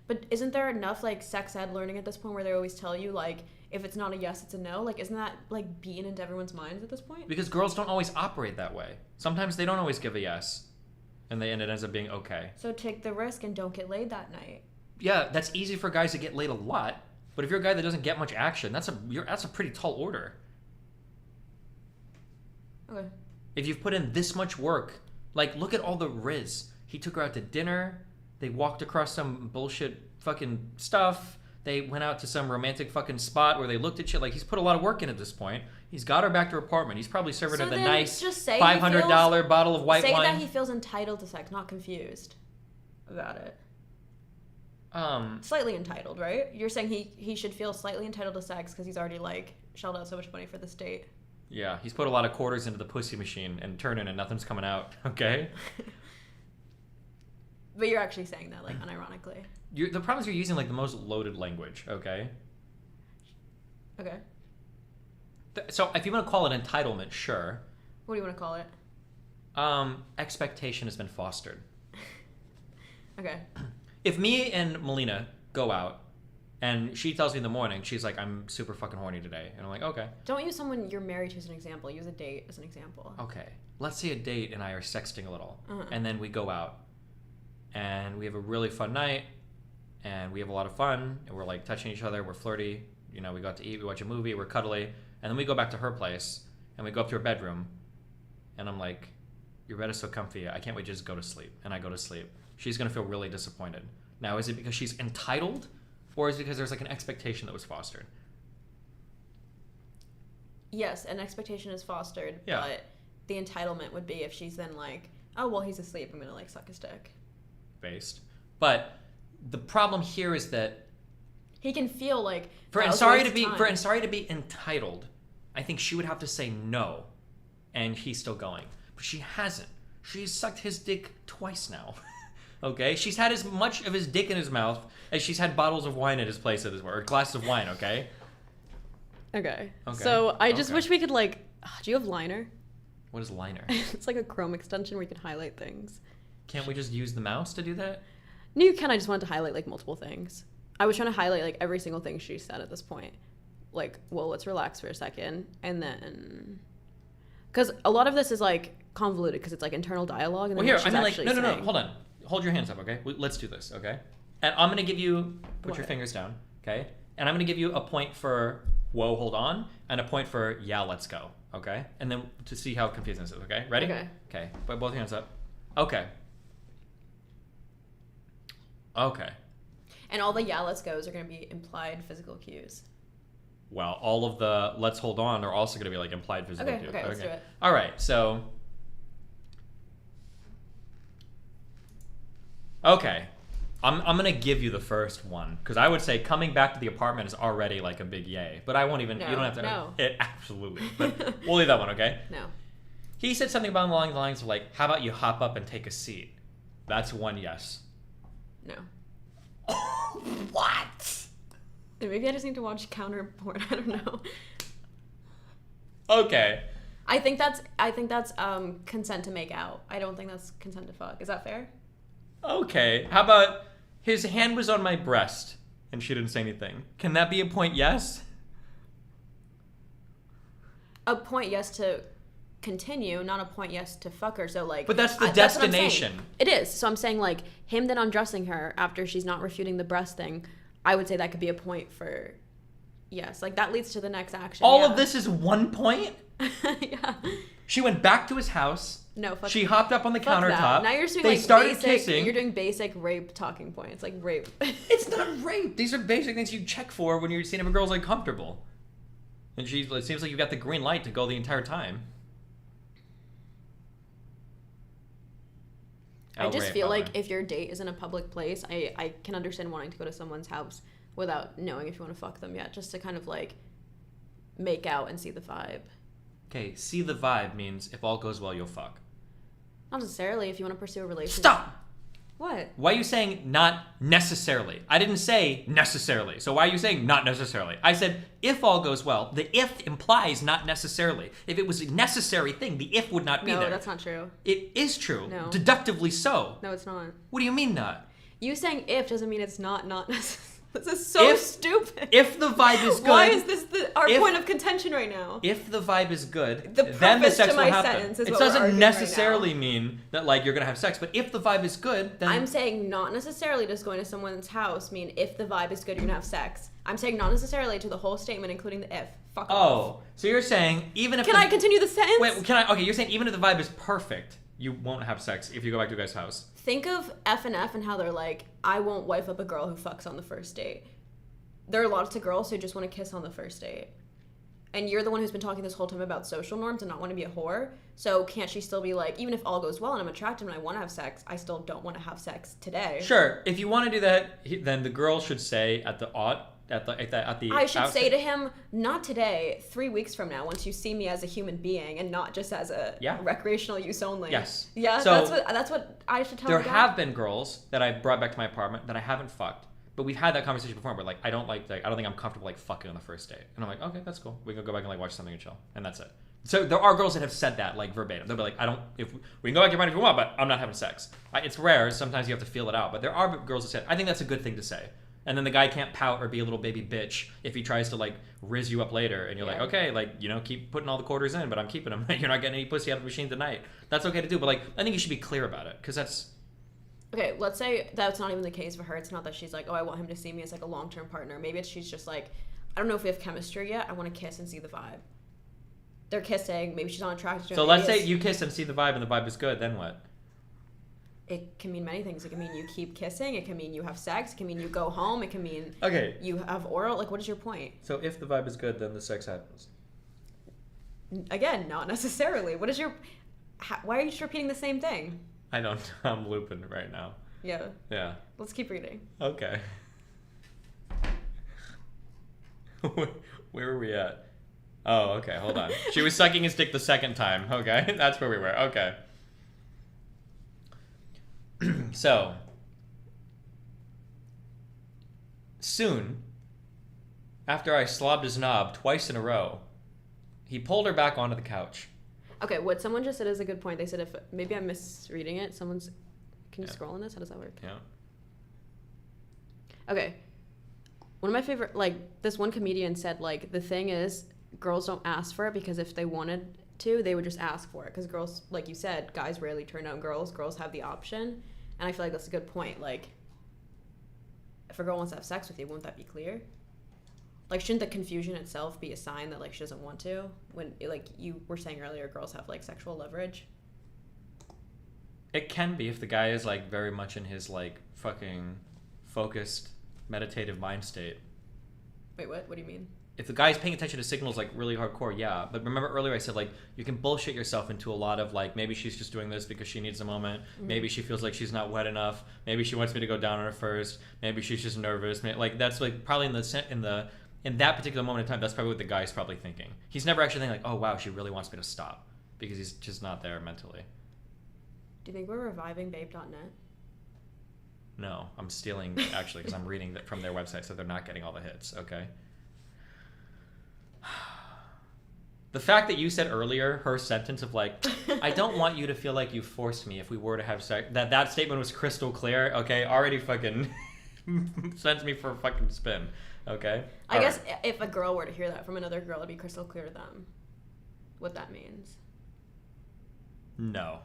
But isn't there enough like sex ed learning at this point where they always tell you like if it's not a yes, it's a no? Like isn't that like beaten into everyone's minds at this point? Because girls don't always operate that way. Sometimes they don't always give a yes, and it ends up being okay. So take the risk and don't get laid that night. Yeah, that's easy for guys to get laid a lot, but if you're a guy that doesn't get much action, that's a pretty tall order. Okay. If you've put in this much work, like look at all the Riz. He took her out to dinner. They walked across some bullshit fucking stuff. They went out to some romantic fucking spot where they looked at shit. Like he's put a lot of work in at this point. He's got her back to her apartment. He's probably serving her the nice $500 bottle of white wine. Say that he feels entitled to sex, not confused about it. Slightly entitled, right? You're saying he should feel slightly entitled to sex because he's already like shelled out so much money for this date. Yeah, he's put a lot of quarters into the pussy machine and turning and nothing's coming out, okay? But you're actually saying that, like, unironically. The problem is you're using, like, the most loaded language, okay? Okay. So if you want to call it entitlement, sure. What do you want to call it? Expectation has been fostered. Okay. If me and Melina go out, and she tells me in the morning, she's like, I'm super fucking horny today. And I'm like, okay. Don't use someone you're married to as an example. Use a date as an example. Okay. Let's say a date and I are sexting a little. And then we go out. And we have a really fun night. And we have a lot of fun. And we're like touching each other. We're flirty. You know, we go out to eat. We watch a movie. We're cuddly. And then we go back to her place. And we go up to her bedroom. And I'm like, your bed is so comfy. I can't wait to just go to sleep. And I go to sleep. She's going to feel really disappointed. Now, is it because she's entitled? Or is it because there's like an expectation that was fostered? Yes, an expectation is fostered, Yeah. but the entitlement would be if she's then like, oh, well, he's asleep, I'm going to like suck his dick. Based. But the problem here is that He can feel like For that and was a sorry waste to of be time. for and sorry to be entitled, I think she would have to say no, and he's still going. But she hasn't. She's sucked his dick twice now. Okay, she's had as much of his dick in his mouth as she's had bottles of wine at his place at his or glasses of wine. Okay. Okay. Okay. So I just Okay. wish we could like. Do you have liner? What is liner? It's like a Chrome extension where you can highlight things. Can't we just use the mouse to do that? No, you can. I just wanted to highlight like multiple things. I was trying to highlight like every single thing she said at this point. Like, well, let's relax for a second, and then, because a lot of this is like convoluted because it's like internal dialogue. And Well, then here, what she's I mean, like, actually no, saying. hold on. Hold your hands up, okay? Let's do this, okay? And I'm gonna give you, put your What? fingers down, okay? And I'm gonna give you a point for, whoa, hold on, and a point for, yeah, let's go, okay? And then to see how confusing this is, okay? Ready? Okay. Okay, put both hands up. Okay. Okay. And all the yeah, let's goes are going to be implied physical cues. Well, all of the let's hold on are also gonna be like implied physical Okay, cues. okay, let's do it. All right, so. Okay, I'm gonna give you the first one because I would say coming back to the apartment is already like a big yay, but I won't even. No, you don't have to. no. It absolutely, but we'll leave that one. Okay. No. He said something along the lines of like, "How about you hop up and take a seat?" That's one yes. No. What? And maybe I just need to watch counter porn. I don't know. Okay. I think that's consent to make out. I don't think that's consent to fuck. Is that fair? Okay. How about his hand was on my breast and she didn't say anything? Can that be a point yes? A point yes to continue, not a point yes to fuck her. So like, But that's the that's what I'm saying. destination. It is. So I'm saying like him then undressing her after she's not refuting the breast thing. I would say that could be a point for yes. Like that leads to the next action. All yeah. of this is 1 point? Yeah. She went back to his house. No. Fuck. She hopped up on the Fuck countertop. that. Now you're just doing They like started basic, kissing. You're doing basic rape talking points, like rape. It's not rape. These are basic things you check for when you're seeing if a girl's like comfortable. And it seems like you've got the green light to go the entire time. I just Rape, feel by the like way. if your date is in a public place, I can understand wanting to go to someone's house without knowing if you want to fuck them yet, just to kind of like make out and see the vibe. Okay, see the vibe means if all goes well, you'll fuck. Not necessarily if you want to pursue a relationship. Stop! What? Why are you saying not necessarily? I didn't say necessarily. So why are you saying not necessarily? I said if all goes well. The if implies not necessarily. If it was a necessary thing, the if would not be No, there. that's not true. It is true. No. Deductively so. No, it's not. What do you mean not? You saying if doesn't mean it's not necessary. This is so If- stupid. If the vibe is good. Why is this our if- point of contention right now? If the vibe is good, The then the preface sex to will my happen. sentence is It what we're doesn't arguing right necessarily mean that like you're gonna have sex, but if the vibe is good, then I'm saying not necessarily just going to someone's house mean if the vibe is good you're gonna have sex. I'm saying not necessarily to the whole statement, including the if. Fuck off. oh, so you're saying even if Can the, I continue the sentence? wait, can I? Okay, you're saying even if the vibe is perfect, you won't have sex if you go back to a guy's house. Think of F and how they're like, I won't wife up a girl who fucks on the first date. There are lots of girls who just want to kiss on the first date. And you're the one who's been talking this whole time about social norms and not want to be a whore. So can't she still be like, even if all goes well and I'm attractive and I want to have sex, I still don't want to have sex today. Sure, if you want to do that, then the girl should say at the I should outset- say to him, not today, 3 weeks from now, once you see me as a human being and not just as a Yeah. recreational use only. Yes. Yeah, So, that's what I should tell there the guy. have been girls that I brought back to my apartment that I haven't fucked. But we've had that conversation before, but like I don't think I'm comfortable like fucking on the first date. And I'm like, okay, that's cool. We can go back and like watch something and chill. And that's it. So there are girls that have said that like verbatim. They'll be like, we can go back to your mind if you want, but I'm not having sex. It's rare. Sometimes you have to feel it out. But there are girls that say, I think that's a good thing to say. And then the guy can't pout or be a little baby bitch if he tries to like rizz you up later. And you're like, Yeah. okay, like, keep putting all the quarters in, but I'm keeping them. You're not getting any pussy out of the machine tonight. That's okay to do. But like, I think you should be clear about it because that's... Okay, let's say that's not even the case for her. It's not that she's like, oh, I want him to see me as like a long-term partner. Maybe she's just like, I don't know if we have chemistry yet. I want to kiss and see the vibe. They're kissing. Maybe she's not attracted to him. So Maybe let's say it's- you kiss and see the vibe and the vibe is good, then what? It can mean many things. It can mean you keep kissing. It can mean you have sex. It can mean you go home. It can mean Okay. you have oral. Like, what is your point? So if the vibe is good, then the sex happens. Again, not necessarily. What is your... Why are you just repeating the same thing? I don't. I'm looping right now. Yeah. Yeah. Let's keep reading. Okay. Where were we at? Oh, okay, hold on. She was sucking his dick the second time. Okay, that's where we were. Okay. So, soon, after I slobbed his knob twice in a row, he pulled her back onto the couch. Okay, what someone just said is a good point. They said if maybe I'm misreading it. Someone's. Can you scroll on this? How does that work? Yeah. Okay. One of my favorite, like, this one comedian said, like, the thing is, girls don't ask for it because if they wanted to, they would just ask for it. Because girls, like you said, guys rarely turn down girls. Girls have the option. And I feel like that's a good point. Like, if a girl wants to have sex with you, won't that be clear? Like, shouldn't the confusion itself be a sign that, like, she doesn't want to? When, like, you were saying earlier, girls have, like, sexual leverage. It can be if the guy is, like, very much in his, like, fucking focused, meditative mind state. Wait, what? What do you mean? If the guy's paying attention to signals, like, really hardcore, yeah. But remember earlier I said, like, you can bullshit yourself into a lot of, like, maybe she's just doing this because she needs a moment. Mm-hmm. Maybe she feels like she's not wet enough. Maybe she wants me to go down on her first. Maybe she's just nervous. Like, that's, like, probably in that particular moment in time, that's probably what the guy's probably thinking. He's never actually thinking, like, oh, wow, she really wants me to stop. Because he's just not there mentally. Do you think we're reviving babe.net? No, I'm stealing, actually, because I'm reading that from their website, so they're not getting all the hits, okay? The fact that you said earlier, her sentence of, like, I don't want you to feel like you forced me if we were to have sex, that statement was crystal clear, okay? Already fucking sends me for a fucking spin, okay? I guess if a girl were to hear that from another girl, it'd be crystal clear to them what that means. No.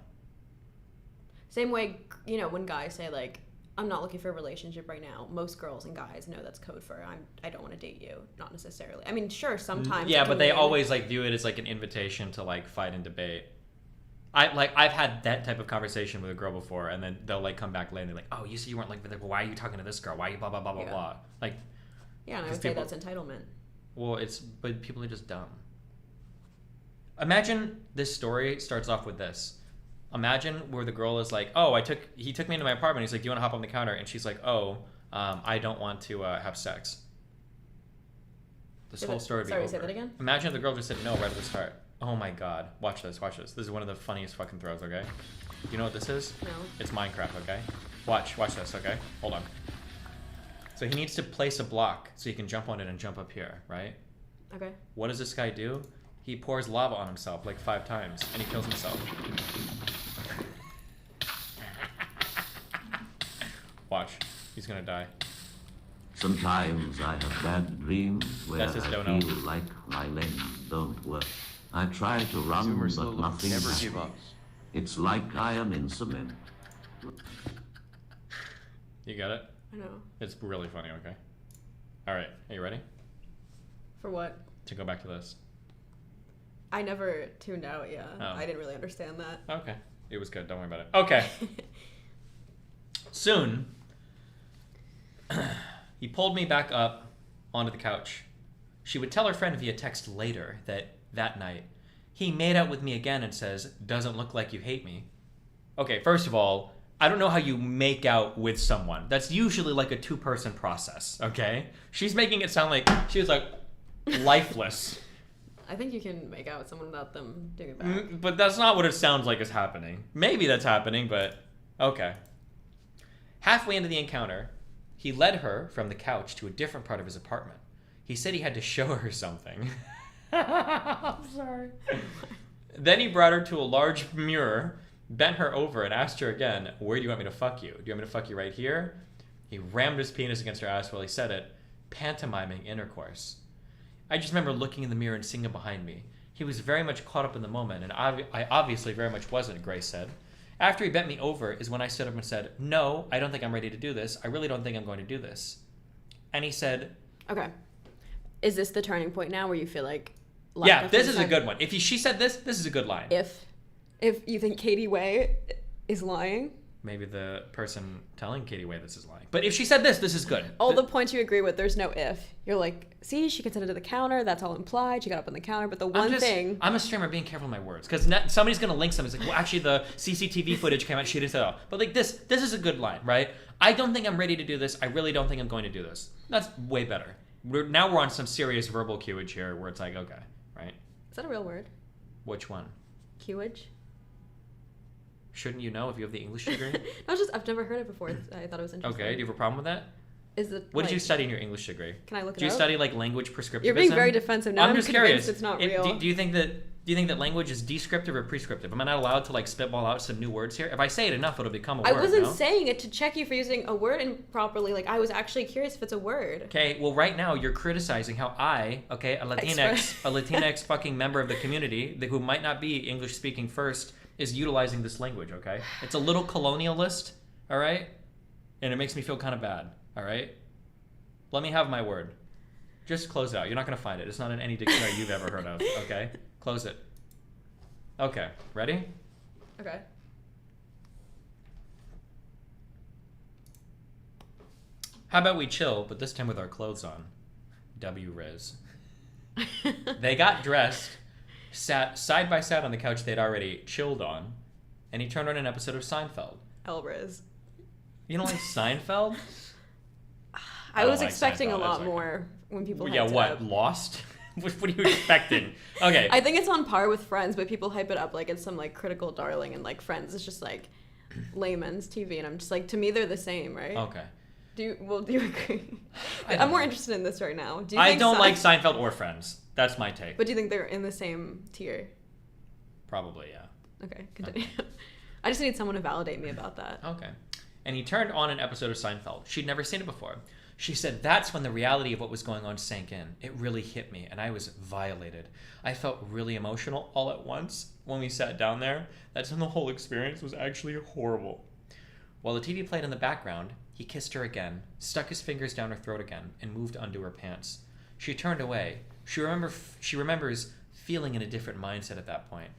Same way, you know, when guys say, like, I'm not looking for a relationship right now, most girls and guys know that's code for I don't want to date you, not necessarily. I mean, sure, sometimes. Yeah, but they always, like, view it as, like, an invitation to, like, fight and debate. I've had that type of conversation with a girl before, and then they'll, like, come back later and they're like, oh, you said you weren't like, well, why are you talking to this girl? Why are you blah, blah, blah, blah, blah? Like, yeah, and I would say that's entitlement. Well, but people are just dumb. Imagine this story starts off with this. Imagine where the girl is like, oh, he took me into my apartment. He's like, do you want to hop on the counter? And she's like, oh, I don't want to have sex. This whole story would be over. Sorry, say that again? Imagine if the girl just said no right at the start. Oh my god. Watch this. This is one of the funniest fucking throws, okay? You know what this is? No. It's Minecraft, okay? Watch this, okay? Hold on. So he needs to place a block so he can jump on it and jump up here, right? Okay. What does this guy do? He pours lava on himself like 5 times, and he kills himself. Watch. He's gonna die. Sometimes I have bad dreams where I dono. feel like my legs don't work. I try to run, but nothing Never happens. give up. It's like I am in cement. You got it? I know. It's really funny, okay? Alright, are you ready? For what? To go back to this. I never tuned out, yeah. Oh. I didn't really understand that. Okay. It was good, don't worry about it. Okay. Soon, he pulled me back up onto the couch. She would tell her friend via text later that night, he made out with me again and says, doesn't look like you hate me. Okay, first of all, I don't know how you make out with someone. That's usually like a 2-person process, okay? She's making it sound like she was like lifeless. I think you can make out with someone without them doing it back. But that's not what it sounds like is happening. Maybe that's happening, but okay. Halfway into the encounter, he led her from the couch to a different part of his apartment. He said he had to show her something. I'm sorry. Then he brought her to a large mirror, bent her over, and asked her again, where do you want me to fuck you? Do you want me to fuck you right here? He rammed his penis against her ass while he said it, pantomiming intercourse. I just remember looking in the mirror and seeing him behind me. He was very much caught up in the moment, and I obviously very much wasn't, Grace said. After he bent me over is when I stood up and said, no, I don't think I'm ready to do this. I really don't think I'm going to do this. And he said... Okay. Is this the turning point now where you feel like... Yeah, this is a good one. If she said this is a good line. If you think Katie Way is lying... Maybe the person telling Katie Way this is lying. But if she said this is good. All the points you agree with, there's no if. You're like, see, she consented to the counter. That's all implied. She got up on the counter. But the one thing... I'm a streamer being careful with my words. Because somebody's going to link something. It's like, well, actually, the CCTV footage came out. She didn't say that. But like this is a good line, right? I don't think I'm ready to do this. I really don't think I'm going to do this. That's way better. Now we're on some serious verbal cueage here where it's like, okay, right? Is that a real word? Which one? Cueage? Shouldn't you know if you have the English degree? No, I've never heard it before. I thought it was interesting. Okay, do you have a problem with that? Is it? What did you like- study in your English degree? Can I look it up? Do you study like language prescriptivism? You're being very defensive. Now I'm just convinced curious. it's not real. Do you think that language is descriptive or prescriptive? Am I not allowed to like spitball out some new words here? If I say it enough, it'll become a word. I wasn't no? saying it to check you for using a word improperly. Like, I was actually curious if it's a word. Okay, well, right now you're criticizing how I, a Latinx fucking member of the community who might not be English speaking first, is utilizing this language. Okay, it's a little colonialist. All right, and it makes me feel kind of bad. All right, let me have my word. Just close it out. You're not gonna find it. It's not in any dictionary you've ever heard of. Okay, close it. Okay, ready? Okay. How about we chill, but this time with our clothes on? W Riz. They got dressed, sat side by side on the couch they'd already chilled on, and he turned on an episode of Seinfeld. Elriz. You don't like Seinfeld? I don't was like expecting Seinfeld, a lot that's okay. more when people Yeah, hyped what? it up. Lost? What are you expecting? Okay. I think it's on par with Friends, but people hype it up like it's some like critical darling, and like Friends is just like layman's TV, and I'm just like, to me they're the same, right? Okay. Do you agree? I don't I'm more know. interested in this right now. Do you I think don't like Seinfeld or Friends. That's my take. But do you think they're in the same tier? Probably, yeah. Okay, continue. I just need someone to validate me about that. Okay. And he turned on an episode of Seinfeld. She'd never seen it before. She said that's when the reality of what was going on sank in. It really hit me, and I was violated. I felt really emotional all at once when we sat down there. That's when the whole experience was actually horrible. While the TV played in the background, he kissed her again, stuck his fingers down her throat again, and moved unto her pants. She turned away. She remembers feeling in a different mindset at that point.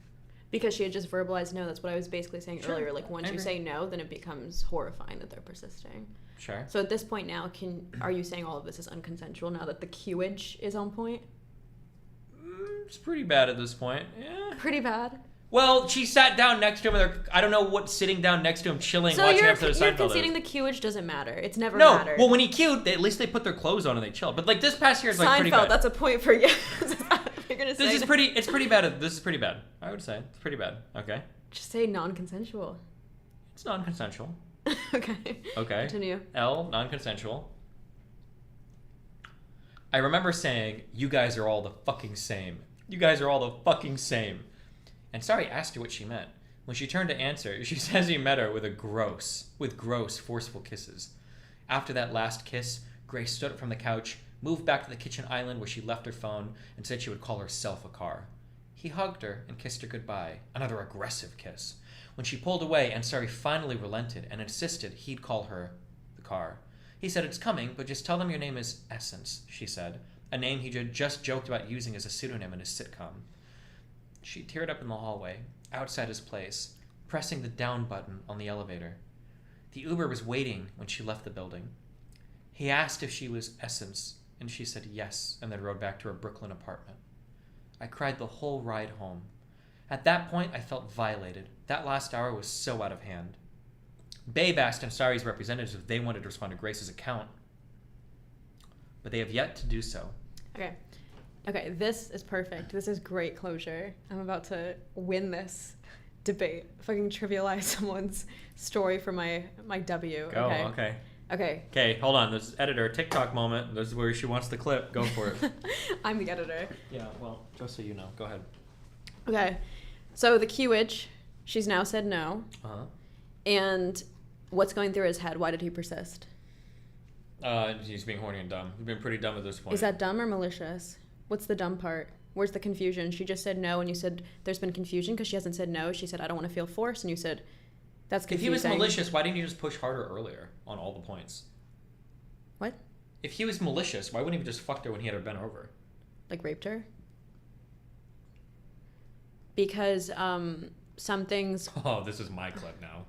Because she had just verbalized no. That's what I was basically saying Sure, earlier. Like, once I you agree. say no, then it becomes horrifying that they're persisting. Sure. So at this point now, are you saying all of this is unconsensual now that the cueage is on point? It's pretty bad at this point. Yeah. Pretty bad. Well, she sat down next to him. And I don't know what sitting down next to him, chilling, So watching you're episode of Seinfeld conceding is. the cueage doesn't matter. It's never No, mattered. well, when he cued, at least they put their clothes on and they chilled. But like this past year is like pretty Seinfeld, bad. that's a point for you. You're gonna say This is that. pretty. It's pretty bad. This is pretty bad. I would say it's pretty bad. Okay, Just say non-consensual. it's non-consensual. Okay. Okay. Continue. L, non-consensual. I remember saying, "You guys are all the fucking same. You guys are all the fucking same." And Sari asked her what she meant. When she turned to answer, she says he met her with gross, forceful kisses. After that last kiss, Grace stood up from the couch, moved back to the kitchen island where she left her phone, and said she would call herself a car. He hugged her and kissed her goodbye, another aggressive kiss. When she pulled away, Ansari finally relented and insisted he'd call her the car. He said, "It's coming, but just tell them your name is Essence," she said, a name he just joked about using as a pseudonym in his sitcom. She teared up in the hallway, outside his place, pressing the down button on the elevator. The Uber was waiting when she left the building. He asked if she was Essence, and she said yes, and then rode back to her Brooklyn apartment. I cried the whole ride home. At that point, I felt violated. That last hour was so out of hand. Babe asked Ansari's representatives if they wanted to respond to Grace's account, but they have yet to do so. Okay, this is perfect. This is great closure. I'm about to win this debate. Fucking trivialize someone's story for my W. Go, Okay. Okay, hold on. This is editor TikTok moment. This is where she wants the clip. Go for it. I'm the editor. Yeah, well, just so you know. Go ahead. Okay. So the cueage, she's now said no. Uh-huh. And what's going through his head? Why did he persist? He's being horny and dumb. He's been pretty dumb at this point. Is that dumb or malicious? What's the dumb part? Where's the confusion? She just said no, and you said there's been confusion because she hasn't said no. She said, I don't want to feel forced, and you said, that's If confusing. he was malicious, why didn't you just push harder earlier on all the points? What? If he was malicious, why wouldn't he just fucked her when he had her bent over? Like raped her? Because some things... Oh, this is my clip now.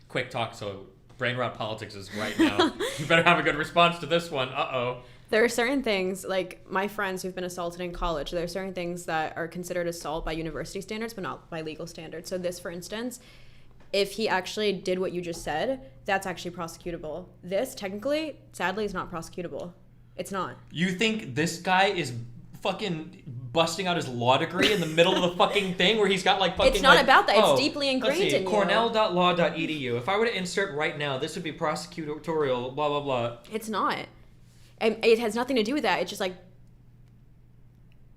Quick talk, so brain rot politics is right now. You better have a good response to this one. Uh-oh. There are certain things, like my friends who've been assaulted in college, there are certain things that are considered assault by university standards, but not by legal standards. So this, for instance, if he actually did what you just said, that's actually prosecutable. This, technically, sadly, is not prosecutable. It's not. You think this guy is fucking busting out his law degree in the middle of the fucking thing where he's got like fucking It's not like, about that. It's oh, deeply ingrained let's see, in you. Cornell.law.edu. If I were to insert right now, this would be prosecutorial, blah, blah, blah. It's not. And it has nothing to do with that. It's just like,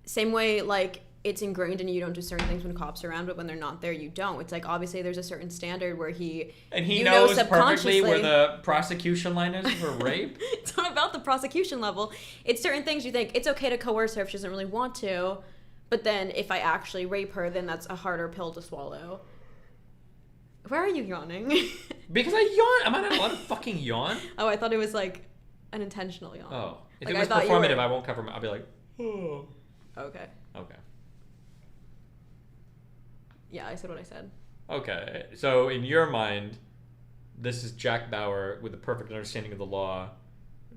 same way like it's ingrained in you don't do certain things when cops are around, but when they're not there, you don't. It's like, obviously there's a certain standard where he knows perfectly where subconsciously the prosecution line is for rape. It's not about the prosecution level. It's certain things you think it's okay to coerce her if she doesn't really want to, but then if I actually rape her, then that's a harder pill to swallow. Why are you yawning? Because I yawn. Am I not allowed to fucking yawn? Oh, I thought it was like an intentional yawn. Oh. If Like, it was I thought you performative, were- I won't cover my... I'll be like, oh. Okay. Okay. Yeah, I said what I said. Okay. So in your mind, this is Jack Bauer with a perfect understanding of the law.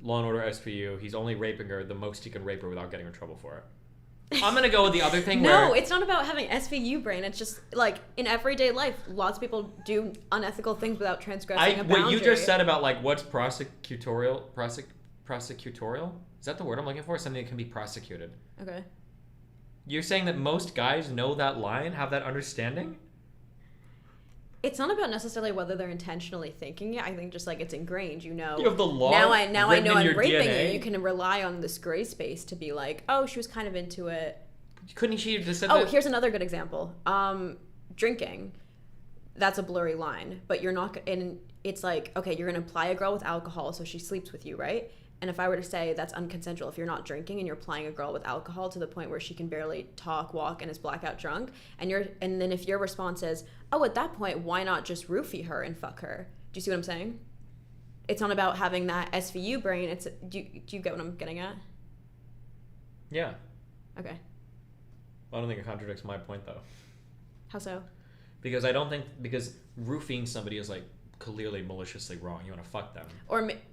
Law and Order SVU. He's only raping her the most he can rape her without getting in trouble for it. I'm gonna go with the other thing No, where... it's not about having SVU brain. It's just like in everyday life, lots of people do unethical things without transgressing a boundary. What you just said about like what's prosecutorial? Is that the word I'm looking for? Something that can be prosecuted. Okay. You're saying that most guys know that line, have that understanding? It's not about necessarily whether they're intentionally thinking it. I think just like it's ingrained, you know. You have the law Now I know written in I'm your raping DNA. you. You can rely on this gray space to be like, oh, she was kind of into it. Couldn't she have just said Oh, that? here's another good example. Drinking. That's a blurry line, but you're not. And it's like, okay, you're gonna apply a girl with alcohol, so she sleeps with you, right? And if I were to say that's unconsensual, if you're not drinking and you're plying a girl with alcohol to the point where she can barely talk, walk, and is blackout drunk, and then if your response is, oh, at that point, why not just roofie her and fuck her? Do you see what I'm saying? It's not about having that SVU brain. It's do you get what I'm getting at? Yeah. Okay. I don't think it contradicts my point though. How so? Because roofing somebody is like clearly maliciously wrong. You want to fuck them.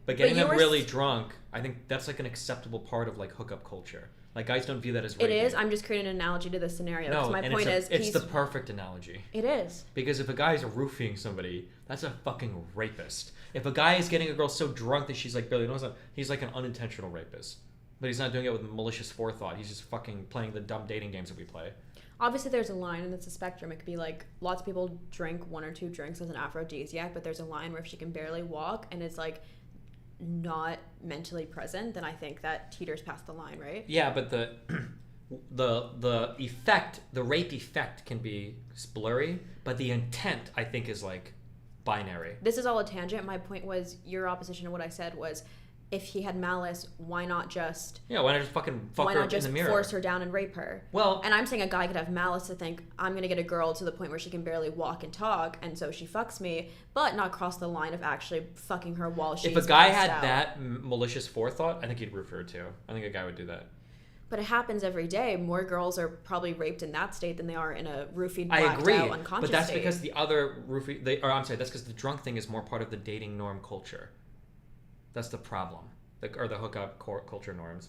But getting them really drunk, I think that's like an acceptable part of like hookup culture. Like guys don't view that as raping. It is. I'm just creating an analogy to this scenario. No, My and point is it's the perfect analogy. It is. Because if a guy's roofing somebody, that's a fucking rapist. If a guy is getting a girl so drunk that she's like barely knows that, he's like an unintentional rapist. But he's not doing it with malicious forethought. He's just fucking playing the dumb dating games that we play. Obviously, there's a line, and it's a spectrum. It could be like lots of people drink 1 or 2 drinks as an aphrodisiac, but there's a line where if she can barely walk and is like not mentally present, then I think that teeters past the line, right? Yeah, but the effect, the rape effect can be blurry, but the intent I think is like binary. This is all a tangent. My point was your opposition to what I said was, if he had malice, why not just fucking fuck her in the mirror? Force her down and rape her? Well, and I'm saying a guy could have malice to think, I'm gonna get a girl to the point where she can barely walk and talk, and so she fucks me, but not cross the line of actually fucking her while she's if a guy passed had out. that malicious forethought, I think he'd refer to. I think a guy would do that. But it happens every day. More girls are probably raped in that state than they are in a roofied, I blacked agree, out, unconscious but that's state. because the other that's because the drunk thing is more part of the dating norm culture. That's the problem. Or the hookup culture norms.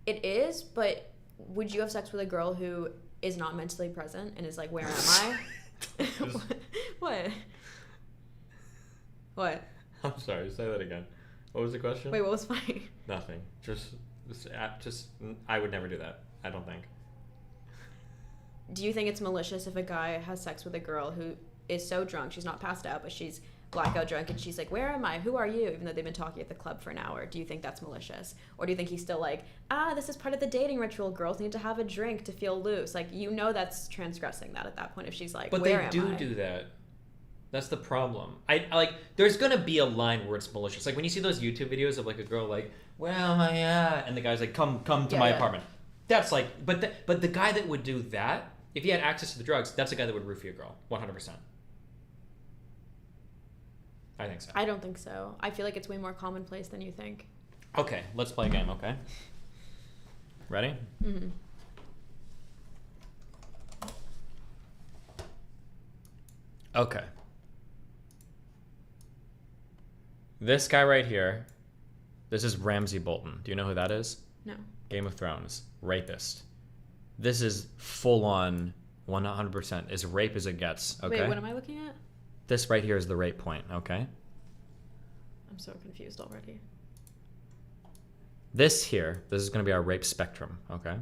It is, but would you have sex with a girl who is not mentally present and is like, where am I? What? What? I'm sorry, say that again. What was the question? Wait, what was funny? Nothing. Just I would never do that. I don't think. Do you think it's malicious if a guy has sex with a girl who is so drunk, she's not passed out, but she's blackout drunk, and she's like, where am I? Who are you? Even though they've been talking at the club for an hour. Do you think that's malicious? Or do you think he's still like, this is part of the dating ritual. Girls need to have a drink to feel loose. Like, you know that's transgressing that at that point if she's like, but where am I? But they do that. That's the problem. I like, there's going to be a line where it's malicious. Like, when you see those YouTube videos of like a girl like, where am I at? And the guy's like, come to my apartment. That's like, but the guy that would do that, if he had access to the drugs, that's the guy that would roofie a girl. 100%. I think so. I don't think so. I feel like it's way more commonplace than you think. Okay, let's play a game, okay? Ready? Mm-hmm. Okay. This guy right here, this is Ramsay Bolton. Do you know who that is? No. Game of Thrones. Rapist. This is full on 100% as rape as it gets, okay? Wait, what am I looking at? This right here is the rape point, okay? I'm so confused already. This is going to be our rape spectrum, okay?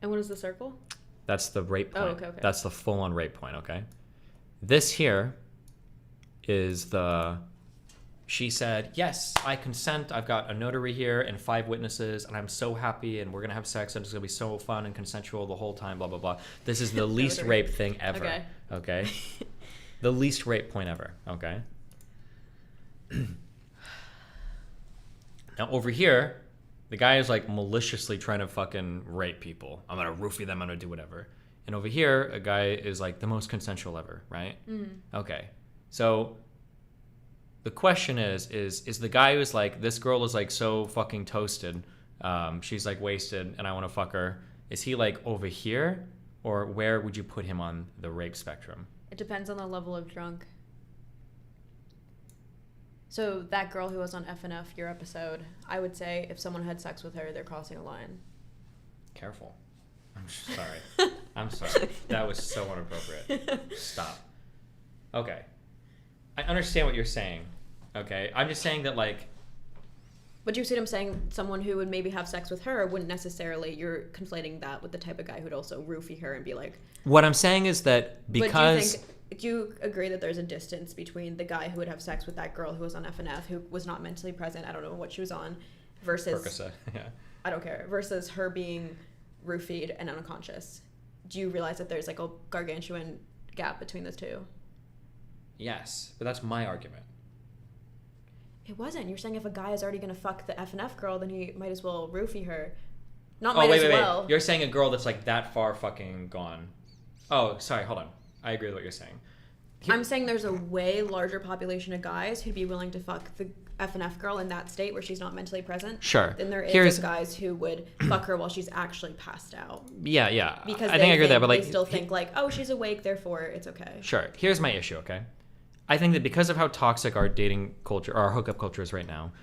And what is the circle? That's the rape point. Oh, okay. That's the full-on rape point, okay? This here is she said, yes, I consent. I've got a notary here and 5 witnesses, and I'm so happy, and we're going to have sex, and it's going to be so fun and consensual the whole time, blah, blah, blah. This is the least rape thing ever, okay? The least rape point ever, okay? Now, over here, the guy is, like, maliciously trying to fucking rape people. I'm going to roofie them. I'm going to do whatever. And over here, a guy is, like, the most consensual ever, right? Mm-hmm. Okay. So the question is the guy who's like, this girl is like so fucking toasted, she's like wasted and I want to fuck her, is he like over here, or where would you put him on the rape spectrum? It depends on the level of drunk. So that girl who was on FNF, your episode, I would say if someone had sex with her, they're crossing a line. Careful. I'm sorry. I'm sorry. That was so inappropriate. Stop. Okay. I understand what you're saying. Okay. I'm just saying that, like... But you see what I'm saying? Someone who would maybe have sex with her wouldn't necessarily... You're conflating that with the type of guy who'd also roofie her and be like... What I'm saying is that because... Do you agree that there's a distance between the guy who would have sex with that girl who was on FNF, who was not mentally present, I don't know what she was on, versus... Percocet, yeah. I don't care. Versus her being roofied and unconscious. Do you realize that there's like a gargantuan gap between those two? Yes, but that's my argument. It wasn't. You're saying if a guy is already going to fuck the FNF girl, then he might as well roofie her. Wait. You're saying a girl that's like that far fucking gone. Oh, sorry, hold on. I agree with what you're saying. I'm saying there's a way larger population of guys who'd be willing to fuck the FNF girl in that state where she's not mentally present. Sure. Than there is guys who would fuck her while she's actually passed out. Yeah. Because I think I agree with that, but like... They still think like, oh, she's awake, therefore it's okay. Sure. Here's my issue, okay? I think that because of how toxic our dating culture, or our hookup culture is right now,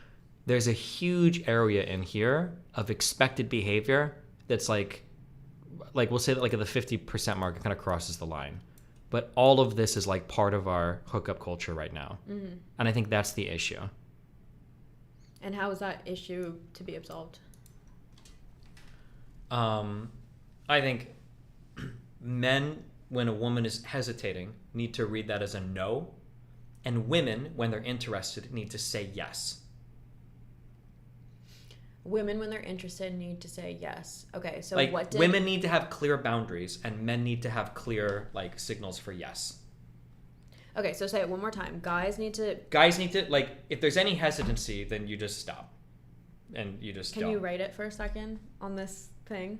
there's a huge area in here of expected behavior that's like we'll say that like at the 50% mark, it kind of crosses the line. But all of this is like part of our hookup culture right now. Mm-hmm. And I think that's the issue. And how is that issue to be absolved? I think men, when a woman is hesitating, need to read that as a no. And women, when they're interested, need to say yes. Women, when they're interested, need to say yes. Okay, so like, what did... Women need to have clear boundaries, and men need to have clear, like, signals for yes. Okay, so say it one more time. Guys need to, like, if there's any hesitancy, then you just stop. And you just Can don't. you write it for a second on this thing?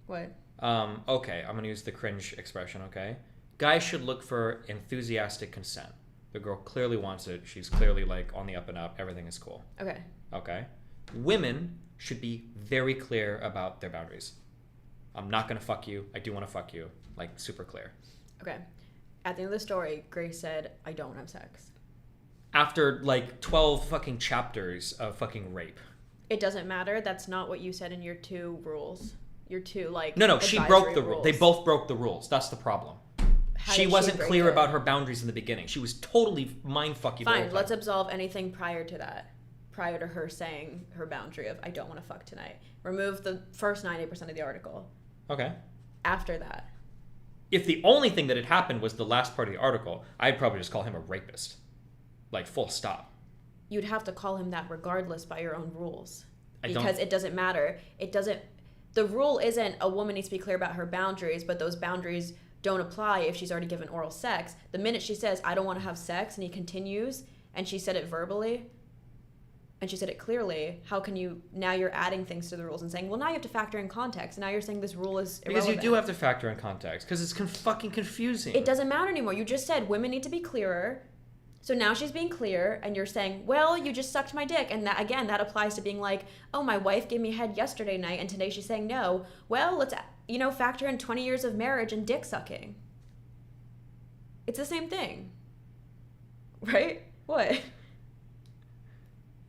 What? Okay, I'm gonna use the cringe expression, okay? Guys should look for enthusiastic consent. The girl clearly wants it. She's clearly, like, on the up and up. Everything is cool. Okay. Okay? Women should be very clear about their boundaries. I'm not gonna fuck you. I do want to fuck you. Like, super clear. Okay. At the end of the story, Grace said, I don't have sex. After, like, 12 fucking chapters of fucking rape. It doesn't matter. That's not what you said in your 2 rules. Your 2, like, No, she broke the rule. They both broke the rules. That's the problem. She wasn't clear about her boundaries in the beginning. She was totally mind-fucky. Fine, let's absolve anything prior to that. Prior to her saying her boundary of, I don't want to fuck tonight. Remove the first 90% of the article. Okay. After that. If the only thing that had happened was the last part of the article, I'd probably just call him a rapist. Like, full stop. You'd have to call him that regardless by your own rules. Because it doesn't matter. The rule isn't a woman needs to be clear about her boundaries, but those boundaries don't apply if she's already given oral sex. The minute she says, I don't want to have sex, and he continues, and she said it verbally, and she said it clearly, how can you, now you're adding things to the rules and saying, well, now you have to factor in context, and now you're saying this rule is irrelevant. Because you do have to factor in context, because it's fucking confusing. It doesn't matter anymore. You just said women need to be clearer. So now she's being clear, and you're saying, well, you just sucked my dick. And that, again, that applies to being like, oh, my wife gave me head yesterday night, and today she's saying no. Well, let's, factor in 20 years of marriage and dick sucking. It's the same thing. Right? What?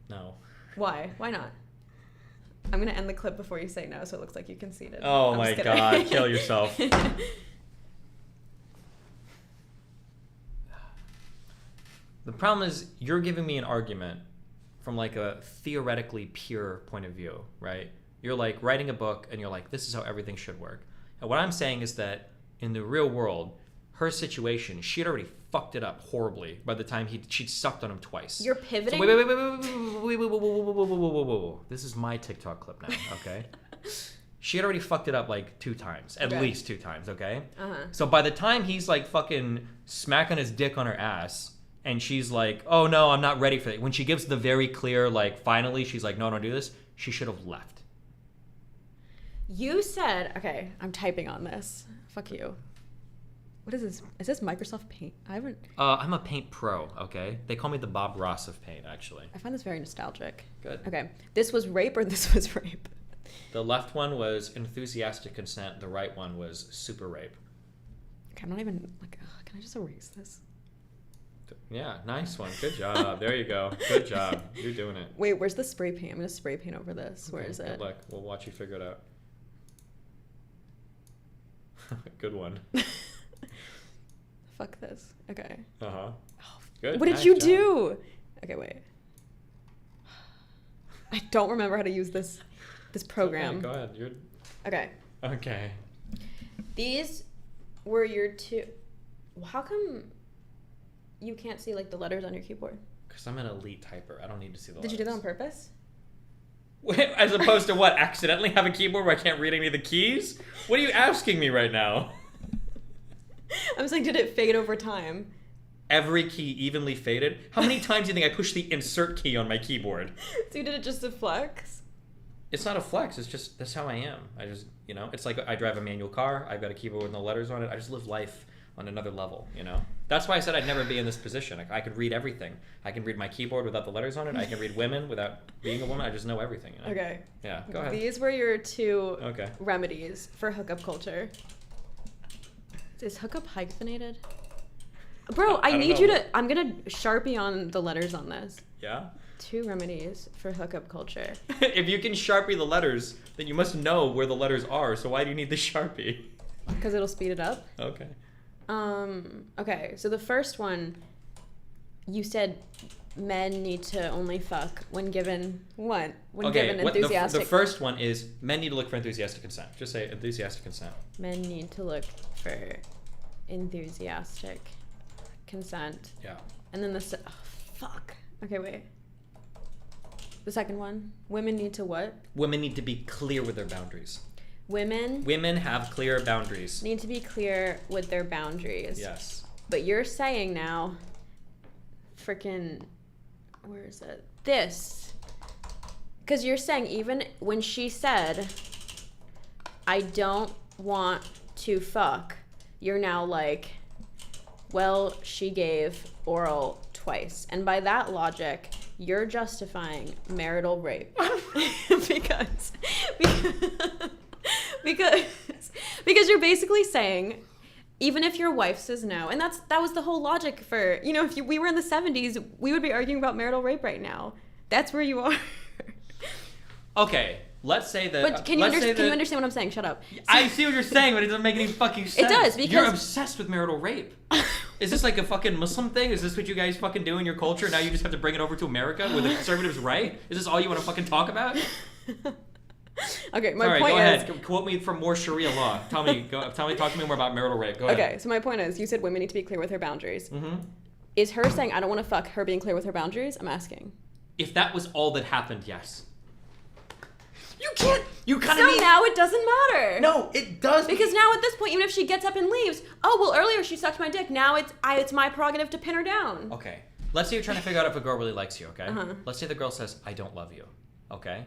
No. Why? Why not? I'm going to end the clip before you say no, so it looks like you conceded. Oh, my God. Kill yourself. The problem is you're giving me an argument from like a theoretically pure point of view, right? You're like writing a book and you're like, this is how everything should work. And what I'm saying is that in the real world, her situation, she had already fucked it up horribly by the time she'd sucked on him twice. You're pivoting? So wait. This is my TikTok clip now, okay? She had already fucked it up like 2 times, at least 2 times, okay? So by the time he's like fucking smacking his dick on her ass, and she's like, oh no, I'm not ready for it. When she gives the very clear, like, finally, she's like, no, don't do this. She should have left. You said, okay, I'm typing on this. Fuck you. What is this? Is this Microsoft Paint? I haven't. I'm a Paint Pro, okay? They call me the Bob Ross of Paint, actually. I find this very nostalgic. Good. Okay, this was rape or this was rape? The left one was enthusiastic consent. The right one was super rape. Okay, I'm not even like. Can I just erase this? Yeah, nice one. Good job. There you go. Good job. You're doing it. Wait, where's the spray paint? I'm gonna spray paint over this. Where is it? Good luck. We'll watch you figure it out. Good one. Fuck this. Okay. Uh-huh. Good. What did nice you job. do? Okay, wait. I don't remember how to use this program. Okay, go ahead. You're Okay. okay. These were your 2. How come you can't see like the letters on your keyboard? Because I'm an elite typer. I don't need to see the Did you do that on purpose? As opposed to what? Accidentally have a keyboard where I can't read any of the keys? What are you asking me right now? I'm saying, did it fade over time? Every key evenly faded? How many times do you think I push the insert key on my keyboard? So you did it just to flex? It's not a flex. It's just, that's how I am. I just, it's like I drive a manual car. I've got a keyboard with no letters on it. I just live life on another level, That's why I said I'd never be in this position. I could read everything. I can read my keyboard without the letters on it. I can read women without being a woman. I just know everything, Okay. Yeah, go ahead. These were your 2 Okay. remedies for hookup culture. Is hookup hyphenated? Bro, I don't need know. you to... I'm gonna Sharpie on the letters on this. Yeah? 2 remedies for hookup culture. If you can Sharpie the letters, then you must know where the letters are. So why do you need the Sharpie? Because it'll speed it up. Okay. Okay, so the first one, you said men need to only fuck when given what? When given enthusiastic. The first one is men need to look for enthusiastic consent. Just say enthusiastic consent. Men need to look for enthusiastic consent. Yeah. And then fuck. Okay, wait. The second one, women need to what? Women need to be clear with their boundaries. Women have clear boundaries. need to be clear with their boundaries. Yes. But you're saying now, freaking, where is it? This. Because you're saying even when she said, I don't want to fuck, you're now like, well, she gave oral twice. And by that logic, you're justifying marital rape. because you're basically saying, even if your wife says no, and that was the whole logic for, if we were in the 70s, we would be arguing about marital rape right now. That's where you are. Okay, let's say that. But can you understand what I'm saying? Shut up. I see what you're saying, but it doesn't make any fucking sense. It does, because you're obsessed with marital rape. Is this like a fucking Muslim thing? Is this what you guys fucking do in your culture? Now you just have to bring it over to America where the conservatives right? Is this all you want to fucking talk about? Okay, my Sorry, point go is. ahead. Quote me from more Sharia law. Talk to me more about marital rape. Go ahead. Okay, so my point is, you said women need to be clear with her boundaries. Mm-hmm. Is her saying I don't want to fuck her being clear with her boundaries? I'm asking. If that was all that happened, yes. You can't. You kind So of. now it doesn't matter. No, it does. Because now at this point, even if she gets up and leaves, oh well, earlier she sucked my dick. Now it's my prerogative to pin her down. Okay. Let's say you're trying to figure out if a girl really likes you. Okay. Uh-huh. Let's say the girl says, "I don't love you." Okay.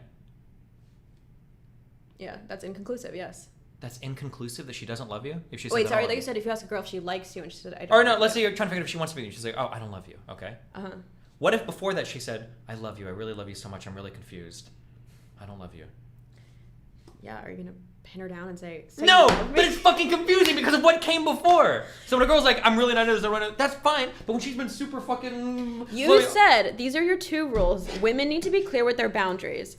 Yeah, that's inconclusive. Yes. That's inconclusive that she doesn't love you. If she says, Wait, "I don't sorry, love that you." you said if you ask a girl if she likes you and she said I don't. Or no, like let's you. say you're trying to figure out if she wants to be with you. She's like, "Oh, I don't love you." Okay. Uh-huh. What if before that she said, "I love you. I really love you so much. I'm really confused. I don't love you." Yeah, are you gonna pin her down and say No, you love me? but it's fucking confusing because of what came before. So when a girl's like, "I'm really not into this," that's fine. But when she's been super fucking. You said these are your 2 rules. Women need to be clear with their boundaries.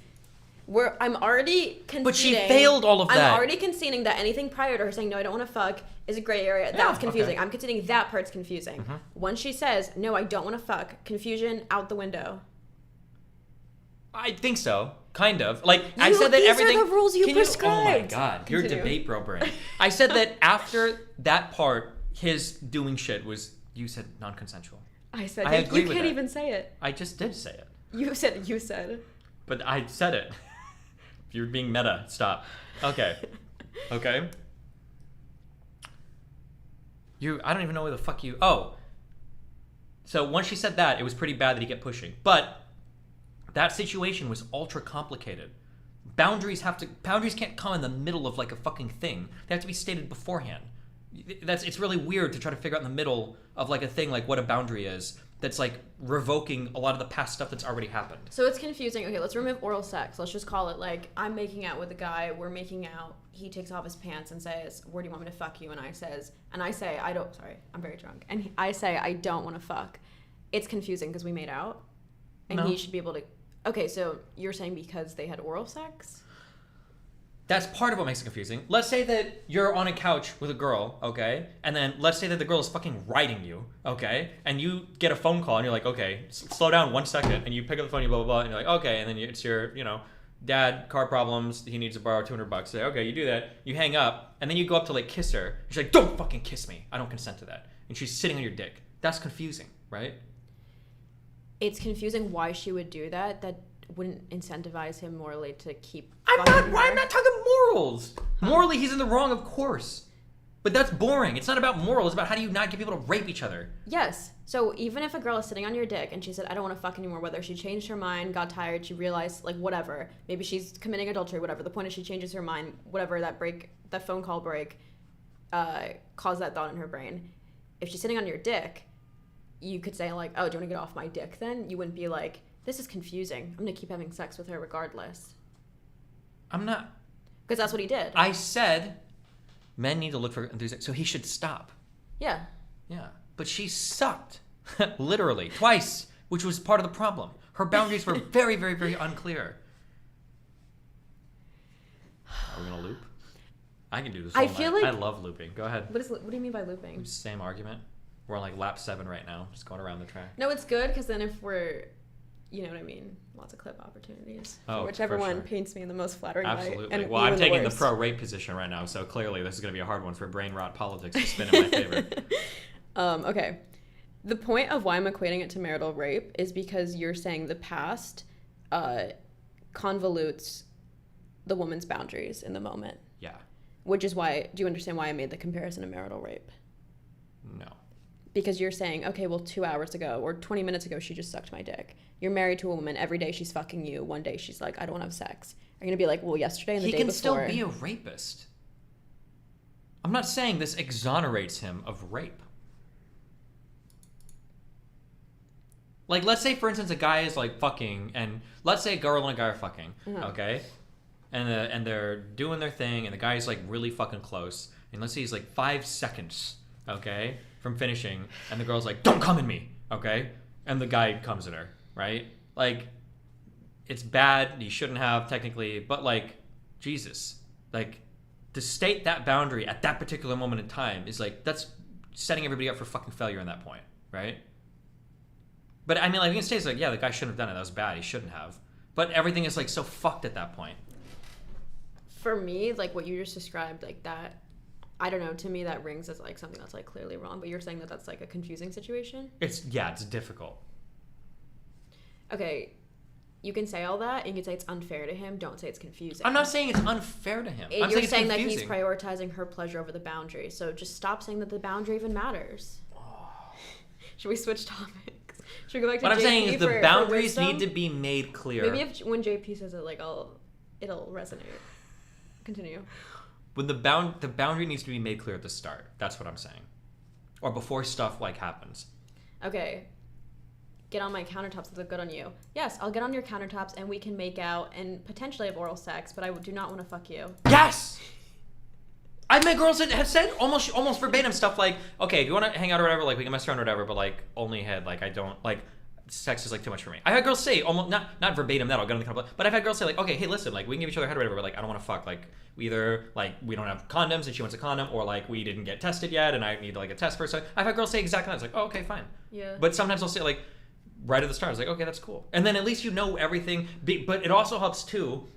I'm already conceding. But she failed all of that. I'm already conceding that anything prior to her saying, no, I don't want to fuck, is a gray area. That's confusing. okay. I'm conceding that part's confusing. Once she says, no, I don't want to fuck, confusion out the window. I think so. Kind of. Like, I said that these everything... are the rules you Can Oh my prescribed. God. You're Continue. debate bro brain. I said that after that part, his doing shit was, you said, non-consensual. I said, I agree you with can't that. even say it. I just did say it. You said. But I said it. You're being meta. Stop. Okay. Okay. I don't even know where the fuck you... Oh. So once she said that, it was pretty bad that he kept pushing. But that situation was ultra complicated. Boundaries can't come in the middle of like a fucking thing. They have to be stated beforehand. It's really weird to try to figure out in the middle of like a thing like what a boundary is that's like revoking a lot of the past stuff that's already happened. So it's confusing. Okay, let's remove oral sex. Let's just call it like, I'm making out with a guy, we're making out, he takes off his pants and says, where do you want me to fuck you? And I say, I'm very drunk. And I say, I don't want to fuck. It's confusing because we made out. And No. he should be able to... Okay, so you're saying because they had oral sex? That's part of what makes it confusing. Let's say that you're on a couch with a girl, okay? And then let's say that the girl is fucking riding you, okay? And you get a phone call and you're like, okay, slow down 1 second. And you pick up the phone, you blah, blah, blah. And you're like, okay. And then it's your, dad, car problems. He needs to borrow $200. Say, okay, you do that. You hang up. And then you go up to like kiss her. She's like, don't fucking kiss me. I don't consent to that. And she's sitting on your dick. That's confusing, right? It's confusing why she would do that. That wouldn't incentivize him morally to keep I'm fucking not her. talking morals. Morally, he's in the wrong, of course. But that's boring. It's not about morals. It's about how do you not get people to rape each other. Yes. So even if a girl is sitting on your dick and she said, I don't want to fuck anymore, whether she changed her mind, got tired, she realized, like, whatever, maybe she's committing adultery, whatever. The point is she changes her mind, whatever, that phone call break caused that thought in her brain. If she's sitting on your dick, you could say, like, oh, do you want to get off my dick then? You wouldn't be like, this is confusing. I'm going to keep having sex with her regardless. I'm not... Because that's what he did. I said men need to look for enthusiasm, so he should stop. Yeah. Yeah. But she sucked. Literally. Twice, which was part of the problem. Her boundaries were very, very, very unclear. Are we going to loop? I can do this all I feel night. like- I love looping. Go ahead. What do you mean by looping? Same argument. We're on like lap 7 right now. Just going around the track. No, it's good because then if we're, you know what I mean, lots of clip opportunities. Oh, whichever for one sure. paints me in the most flattering light. Absolutely. And Well, you I'm in taking the worst. pro-rape position right now, so clearly this is going to be a hard one for brain rot politics to spin in my favor. Okay. The point of why I'm equating it to marital rape is because you're saying the past convolutes the woman's boundaries in the moment. Yeah. Which is why, do you understand why I made the comparison to marital rape? No. Because you're saying, okay, well, 2 hours ago or 20 minutes ago, she just sucked my dick. You're married to a woman. Every day she's fucking you. One day she's like, I don't want to have sex. You're going to be like, well, yesterday and the He day can before. still be a rapist. I'm not saying this exonerates him of rape. Like, let's say, for instance, a guy is like fucking, and let's say a girl and a guy are fucking, okay? And they're doing their thing, and the guy's like really fucking close. And let's say he's like 5 seconds, okay, from finishing, and the girl's like, don't come in me, okay? And the guy comes in her, right? Like, it's bad, you shouldn't have technically, but like, Jesus. Like, to state that boundary at that particular moment in time is like, that's setting everybody up for fucking failure in that point, right? But I mean, like, you can say it's like, yeah, the guy shouldn't have done it, that was bad, he shouldn't have. But everything is like so fucked at that point. For me, like what you just described, like that, I don't know, to me that rings as like something that's like clearly wrong, but you're saying that that's like a confusing situation? It's difficult. Okay, you can say all that, and you can say it's unfair to him, don't say it's confusing. I'm not saying it's unfair to him. I'm You're saying saying it's that he's confusing. prioritizing her pleasure over the boundary, so just stop saying that the boundary even matters. Should we switch topics? Should we go back to What I'm JP saying is the for boundaries wisdom? need to be made clear. Maybe if when JP says it, like it'll resonate. Continue. When the boundary needs to be made clear at the start. That's what I'm saying. Or before stuff like happens. Okay. Get on my countertops and look good on you. Yes, I'll get on your countertops and we can make out and potentially have oral sex, but I do not want to fuck you. Yes! I've met girls that have said almost verbatim stuff like, okay, if you want to hang out or whatever, like we can mess around or whatever, but like only head, like I don't, like sex is like too much for me. I've had girls say almost not verbatim that I'll get in the couple, but I've had girls say like, okay, hey, listen, like we can give each other a head or whatever, but like I don't want to fuck. Like we either like we don't have condoms and she wants a condom, or like we didn't get tested yet and I need like a test first. So I've had girls say exactly that. It's like, oh, okay, fine. Yeah. But sometimes I'll say like right at the start, I was like, okay, that's cool. And then at least you know everything. But it also helps too.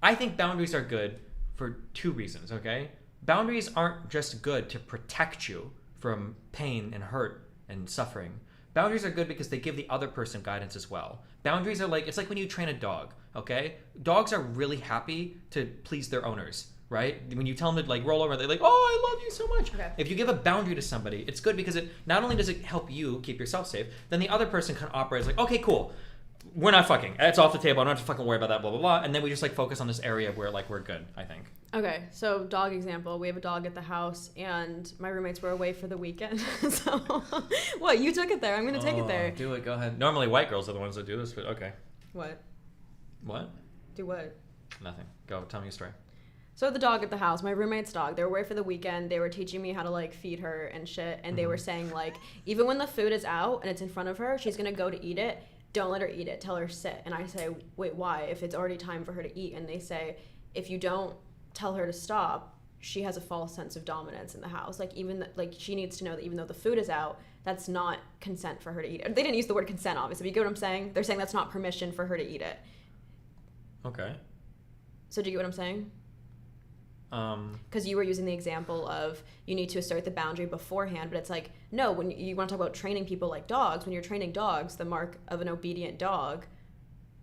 I think boundaries are good for two reasons. Okay, boundaries aren't just good to protect you from pain and hurt and suffering. Boundaries are good because they give the other person guidance as well. Boundaries are like, it's like when you train a dog, okay? Dogs are really happy to please their owners, right? When you tell them to like roll over, they're like, oh, I love you so much. Okay. If you give a boundary to somebody, it's good because it not only does it help you keep yourself safe, then the other person can operate as like, okay, cool. We're not fucking. It's off the table. I don't have to fucking worry about that, blah, blah, blah. And then we just like focus on this area where like we're good, I think. Okay, so dog example. We have a dog at the house, and my roommates were away for the weekend. So, what? You took it there. I'm going to take it there. Do it. Go ahead. Normally white girls are the ones that do this, but okay. What? What? Do what? Nothing. Go. Tell me a story. So the dog at the house, my roommate's dog, they were away for the weekend. They were teaching me how to like feed her and shit. And they were saying like, even when the food is out and it's in front of her, she's going to go to eat it. Don't let her eat it. Tell her sit. And I say, wait, why? If it's already time for her to eat. And they say, if you don't tell her to stop, she has a false sense of dominance in the house. Like like she needs to know that even though the food is out, that's not consent for her to eat it. They didn't use the word consent, obviously. But you get what I'm saying? They're saying that's not permission for her to eat it. Okay. So do you get what I'm saying? Because you were using the example of you need to assert the boundary beforehand, but it's like, no, when you want to talk about training people like dogs, when you're training dogs, the mark of an obedient dog,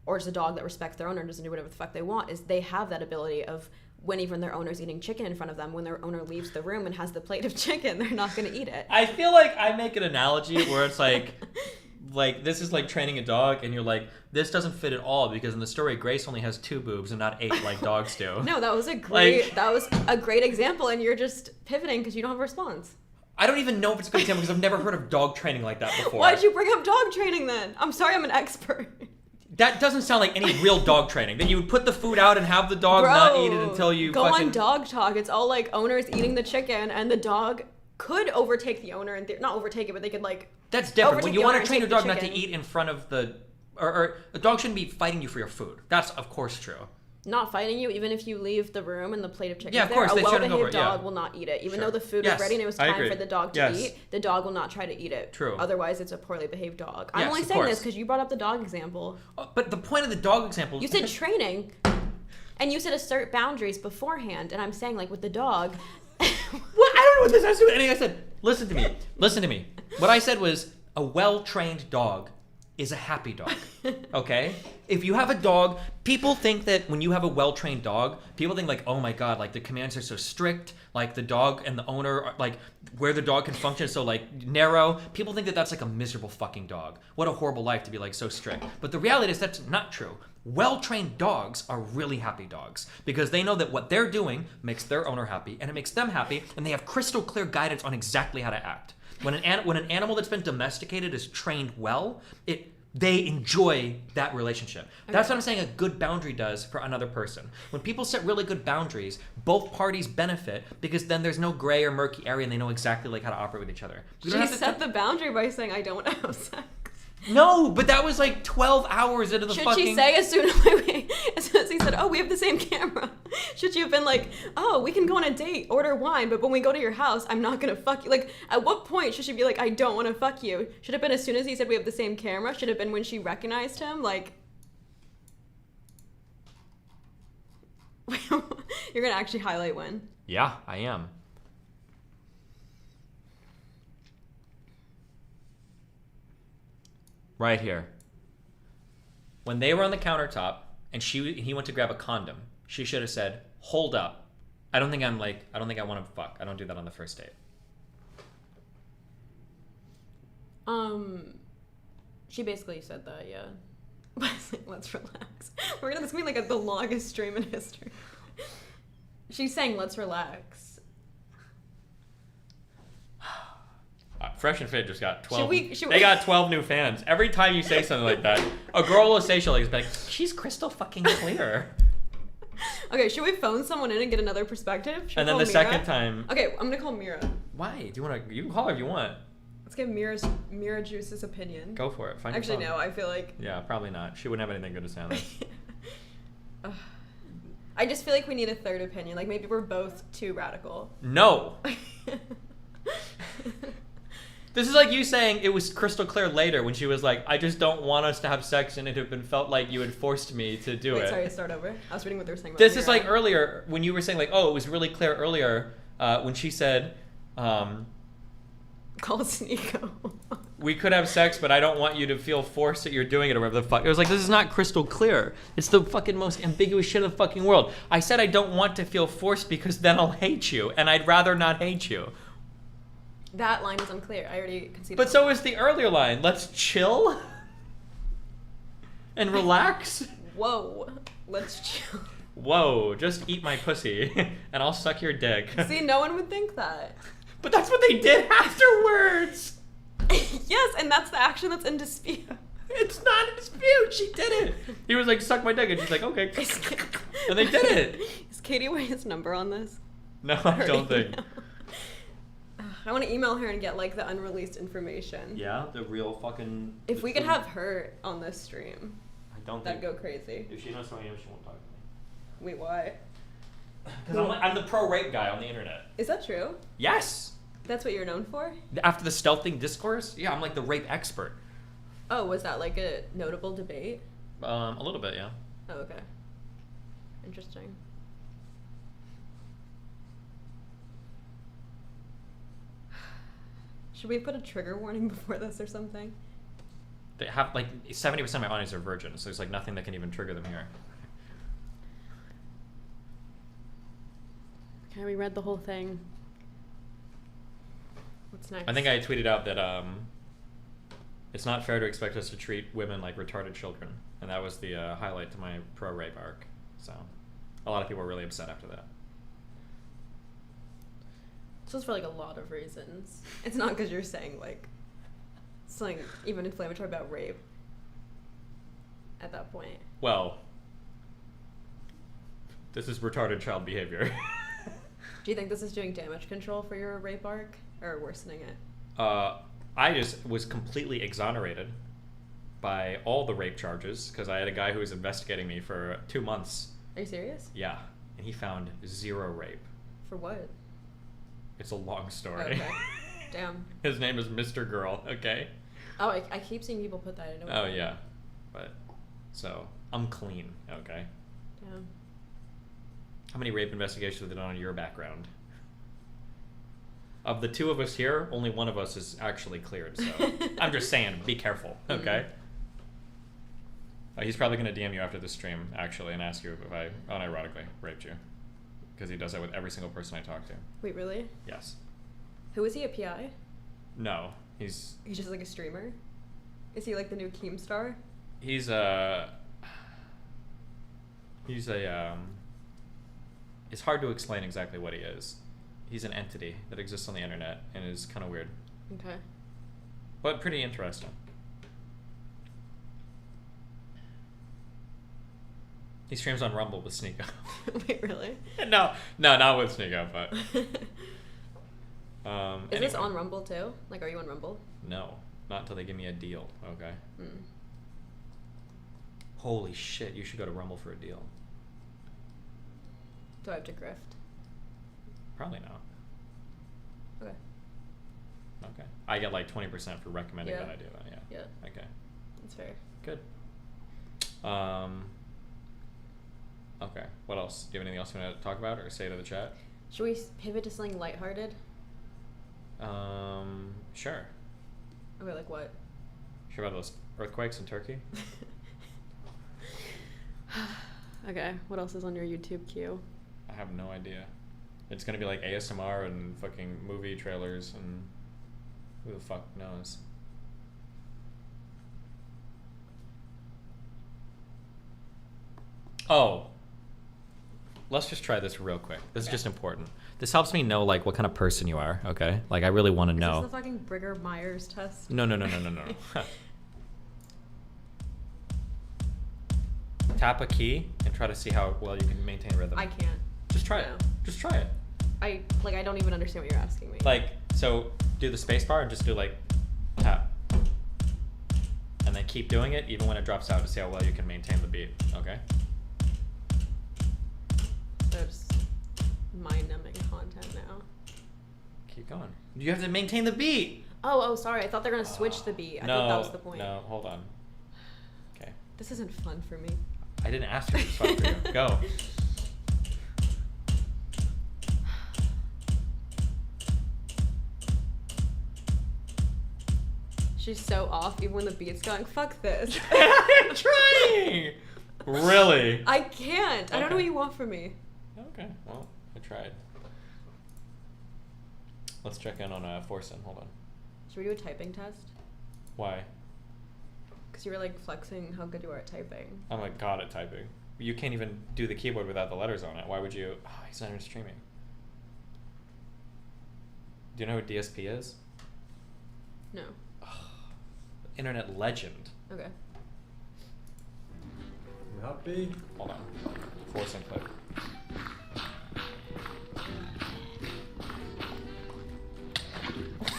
or just a dog that respects their owner and doesn't do whatever the fuck they want, is they have that ability of when even their owner's eating chicken in front of them, when their owner leaves the room and has the plate of chicken, they're not going to eat it. I feel like I make an analogy where it's like, like this is like training a dog, and you're like, this doesn't fit at all because in the story Grace only has 2 boobs and not 8 like dogs do. No, that was a great Like- that was a great example, and you're just pivoting because you don't have a response. I don't even know if it's a good example because I've never heard of dog training like that before. Why'd you bring up dog training then? I'm sorry, I'm an expert. That doesn't sound like any real dog training. That you would put the food out and have the dog not eat it until you go fucking... on Dog Talk. It's all like owners eating the chicken, and the dog could overtake the owner and not overtake it, but they could like. That's different. overtake When the you want owner to and train your take dog the not to chicken. eat in front of the... Or a dog shouldn't be fighting you for your food. That's of course true. Not fighting you, even if you leave the room and the plate of chicken Yeah, is of there, course, a they shouldn't go well-behaved over it, yeah. dog will not eat it. Even Sure. though the food Yes, is ready and it was I time agree. for the dog to Yes. eat, the dog will not try to eat it. True. Otherwise, it's a poorly behaved dog. I'm Yes, only of saying this course. because you brought up the dog example. But the point of the dog example... You said training, and you said assert boundaries beforehand, and I'm saying like with the dog. What? I don't know what this has to do with anything I said. Listen to me. Listen to me. What I said was a well-trained dog is a happy dog. Okay? If you have a dog, people think that when you have a well-trained dog, people think like, oh my god, like the commands are so strict, like the dog and the owner, are, like where the dog can function is so like narrow. People think that that's like a miserable fucking dog. What a horrible life to be like so strict. But the reality is that's not true. Well-trained dogs are really happy dogs because they know that what they're doing makes their owner happy and it makes them happy, and they have crystal clear guidance on exactly how to act. When an animal that's been domesticated is trained well, they enjoy that relationship. That's what I'm saying a good boundary does for another person. When people set really good boundaries, both parties benefit because then there's no gray or murky area and they know exactly like how to operate with each other. We don't She have to set the boundary by saying I don't want to have sex. No, but that was like 12 hours into the Should fucking... she say as soon as he said, oh, we have the same camera, should she have been like, oh, we can go on a date, order wine, but when we go to your house, I'm not gonna fuck you? Like, at what point should she be like, I don't want to fuck you? Should it have been as soon as he said we have the same camera? Should it have been when she recognized him? Like, you're gonna actually highlight when? Yeah, I am. Right here. When they were on the countertop and he went to grab a condom, she should have said, "Hold up. I don't think I want to fuck. I don't do that on the first date." She basically said that, yeah. Let's relax. This is gonna be like the longest stream in history. She's saying, let's relax. Fresh and Fit just got 12. Should they we- got 12 new fans. Every time you say something like that, a girl will say she'll like, she's crystal fucking clear. Okay, should we phone someone in and get another perspective? Should we And then call the Mira? second time, Okay, I'm gonna call Mira. why? Do you want to? You can call her if you want. Let's get Mira Juice's opinion. Go for it. Find Actually, your song. no. I feel like. Yeah, probably not. She wouldn't have anything good to say on this. I just feel like we need a third opinion. Like maybe we're both too radical. No. This is like you saying it was crystal clear later when she was like, I just don't want us to have sex and it had been felt like you had forced me to do Wait, it. sorry, start over. I was reading what they were saying about This is Mira. like earlier when you were saying like, oh, it was really clear earlier when she said, Call Sneeko. we could have sex, but I don't want you to feel forced that you're doing it or whatever the fuck. It was like, this is not crystal clear. It's the fucking most ambiguous shit in the fucking world. I said I don't want to feel forced because then I'll hate you, and I'd rather not hate you. That line is unclear. I already conceded. But so is the earlier line. Let's chill and relax. Whoa. Let's chill. Whoa, just eat my pussy and I'll suck your dick. See, no one would think that. But that's what they did afterwards. Yes, and that's the action that's in dispute. It's not in dispute. She did it. He was like, suck my dick. And she's like, okay. And they did it. Is Katie Wayne's number on this? No, I don't think. I want to email her and get like the unreleased information. Yeah, the real fucking... If we could have her on this stream, I don't that'd think... go crazy. If she knows who I am, she won't talk to me. Wait, why? Because I'm the pro-rape guy on the internet. Is that true? Yes. That's what you're known for? After the stealthing discourse, yeah, I'm like the rape expert. Oh, was that like a notable debate? A little bit, yeah. Oh, okay. Interesting. Should we put a trigger warning before this or something? They have like 70% of my audience are virgins, so there's like nothing that can even trigger them here. Okay, we read the whole thing. What's next? I think I tweeted out that it's not fair to expect us to treat women like retarded children, and that was the highlight to my pro-rape arc. So a lot of people were really upset after that. This was for like a lot of reasons. It's not because you're saying like something even inflammatory about rape at that point. Well, this is retarded child behavior. Do you think this is doing damage control for your rape arc or worsening it? I just was completely exonerated by all the rape charges because I had a guy who was investigating me for 2 months. Are you serious? Yeah, and he found 0 rape. For what? It's a long story. Okay. Damn. His name is Mr. Girl, okay? Oh, I keep seeing people put that in. Oh, yeah. But, so, I'm clean, okay? Damn. How many rape investigations have they done on your background? Of the 2 of us here, only one of us is actually cleared, so I'm just saying, be careful, okay? He's probably going to DM you after the stream, actually, and ask you if I unironically raped you. Because he does that with every single person I talk to. Wait, really? Yes. Who is he, a PI? No, he's just like a streamer? Is he like the new Keemstar? He's it's hard to explain exactly what he is. He's an entity that exists on the internet and is kind of weird. Okay. But pretty interesting. He streams on Rumble with Sneeko. Wait, really? No, not with Sneeko, but... Is this anyway. on Rumble too? Like, are you on Rumble? No, not until they give me a deal, okay? Mm. Holy shit, you should go to Rumble for a deal. Do I have to grift? Probably not. Okay. Okay. I get like 20% for recommending Yeah. that I do that, yeah. Yeah. Okay. That's fair. Good. Okay. What else? Do you have anything else you want to talk about or say to the chat? Should we pivot to something lighthearted? Sure. Okay, like what? Sure about those earthquakes in Turkey? Okay, what else is on your YouTube queue? I have no idea. It's gonna be like ASMR and fucking movie trailers and who the fuck knows. Oh. Let's just try this real quick. This is just important. This helps me know like what kind of person you are, okay? Like I really want to know. Is this the fucking Brigger-Myers test? No. Tap a key and try to see how well you can maintain rhythm. I can't. Just try No. it. Just try it. I don't even understand what you're asking me. Like, so do the space bar and just do like then keep doing it even when it drops out to see how well you can maintain the beat. Okay. There's mind-numbing content now. Keep going. You have to maintain the beat. Oh, sorry. I thought they're gonna switch the beat. I thought that was the point. No, hold on. Okay. This isn't fun for me. I didn't ask you if it's fun for you. Go. She's so off, even when the beat's going. Fuck this. I'm trying. Really? I can't. I don't know Okay. what you want from me. Okay. Well, I tried. Let's check in on Forsen. Hold on. Should we do a typing test? Why? Because you were like flexing how good you are at typing. I'm like god at typing. You can't even do the keyboard without the letters on it. Why would you? Oh, he's not even streaming. Do you know who DSP is? No. Internet legend. Okay. I'm happy. Hold on. Forsen clip.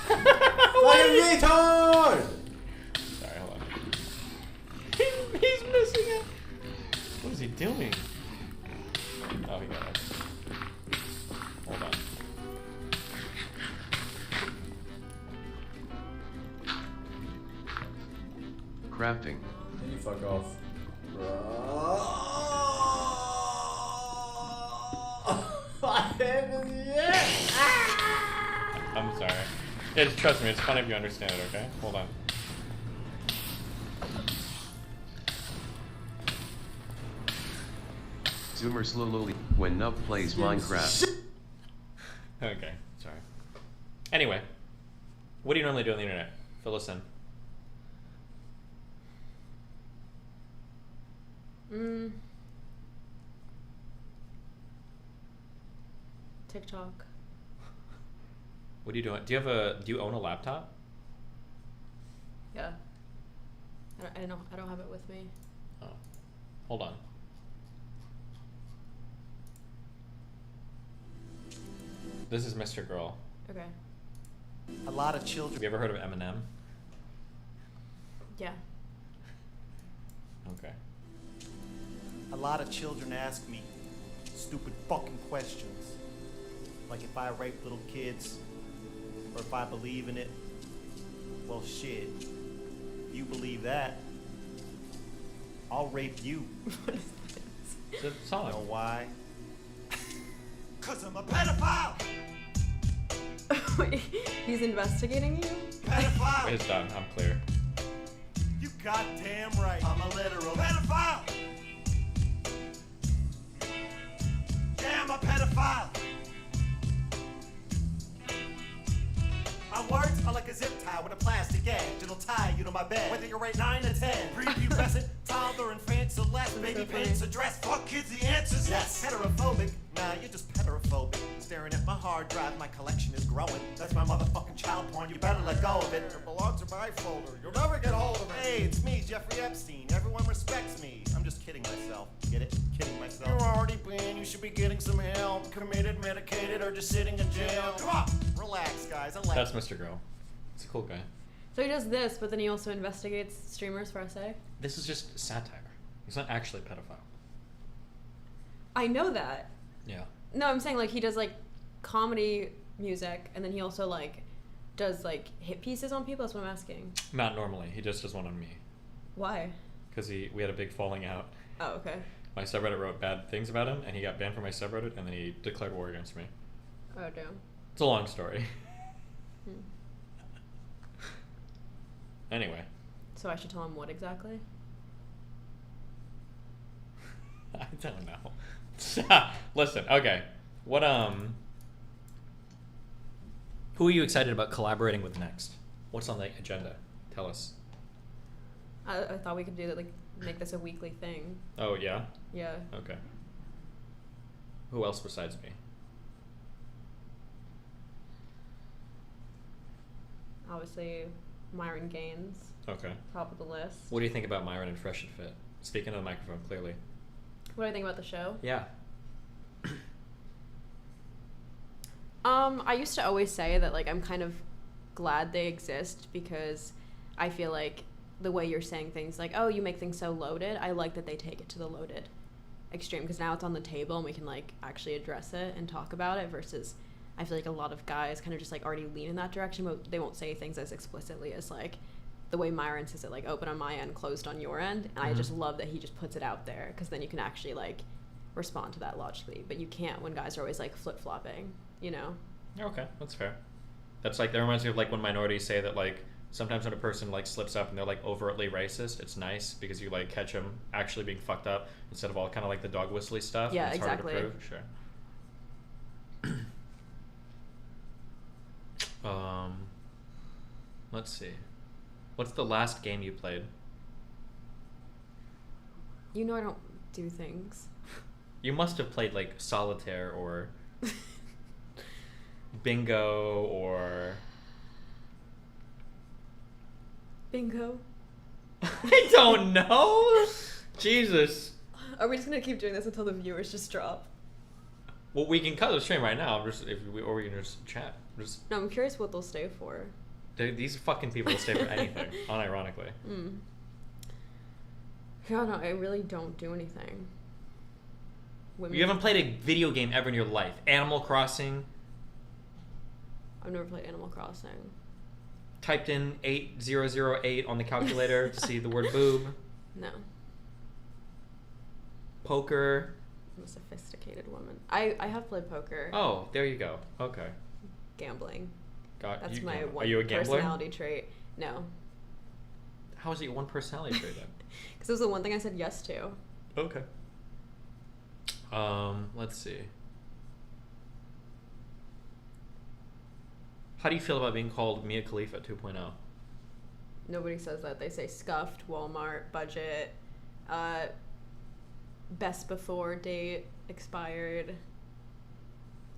Fucking retard! Sorry, hold on. He's missing it. What is he doing? Oh, he got it. Hold on. Crafting. Can you fuck off? I haven't yet! I'm sorry. Yeah, just trust me. It's funny if you understand it, okay? Hold on. Zoomer slowly when Nub plays Minecraft. Okay, sorry. Anyway, what do you normally do on the internet? Fill us in. TikTok. What are you doing? Do you own a laptop? Yeah. I don't have it with me. Oh. Hold on. This is Mr. Girl. Okay. A lot of children. Have you ever heard of Eminem? Yeah. Okay. A lot of children ask me stupid fucking questions. Like if I rape little kids, or if I believe in it. Well, shit. If you believe that, I'll rape you. What is It's a You song. know why? 'Cause I'm a pedophile! this? Wait, he's investigating you? Pedophile! It's done. I'm clear. You goddamn right. I'm a literal pedophile! Yeah, I'm a pedophile! My words are like a zip tie with a plastic edge. It'll tie you to my bed. Whether you're rate 9 or 10. Prepubescent, toddler, infant, celeste, baby pants, a dress. Fuck kids, the answer's yes. Heterophobic? Nah, you're just heterophobic. Staring at my hard drive, my collection is growing. That's my motherfucking child porn, you better let go of it. It belongs in my folder. You'll never get hold of it. Hey, it's me, Jeffrey Epstein. Everyone respects me. I'm just kidding myself. Get it? Kidding myself. You're already been. You should be getting some help. Committed, medicated, or just sitting in jail. Come on, relax, guys. I like That's Mr. Girl. He's a cool guy. So he does this, but then he also investigates streamers for SA? This is just satire. He's not actually a pedophile. I know that. Yeah. No, I'm saying like he does like comedy music, and then he also like does like hit pieces on people. That's what I'm asking. Not normally. He just does one on me. Why? Because we had a big falling out. Oh, okay. My subreddit wrote bad things about him, and he got banned from my subreddit, and then he declared war against me. Oh, damn. It's a long story. Hmm. Anyway. So I should tell him what exactly? I don't know. Listen, okay. What who are you excited about collaborating with next? What's on the agenda? Tell us. I thought we could do that, like make this a weekly thing. Oh yeah? Yeah. Okay. Who else besides me? Obviously, Myron Gaines, Okay. top of the list. What do you think about Myron and Fresh and Fit? Speaking of the microphone, clearly. What do I think about the show? Yeah. I used to always say that like I'm kind of glad they exist because I feel like the way you're saying things, like, oh, you make things so loaded. I like that they take it to the loaded extreme, because now it's on the table and we can like actually address it and talk about it, versus I feel like a lot of guys kind of just like already lean in that direction, but they won't say things as explicitly as like the way Myron says it, like open on my end, closed on your end. And I just love that he just puts it out there, because then you can actually like respond to that logically, but you can't when guys are always like flip-flopping, you know? Okay, that's fair. That's like, that reminds me of like when minorities say that like sometimes when a person like slips up and they're like overtly racist, it's nice because you like catch them actually being fucked up instead of all kind of like the dog whistly stuff. Yeah, it's exactly. harder to prove. Sure. Let's see. What's the last game you played? You know I don't do things. You must have played like solitaire or bingo or Bingo. I don't know. Jesus. Are we just gonna keep doing this until the viewers just drop? Well, we can cut the stream right now. Just or we can just chat. Just No, I'm curious what they'll stay for. these fucking people will stay for anything. Unironically. Yeah, no, I really don't do anything. Women, You haven't played a video game ever in your life. Animal Crossing. I've never played Animal Crossing. Typed in 8008 on the calculator to see the word boob. No. Poker. I'm a sophisticated woman. I have played poker. Oh, there you go. Okay. Gambling. Got That's you. my Are one you a gambler? personality trait. No. How is it your one personality trait then? Because it was the one thing I said yes to. Okay. Let's see. How do you feel about being called Mia Khalifa 2.0? Nobody says that. They say scuffed, Walmart, budget, best before date, expired.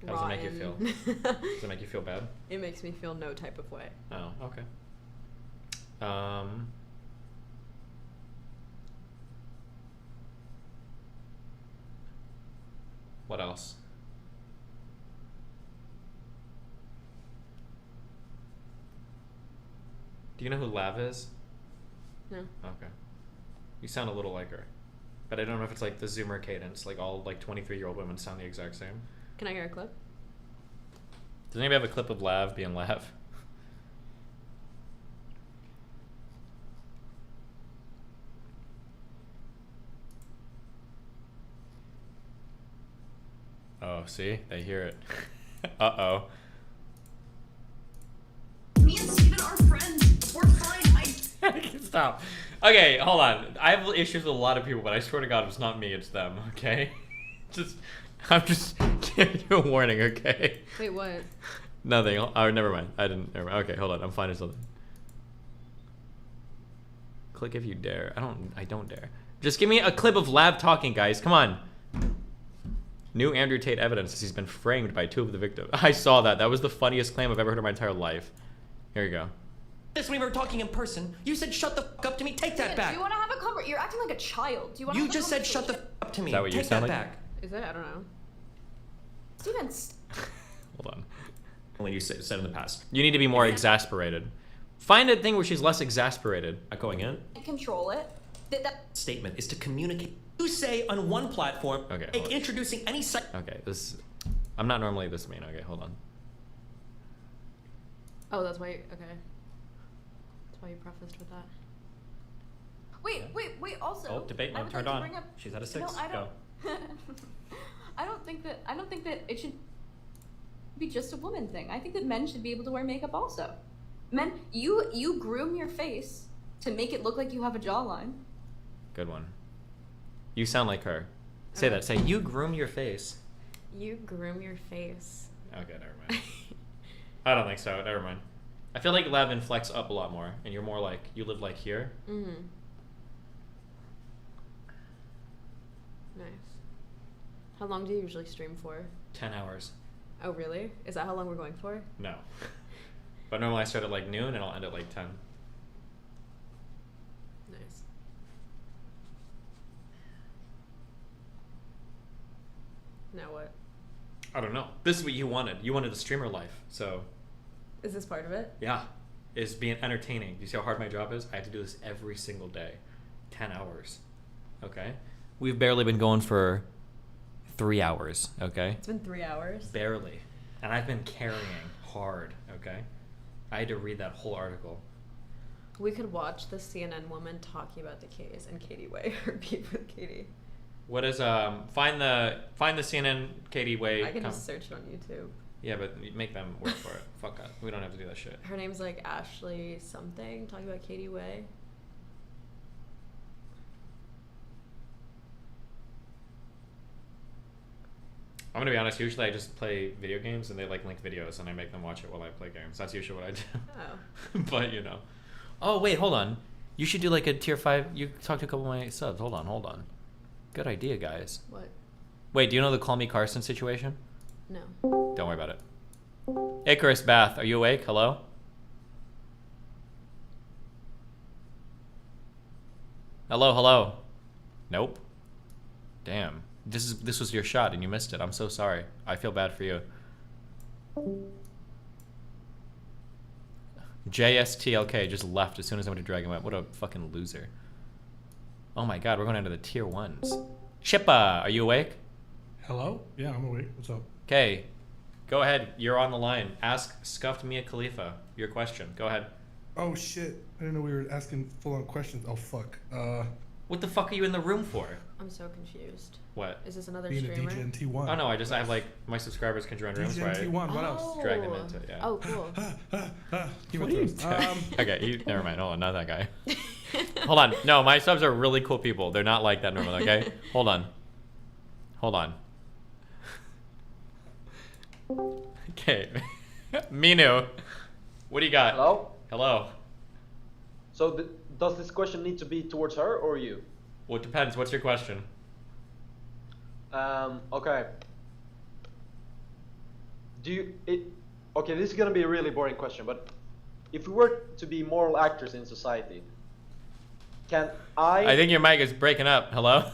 How does it make you feel? Does it make you feel bad? It makes me feel no type of way. Oh, okay. What else? Do you know who Lav is? No. Okay. You sound a little like her. But I don't know if it's like the Zoomer cadence, like all like 23-year-old women sound the exact same. Can I hear a clip? Does anybody have a clip of Lav being Lav? Oh, see? They hear it. Uh-oh. Me and Steven are friends. We're fine. Stop. Okay, hold on. I have issues with a lot of people, but I swear to God, it's not me, it's them, okay? I'm just giving you a warning, okay? Wait, what? Nothing. Oh, never mind. Never mind. Okay, hold on. I'm finding something. Click if you dare. I don't dare. Just give me a clip of Lav talking, guys. Come on. New Andrew Tate evidence says he's been framed by 2 of the victims. I saw that. That was the funniest claim I've ever heard in my entire life. Here you go. This when we were talking in person. You said shut the fuck up to me. Take that back. Do you want to have a conversation? You're acting like a child. Do you want? You just said shut the fuck up to me. Is that what you Take sound that like? back. Is it? I don't know. Steven, Hold on. Only you said in the past. You need to be more exasperated. Find a thing where she's less exasperated. Not going in. control it. That Statement is to communicate. You say on one platform, Okay, like hold on. introducing any site. Okay, this. I'm not normally this mean. Okay, hold on. Oh, that's why. Okay. That's why you prefaced with that. wait. Also, Oh, debate I mode would turned like to on. bring up- She's at a 6. No, I Go. don't. I don't think that it should be just a woman thing. I think that men should be able to wear makeup also. Men, you groom your face to make it look like you have a jawline. Good one. You sound like her. Say that. Say, you groom your face. You groom your face. Okay, never mind. I don't think so. Never mind. I feel like Lav inflects up a lot more, and you're more like, you live like here. Mm-hmm. Nice. How long do you usually stream for? 10 hours. Oh, really? Is that how long we're going for? No. But normally I start at like noon, and I'll end at like 10. Nice. Now what? I don't know. This is what you wanted. You wanted the streamer life. So, Is this part of it? yeah. is being entertaining. Do you see how hard my job is? I have to do this every single day. 10 hours. Okay? We've barely been going for 3 hours. Okay? It's been 3 hours. Barely. And I've been carrying hard. Okay? I had to read that whole article. We could watch the CNN woman talking about the case and Katie Way her beef with Katie. What is find the CNN Katie Way. I can just search it on YouTube. Yeah, but make them work for it. Fuck that. We don't have to do that shit. Her name's like Ashley something, talking about Katie Way. I'm gonna be honest, usually I just play video games and they like link videos and I make them watch it while I play games. That's usually what I do. Oh. But you know. Oh wait, hold on. You should do like a tier 5. You talked to a couple of my subs. Hold on. Good idea, guys. What? Wait, do you know the Call Me Carson situation? No. Don't worry about it. Icarus Bath, are you awake? Hello? Hello? Nope. Damn. This was your shot and you missed it. I'm so sorry. I feel bad for you. JSTLK just left as soon as I went to drag him out. What a fucking loser. Oh my god, we're going into the tier 1s. Chippa, are you awake? Hello? Yeah, I'm awake. What's up? Okay. Go ahead. You're on the line. Ask Scuffed Mia Khalifa your question. Go ahead. Oh shit. I didn't know we were asking full on questions. Oh fuck. What the fuck are you in the room for? I'm so confused. What? Is this another being streamer? a DJ in T1. Oh no, I have like my subscribers can join rooms DJ where in T1. What else? Oh. drag them into it. Yeah. Oh, cool. Game What of are you Thrones. Okay, never mind. Hold on, not that guy. Hold on. No, my subs are really cool people. They're not like that normally. Okay. Hold on. Okay. Minu, what do you got? Hello. So does this question need to be towards her or you? Well, it depends. What's your question? Okay. Okay, this is gonna be a really boring question, but if we were to be moral actors in society, can I think your mic is breaking up. Hello?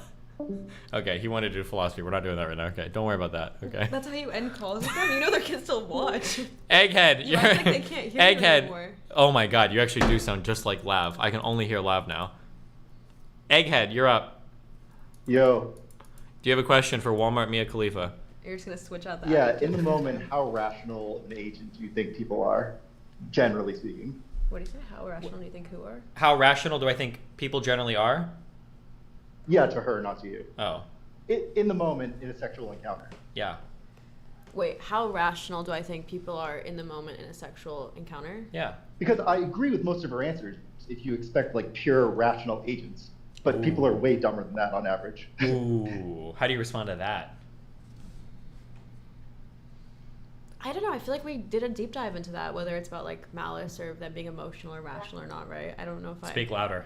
Okay, he wanted to do philosophy. We're not doing that right now. Okay, don't worry about that. Okay. That's how you end calls. You know they can still watch. Egghead, You act like they can't hear you Egghead. anymore. Oh my god, you actually do sound just like Lav. I can only hear Lav now. Egghead, you're up. Yo. Do you have a question for Walmart Mia Khalifa? You're just gonna switch out that. Yeah, in the moment, how rational an agent do you think people are, generally speaking? What do you say? How rational do you think who are? How rational do I think people generally are? Yeah, to her, not to you. Oh. In the moment, in a sexual encounter. Yeah. Wait, how rational do I think people are in the moment in a sexual encounter? Yeah. Because I agree with most of her answers if you expect like pure rational agents. But people are way dumber than that on average. Ooh. How do you respond to that? I don't know. I feel like we did a deep dive into that, whether it's about like malice or them being emotional or rational or not, right? I don't know if Speak louder.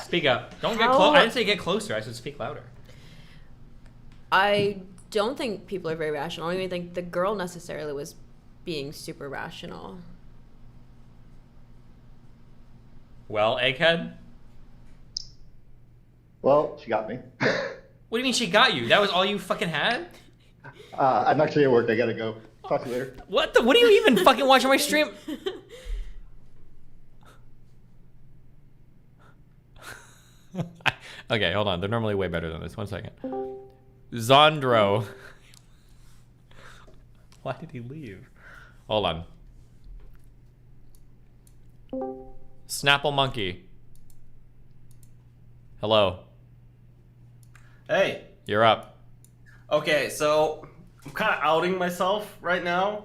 Speak up. Don't get How- close. I didn't say get closer. I said speak louder. I don't think people are very rational. I don't even think the girl necessarily was being super rational. Well, Egghead? Well, she got me. What do you mean she got you? That was all you fucking had? I'm actually at work. I gotta go. Talk to you later. What the? What are you even fucking watching my stream? Okay, hold on. They're normally way better than this. 1 second. Zondro. Why did he leave? Hold on. Snapple Monkey. Hello. Hey. You're up. Okay, so I'm kind of outing myself right now,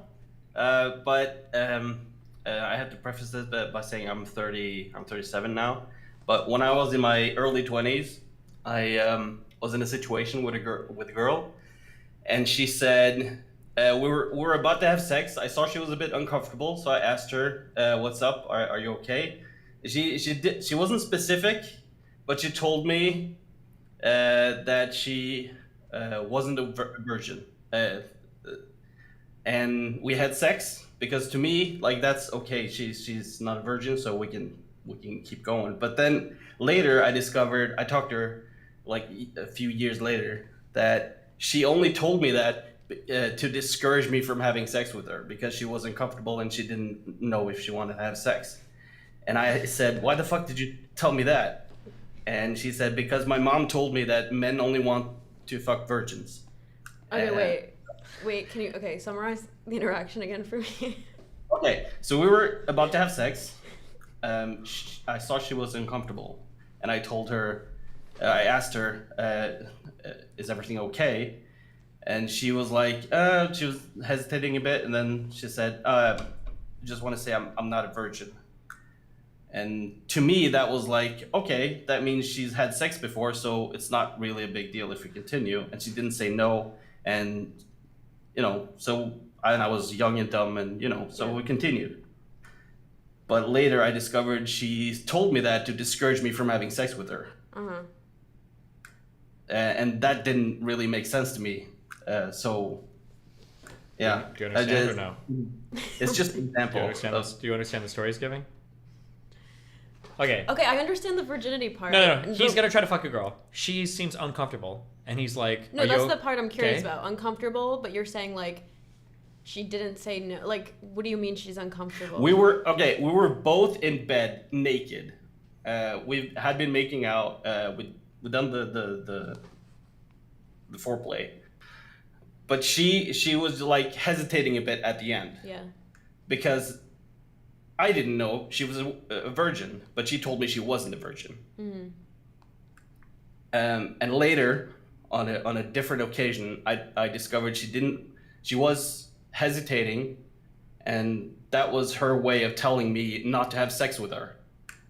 but I have to preface this by saying I'm 37 now. But when I was in my early 20s, I was in a situation with a girl, and she said we were about to have sex. I saw she was a bit uncomfortable, so I asked her, "What's up? Are you okay?" She wasn't specific, but she told me that she wasn't a virgin, and we had sex because to me, like, that's okay. She's not a virgin, so we can keep going. But then later, I talked to her like a few years later, that she only told me that to discourage me from having sex with her because she wasn't comfortable and she didn't know if she wanted to have sex. And I said, why the fuck did you tell me that? And she said, because my mom told me that men only want to fuck virgins. Okay, wait, can you, summarize the interaction again for me? Okay, so we were about to have sex. I saw she was uncomfortable, and I told her, I asked her, is everything okay? And she was like, she was hesitating a bit, and then she said, just want to say I'm not a virgin. And to me, that was like, okay, that means she's had sex before, so it's not really a big deal if we continue. And she didn't say no, and, I was young and dumb, and, so we continued. But later I discovered she told me that to discourage me from having sex with her. Uh-huh. And that didn't really make sense to me. So, yeah. Do you understand or no? It's just an example. Do you understand the story he's giving? Okay. Okay, I understand the virginity part. No. He's gonna try to fuck a girl. She seems uncomfortable, and he's like, No, that's the part I'm curious okay? about. Uncomfortable, but you're saying like she didn't say no. Like, what do you mean she's uncomfortable? We were both in bed naked. We had been making out. We done the foreplay, but she was like hesitating a bit at the end. Yeah. Because I didn't know she was a virgin, but she told me she wasn't a virgin. Mm-hmm. And later, on a different occasion, I discovered she was hesitating, and that was her way of telling me not to have sex with her,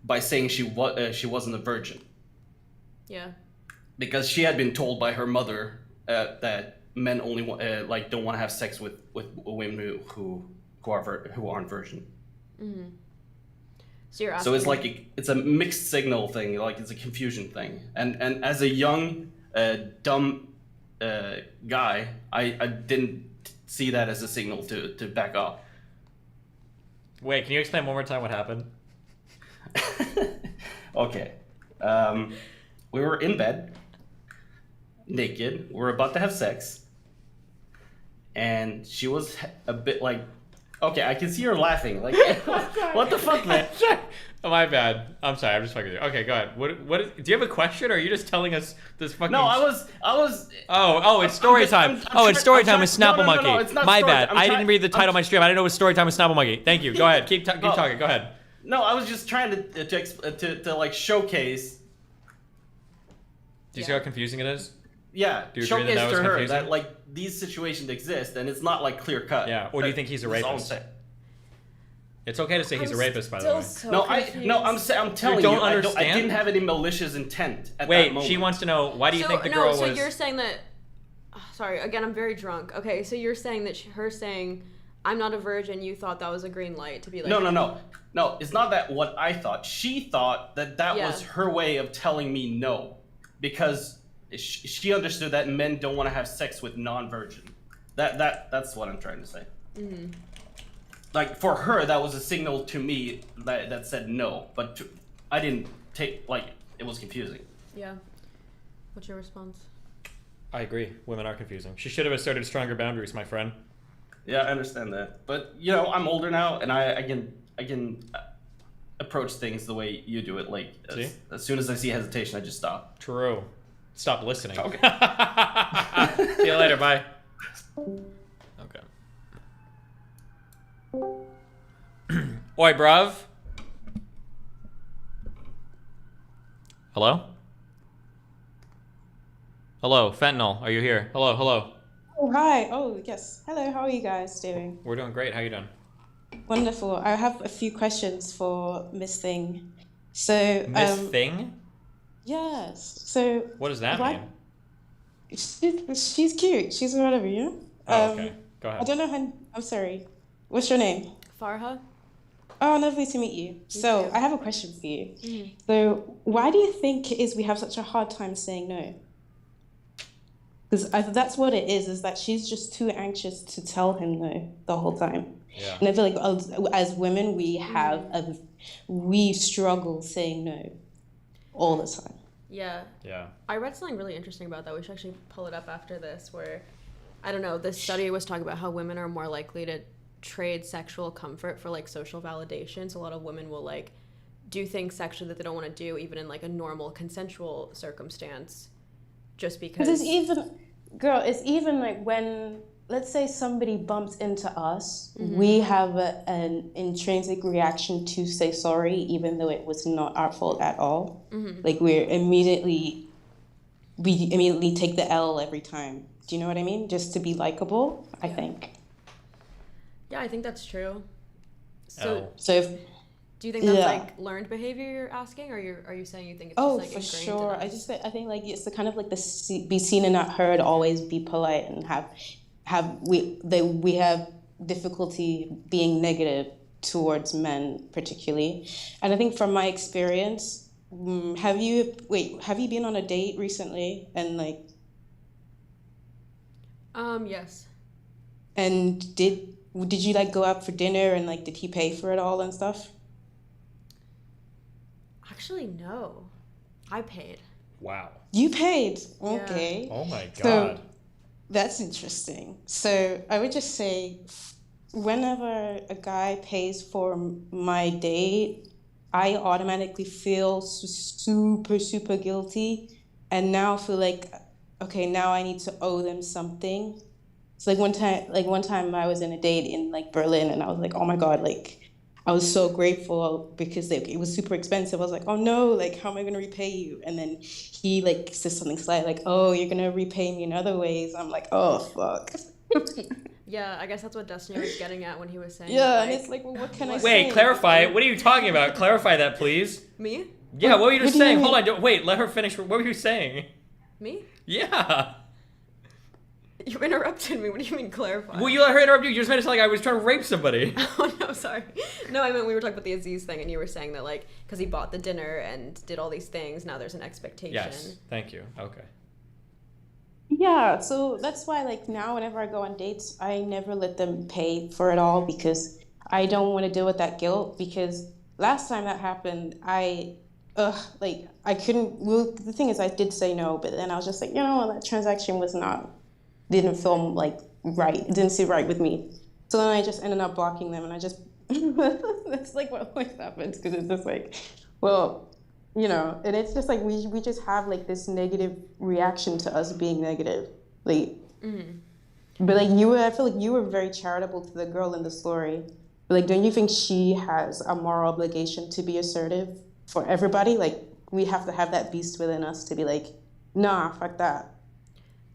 by saying she wasn't a virgin. Yeah. Because she had been told by her mother that men only don't want to have sex with women who aren't virgin. Mm-hmm. So you're asking. So it's like it's a mixed signal thing, like it's a confusion thing. And as a young, dumb guy, I didn't see that as a signal to back up. Wait, can you explain one more time what happened? Okay. We were in bed, naked. We were about to have sex. And she was a bit like, okay, I can see her laughing. Like, what the fuck, man? Oh, my bad. I'm sorry. I'm just fucking with you. Okay, go ahead. Do you have a question, or are you just telling us this fucking? No, I was. Oh, it's story time. It's story time with Snapple Monkey. No, it's not my story bad. time. I didn't read the title of my stream. I didn't know it was story time with Snapple Monkey. Thank you. Go ahead. Keep talking. Go ahead. No, I was just trying to like showcase. Do you see how confusing it is? Yeah, Do you agree showcase that was to her confusing? that like these situations exist and it's not like clear cut. Yeah. Or do you think he's a rapist? It's okay to say he's a rapist, by the way. I'm telling you, I didn't have any malicious intent at that moment. She wants to know, why do you think the girl was... So you're saying that... sorry, again, I'm very drunk. Okay, so you're saying that her saying, I'm not a virgin, you thought that was a green light to be like... No, it's not that what I thought. She thought that was her way of telling me no. Because she understood that men don't want to have sex with non-virgin. That's what I'm trying to say. Mm-hmm. Like, for her, that was a signal to me that said no, but I didn't take, like, it was confusing. Yeah. What's your response? I agree. Women are confusing. She should have asserted stronger boundaries, my friend. Yeah, I understand that. But, I'm older now, and I can approach things the way you do it. Like, as soon as I see hesitation, I just stop. True. Stop listening. Okay. See you later. Bye. Okay. Oi, bruv. Hello? Hello, Fentanyl. Are you here? Hello. Oh, hi. Oh, yes. Hello. How are you guys doing? We're doing great. How you doing? Wonderful. I have a few questions for Miss Thing. So, Miss Thing? Yes. So. What does that mean? She's cute. She's whatever, you know? Oh, okay. Go ahead. I don't know her. I'm sorry. What's your name? Farha. Oh, lovely to meet you. So, I have a question for you. Mm-hmm. So, why do you think it is we have such a hard time saying no? Because that's what it is that she's just too anxious to tell him no the whole time. Yeah. And I feel like as women, we struggle saying no all the time. Yeah. Yeah. I read something really interesting about that. We should actually pull it up after this, where I don't know, this study was talking about how women are more likely to trade sexual comfort for like social validation. So a lot of women will like do things sexually that they don't want to do even in like a normal consensual circumstance just because It's even like when, let's say somebody bumps into us, we have an intrinsic reaction to say sorry, even though it was not our fault at all. Like we immediately take the L every time. Do you know what I mean? Just to be likable, I think. Yeah, I think that's true. So do you think that's like learned behavior you're asking, or are you saying you think it's just like for ingrained sure. in us? I think like it's the kind of like be seen and not heard, always be polite, and we have difficulty being negative towards men particularly. And I think from my experience, have you been on a date recently and like yes. And did you like go out for dinner and like did he pay for it all and stuff? Actually, no. I paid. Wow. You paid? Yeah. Okay. Oh my God. So, that's interesting. So I would just say whenever a guy pays for my date, I automatically feel super, super guilty and now feel like, okay, now I need to owe them something. It's like one time I was in a date in like Berlin and I was like, oh my God, like I was so grateful because it was super expensive. I was like, oh no, like how am I gonna repay you? And then he like says something slight like, oh, you're gonna repay me in other ways. I'm like, oh fuck. Yeah, I guess that's what Destiny was getting at when he was saying. Yeah, like, and it's like, well, what can I say? Wait, clarify. What are you talking about? Clarify that, please. Me? Yeah, what were you just what do you saying? mean? Hold on. Wait, let her finish. What were you saying? Me? Yeah. You interrupted me. What do you mean clarify? Well, you let her interrupt you. You just made it sound like I was trying to rape somebody. Oh, no, sorry. No, I meant we were talking about the Aziz thing, and you were saying that, like, because he bought the dinner and did all these things, now there's an expectation. Yes. Thank you. Okay. Yeah, so that's why like now whenever I go on dates, I never let them pay for it all because I don't want to deal with that guilt because last time that happened, I couldn't, well, the thing is I did say no, but then I was just like, you know, that transaction didn't feel like right. It didn't sit right with me. So then I just ended up blocking them and I just, that's like what always happens because it's just like, well, you know, and it's just like we just have like this negative reaction to us being negative. Like, but like I feel like you were very charitable to the girl in the story. But like, don't you think she has a moral obligation to be assertive for everybody? Like, we have to have that beast within us to be like, nah, fuck that.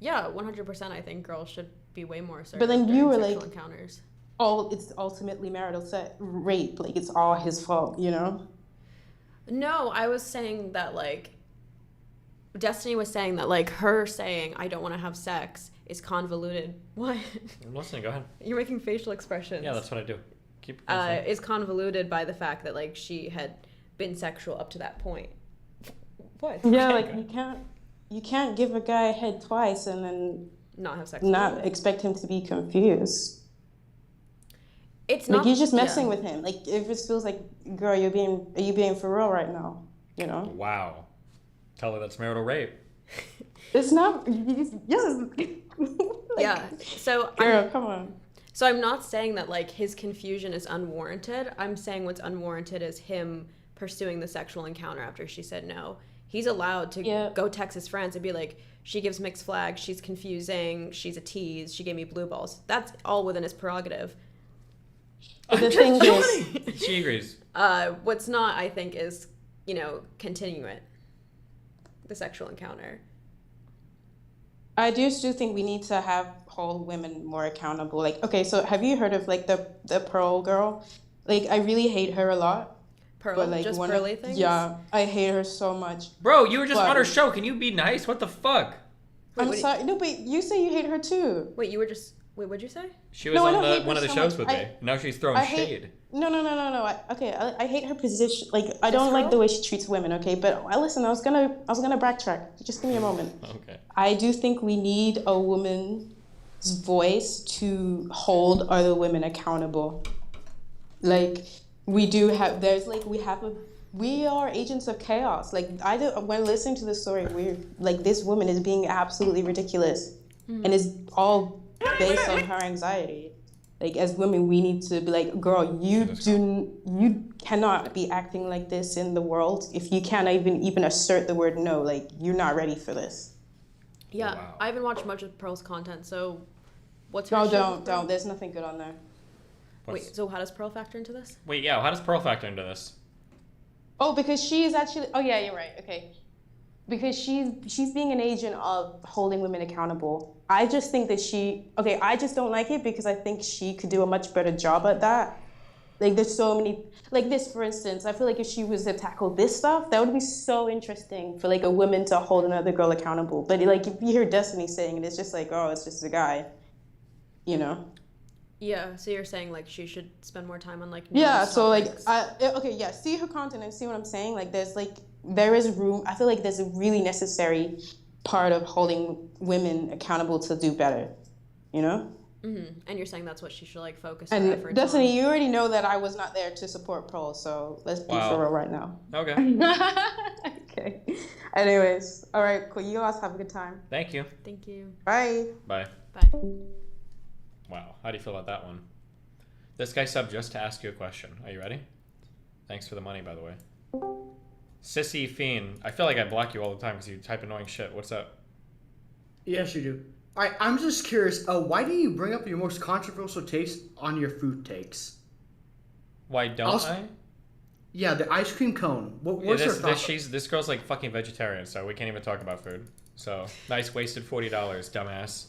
Yeah, 100%. I think girls should be way more assertive. But then you were sexual like, encounters. it's ultimately marital rape. Like, it's all his fault, you know? No, I was saying that, like, Destiny was saying that, like, her saying, I don't want to have sex is convoluted. What? I'm listening. Go ahead. You're making facial expressions. Yeah, that's what I do. Keep is convoluted by the fact that, like, she had been sexual up to that point. What? Yeah, like, you can't give a guy a head twice and then not have sex not expect him to be confused. It's like not, you're just messing with him. Like if it feels like, girl, are you being for real right now? You know? Wow. Tell her that's marital rape. It's not. Yes. Yeah. So girl, come on. So I'm not saying that like his confusion is unwarranted. I'm saying what's unwarranted is him pursuing the sexual encounter after she said no. He's allowed to go text his friends and be like, she gives mixed flags, she's confusing, she's a tease, she gave me blue balls. That's all within his prerogative. The thing is, she agrees. What's not, I think, is, you know, continue it. The sexual encounter. I do still think we need to hold women more accountable. Like, okay, so have you heard of like the Pearl girl? Like, I really hate her a lot. Pearl, but, like, just pearly things? Yeah, I hate her so much. Bro, you were just on her show. Can you be nice? What the fuck? I'm sorry. No, but you say you hate her too. Wait, what'd you say? She was on one of the shows with me. Now she's throwing shade. No. I hate her position. Like, I don't like the way she treats women. Okay, but listen, I was gonna backtrack. Just give me a moment. Okay. I do think we need a woman's voice to hold other women accountable. Like, we do have. We are agents of chaos. Like, when listening to the story, we're like, this woman is being absolutely ridiculous, and it's all based on her anxiety. Like, as women, we need to be like, girl, you cannot be acting like this in the world if you can't even assert the word no. Like, you're not ready for this. Yeah, Wow. I haven't watched much of Pearl's content, so what's her No, issue with don't. Pearl? There's nothing good on there. Wait, so how does Pearl factor into this? Wait, yeah, how does Pearl factor into this? Oh, because she is actually. Oh yeah, you're right. Okay, because she's being an agent of holding women accountable. I just think that I just don't like it because I think she could do a much better job at that. Like, there's so many, like this, for instance, I feel like if she was to tackle this stuff, that would be so interesting for like a woman to hold another girl accountable. But like, if you hear Destiny saying it, it's just like, oh, it's just a guy, you know? Yeah, so you're saying like she should spend more time on like Yeah, numerous so like, topics. see her content and see what I'm saying. Like, there is room. I feel like there's a really necessary part of holding women accountable to do better, you know? Mm-hmm. And you're saying that's what she should like focus her And efforts Destiny, on. you already know that I was not there to support Pearl, so let's be for real right now. Okay. Okay. Anyways, all right, cool. You guys have a good time. Thank you. Thank you. Bye. Bye. Bye. Wow, how do you feel about that one? This guy subbed just to ask you a question. Are you ready? Thanks for the money, by the way. Sissy Fiend. I feel like I block you all the time because you type annoying shit. What's up? Yes, you do. All right, I'm just curious. Why do you bring up your most controversial takes on your food takes? Why don't I? Yeah, the ice cream cone. What's your thought? This girl's like fucking vegetarian, so we can't even talk about food. So nice, wasted $40, dumbass.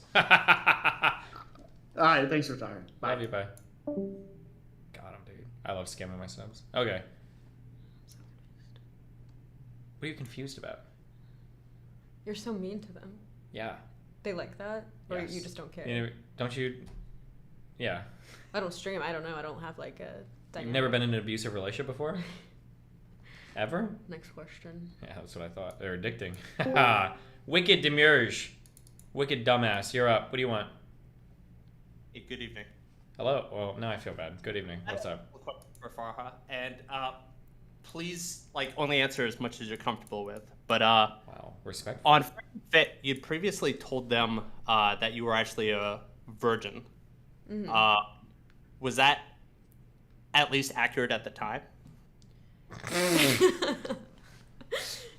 All right, thanks for talking. Bye. Love you, bye. Got him, dude. I love scamming my subs. Okay. What are you confused about? You're so mean to them. Yeah. They like that? Or Yes. you just don't care? You know, don't you? Yeah. I don't stream. I don't know. I don't have like a dynamic. You've never been in an abusive relationship before? Ever? Next question. Yeah, that's what I thought. They're addicting. Wicked Demurge. Wicked Dumbass. You're up. What do you want? Hey, good evening. Hello? Well, now I feel bad. Good evening. What's up? For Farha, and please, like, only answer as much as you're comfortable with. But wow, respect. On Fit, you previously told them that you were actually a virgin. Mm-hmm. Was that at least accurate at the time?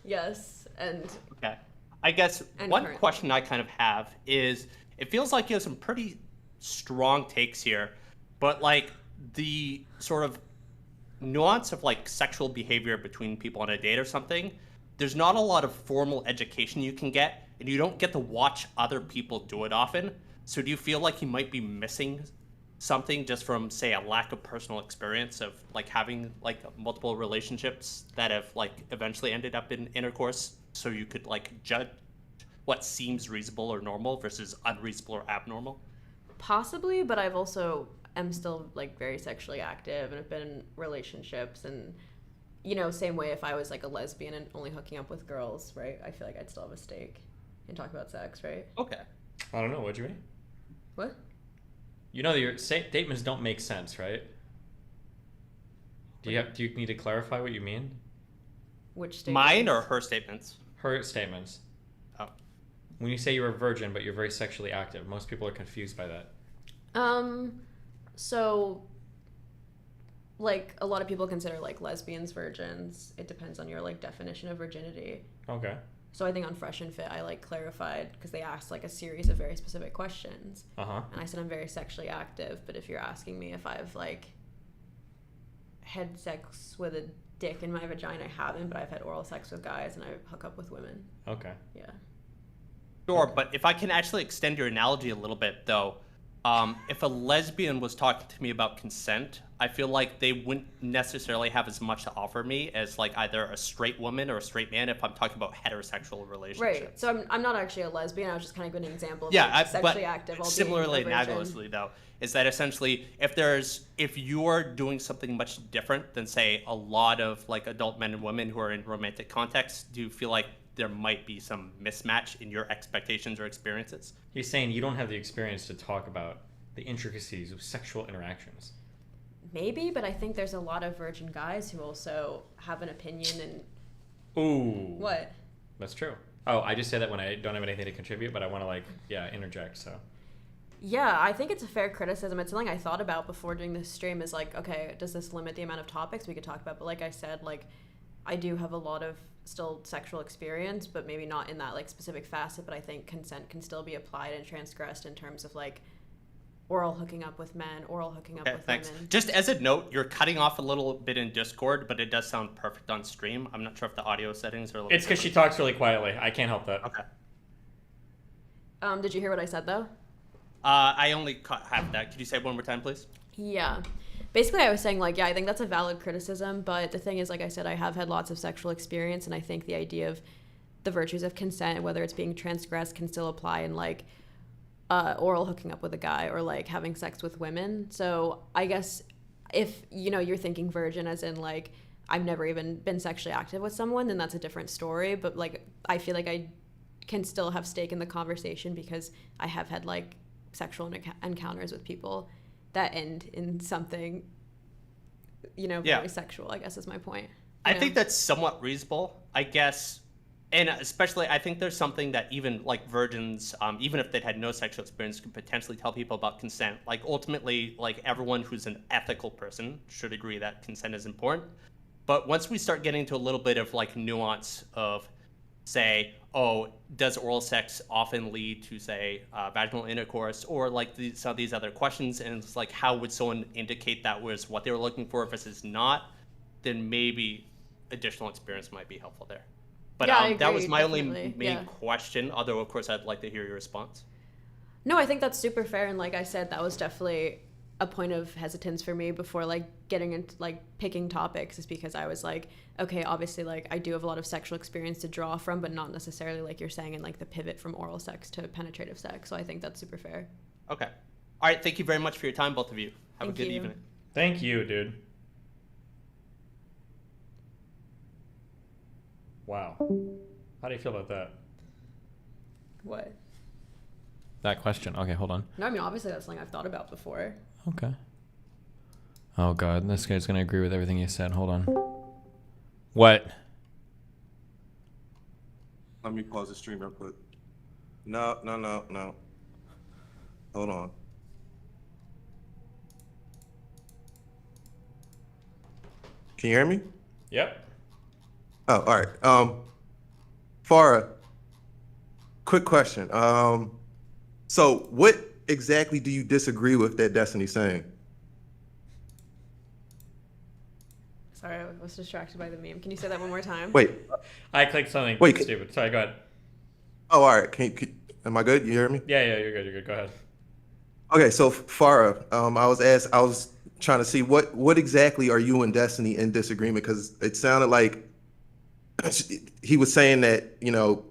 Yes, and okay. I guess and one current. question I kind of have is, it feels like you have some pretty strong takes here, but like the sort of nuance of like sexual behavior between people on a date or something, there's not a lot of formal education you can get, and you don't get to watch other people do it often. So do you feel like you might be missing something just from, say, a lack of personal experience of like having like multiple relationships that have like eventually ended up in intercourse, so you could like judge what seems reasonable or normal versus unreasonable or abnormal? Possibly, but I've also am still like very sexually active and have been in relationships, and you know, same way if I was like a lesbian and only hooking up with girls, right? I feel like I'd still have a stake and talk about sex, right? Okay. I don't know. What do you mean? What? You know that your statements don't make sense, right? Do you need to clarify what you mean? Which statements? Mine or her statements? Her statements. Oh. When you say you're a virgin but you're very sexually active, most people are confused by that. So like a lot of people consider like lesbians virgins. It depends on your like definition of virginity. Okay. So I think on Fresh and Fit, I like clarified because they asked like a series of very specific questions. Uh-huh. And I said I'm very sexually active, but if you're asking me if I've like had sex with a dick in my vagina, I haven't, but I've had oral sex with guys and I hook up with women. Okay. Yeah. Sure, but if I can actually extend your analogy a little bit, though, if a lesbian was talking to me about consent, I feel like they wouldn't necessarily have as much to offer me as like either a straight woman or a straight man if I'm talking about heterosexual relationships. Right. So I'm not actually a lesbian. I was just kind of giving an example of Yeah, like, sexually but active. While similarly, being a virgin. analogously, though, is that essentially if you're doing something much different than, say, a lot of like adult men and women who are in romantic contexts, do you feel like there might be some mismatch in your expectations or experiences? You're saying you don't have the experience to talk about the intricacies of sexual interactions. Maybe, but I think there's a lot of virgin guys who also have an opinion and... Ooh. What? That's true. Oh, I just say that when I don't have anything to contribute, but I want to like, interject, so. Yeah, I think it's a fair criticism. It's something I thought about before doing this stream is like, okay, does this limit the amount of topics we could talk about? But like I said, like I do have a lot of still sexual experience, but maybe not in that like specific facet, but I think consent can still be applied and transgressed in terms of like oral hooking up with men, oral hooking up with Thanks. women. Just as a note, you're cutting off a little bit in Discord, but it does sound perfect on stream. I'm not sure if the audio settings are a little It's because she talks really quietly. I can't help that. Okay. Did you hear what I said though? I only caught half that. Could you say it one more time, please? Yeah. Basically, I was saying, like, yeah, I think that's a valid criticism, but the thing is, like I said, I have had lots of sexual experience, and I think the idea of the virtues of consent, whether it's being transgressed, can still apply in, like, oral hooking up with a guy or, like, having sex with women. So I guess if, you know, you're thinking virgin as in, like, I've never even been sexually active with someone, then that's a different story. But, like, I feel like I can still have stake in the conversation because I have had, like, sexual encounters with people that end in something, you know, very sexual, I guess is my point. I think that's somewhat reasonable, I guess. And especially, I think there's something that even like virgins, even if they'd had no sexual experience, could potentially tell people about consent. Like ultimately, like everyone who's an ethical person should agree that consent is important. But once we start getting to a little bit of like nuance of, say, oh, does oral sex often lead to, say, vaginal intercourse, or like some of these other questions, and it's like, how would someone indicate that was what they were looking for versus not, then maybe additional experience might be helpful there. But yeah, I agree, that was my only definitely. main question, although of course I'd like to hear your response. No, I think that's super fair, and like I said, that was definitely a point of hesitance for me before like getting into like picking topics, is because I was like, okay, obviously like I do have a lot of sexual experience to draw from, but not necessarily like you're saying in like the pivot from oral sex to penetrative sex. So I think that's super fair. Okay. All right, thank you very much for your time, both of you. Have a good evening. Thank you, dude. Wow. How do you feel about that? What? That question. Okay, hold on. No, I mean obviously that's something I've thought about before. Okay. Oh god, this guy's gonna agree with everything you said. Hold on. What? Let me pause the stream real quick. No. Hold on. Can you hear me? Yep. Oh, all right. Farha, quick question. So what exactly do you disagree with that Destiny's saying? Sorry, I was distracted by the meme. Can you say that one more time? Wait. I clicked something Wait, stupid. Sorry, go ahead. Oh, all right. Am I good? You hear me? Yeah, you're good. Go ahead. Okay, so Farha, I was trying to see what exactly are you and Destiny in disagreement, because it sounded like he was saying that, you know,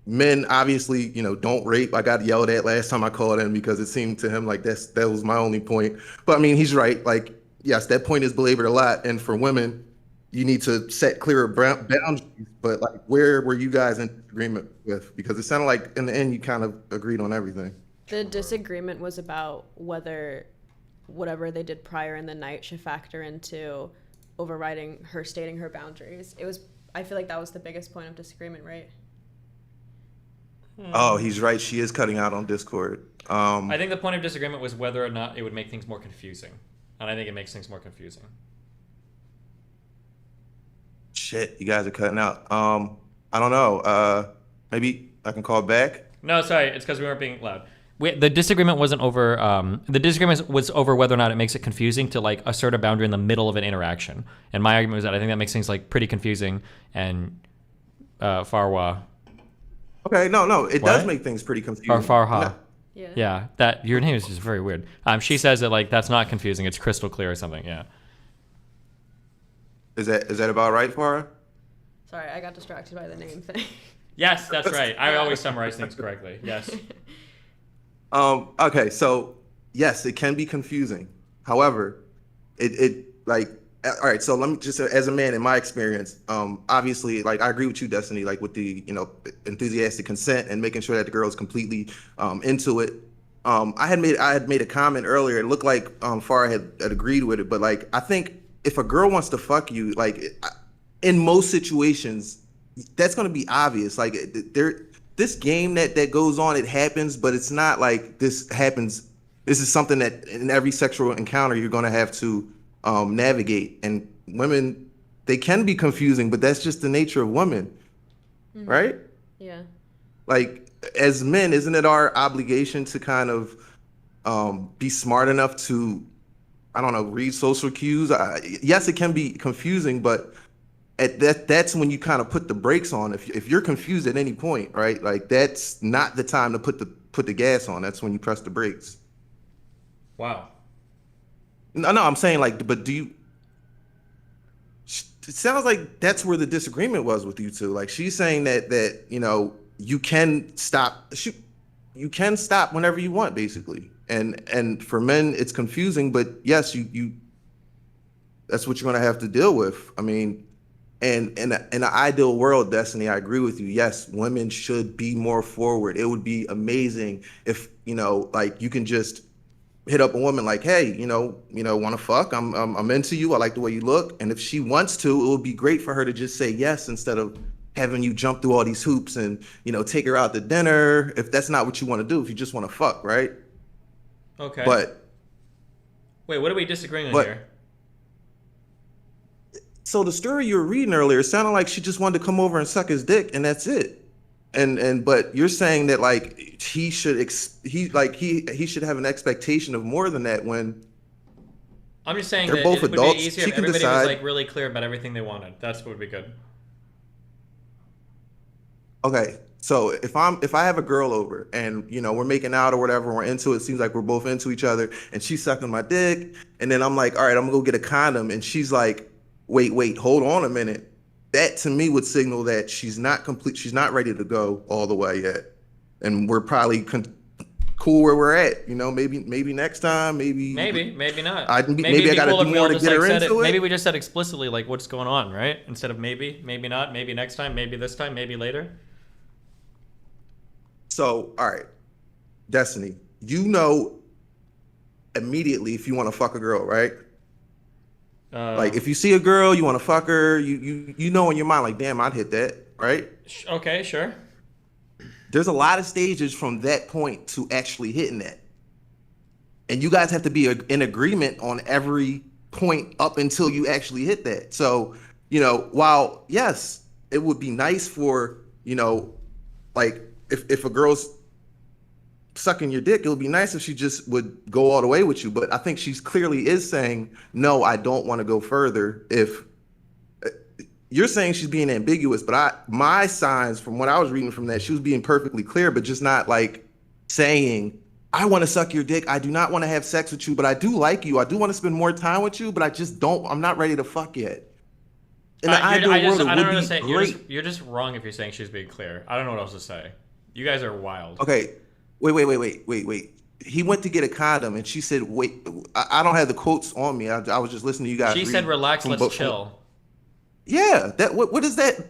men obviously, you know, don't rape. I got yelled at last time I called him because it seemed to him like that was my only point. But I mean, he's right. Like, yes, that point is belabored a lot. And for women, you need to set clearer boundaries. But like, where were you guys in agreement with? Because it sounded like in the end you kind of agreed on everything. The disagreement was about whether whatever they did prior in the night should factor into overriding her stating her boundaries. I feel like that was the biggest point of disagreement, right? Oh, he's right. She is cutting out on Discord. I think the point of disagreement was whether or not it would make things more confusing. And I think it makes things more confusing. Shit, you guys are cutting out. I don't know. Maybe I can call back. No, sorry. It's because we weren't being loud. The disagreement wasn't over. The disagreement was over whether or not it makes it confusing to like assert a boundary in the middle of an interaction. And my argument was that I think that makes things like pretty confusing. And Farwa. Okay, no, it does make things pretty confusing. Or Farha. No. Yeah, that your name is just very weird. She says that like that's not confusing. It's crystal clear or something. Yeah. Is that about right, Farha? Sorry, I got distracted by the name thing. Yes, that's right. I always summarize things correctly. Yes. Okay, so yes, it can be confusing. However, it like, all right, so let me just, as a man in my experience, obviously, like I agree with you, Destiny, like with the, you know, enthusiastic consent and making sure that the girl is completely into it. I had made a comment earlier. It looked like Farha had agreed with it, but like I think if a girl wants to fuck you, like in most situations, that's going to be obvious. Like this game that goes on, it happens, but it's not like this happens. This is something that in every sexual encounter you're going to have to navigate. And women, they can be confusing, but that's just the nature of women, right? Yeah. Like, as men, isn't it our obligation to kind of be smart enough to, I don't know, read social cues? Yes, it can be confusing, but that's when you kind of put the brakes on. If you're confused at any point, right? Like, that's not the time to put the gas on. That's when you press the brakes. Wow. No, I'm saying, like, but do you? It sounds like that's where the disagreement was with you two. Like, she's saying that you know, you can stop. You can stop whenever you want, basically. And for men, it's confusing. But yes, you. That's what you're gonna have to deal with. I mean, and in an ideal world, Destiny, I agree with you. Yes, women should be more forward. It would be amazing if, you know, like, you can just hit up a woman like, hey, you know, want to fuck? I'm into you. I like the way you look. And if she wants to, it would be great for her to just say yes instead of having you jump through all these hoops and, you know, take her out to dinner. If that's not what you want to do, if you just want to fuck, right? Okay. But wait, what are we disagreeing on here? So the story you were reading earlier sounded like she just wanted to come over and suck his dick, and that's it. But you're saying that, like, he should have an expectation of more than that when I'm just saying they're that both it would adults. be easier She if can everybody decide. was like really clear about everything they wanted. That's what would be good. Okay, so if I have a girl over and, you know, we're making out or whatever, we're into it, seems like we're both into each other, and she's sucking my dick, and then I'm like, all right, I'm gonna go get a condom, and she's like, wait, hold on a minute. That to me would signal that she's not ready to go all the way yet, and we're probably cool where we're at. You know, maybe next time, maybe not. Maybe I gotta do more to get her into it. Maybe we just said explicitly like what's going on, right? Instead of maybe not, maybe next time, maybe this time, maybe later. So, all right, Destiny, you know immediately if you want to fuck a girl, right? Like, if you see a girl, you want to fuck her, you know in your mind, like, damn, I'd hit that, right? Okay, sure. There's a lot of stages from that point to actually hitting that. And you guys have to be in agreement on every point up until you actually hit that. So, you know, while, yes, it would be nice for, you know, like, if a girl's sucking your dick, it would be nice if she just would go all the way with you. But I think she's clearly is saying, no, I don't want to go further. If you're saying she's being ambiguous, but my signs from what I was reading from that, she was being perfectly clear, but just not like saying, I want to suck your dick. I do not want to have sex with you, but I do like you. I do want to spend more time with you, but I'm not ready to fuck yet. In the ideal world, it would be great. You're just wrong if you're saying she's being clear. I don't know what else to say. You guys are wild. Okay. Wait. He went to get a condom, and she said, wait, I don't have the quotes on me. I was just listening to you guys. She said, relax, let's chill. Yeah. What is that?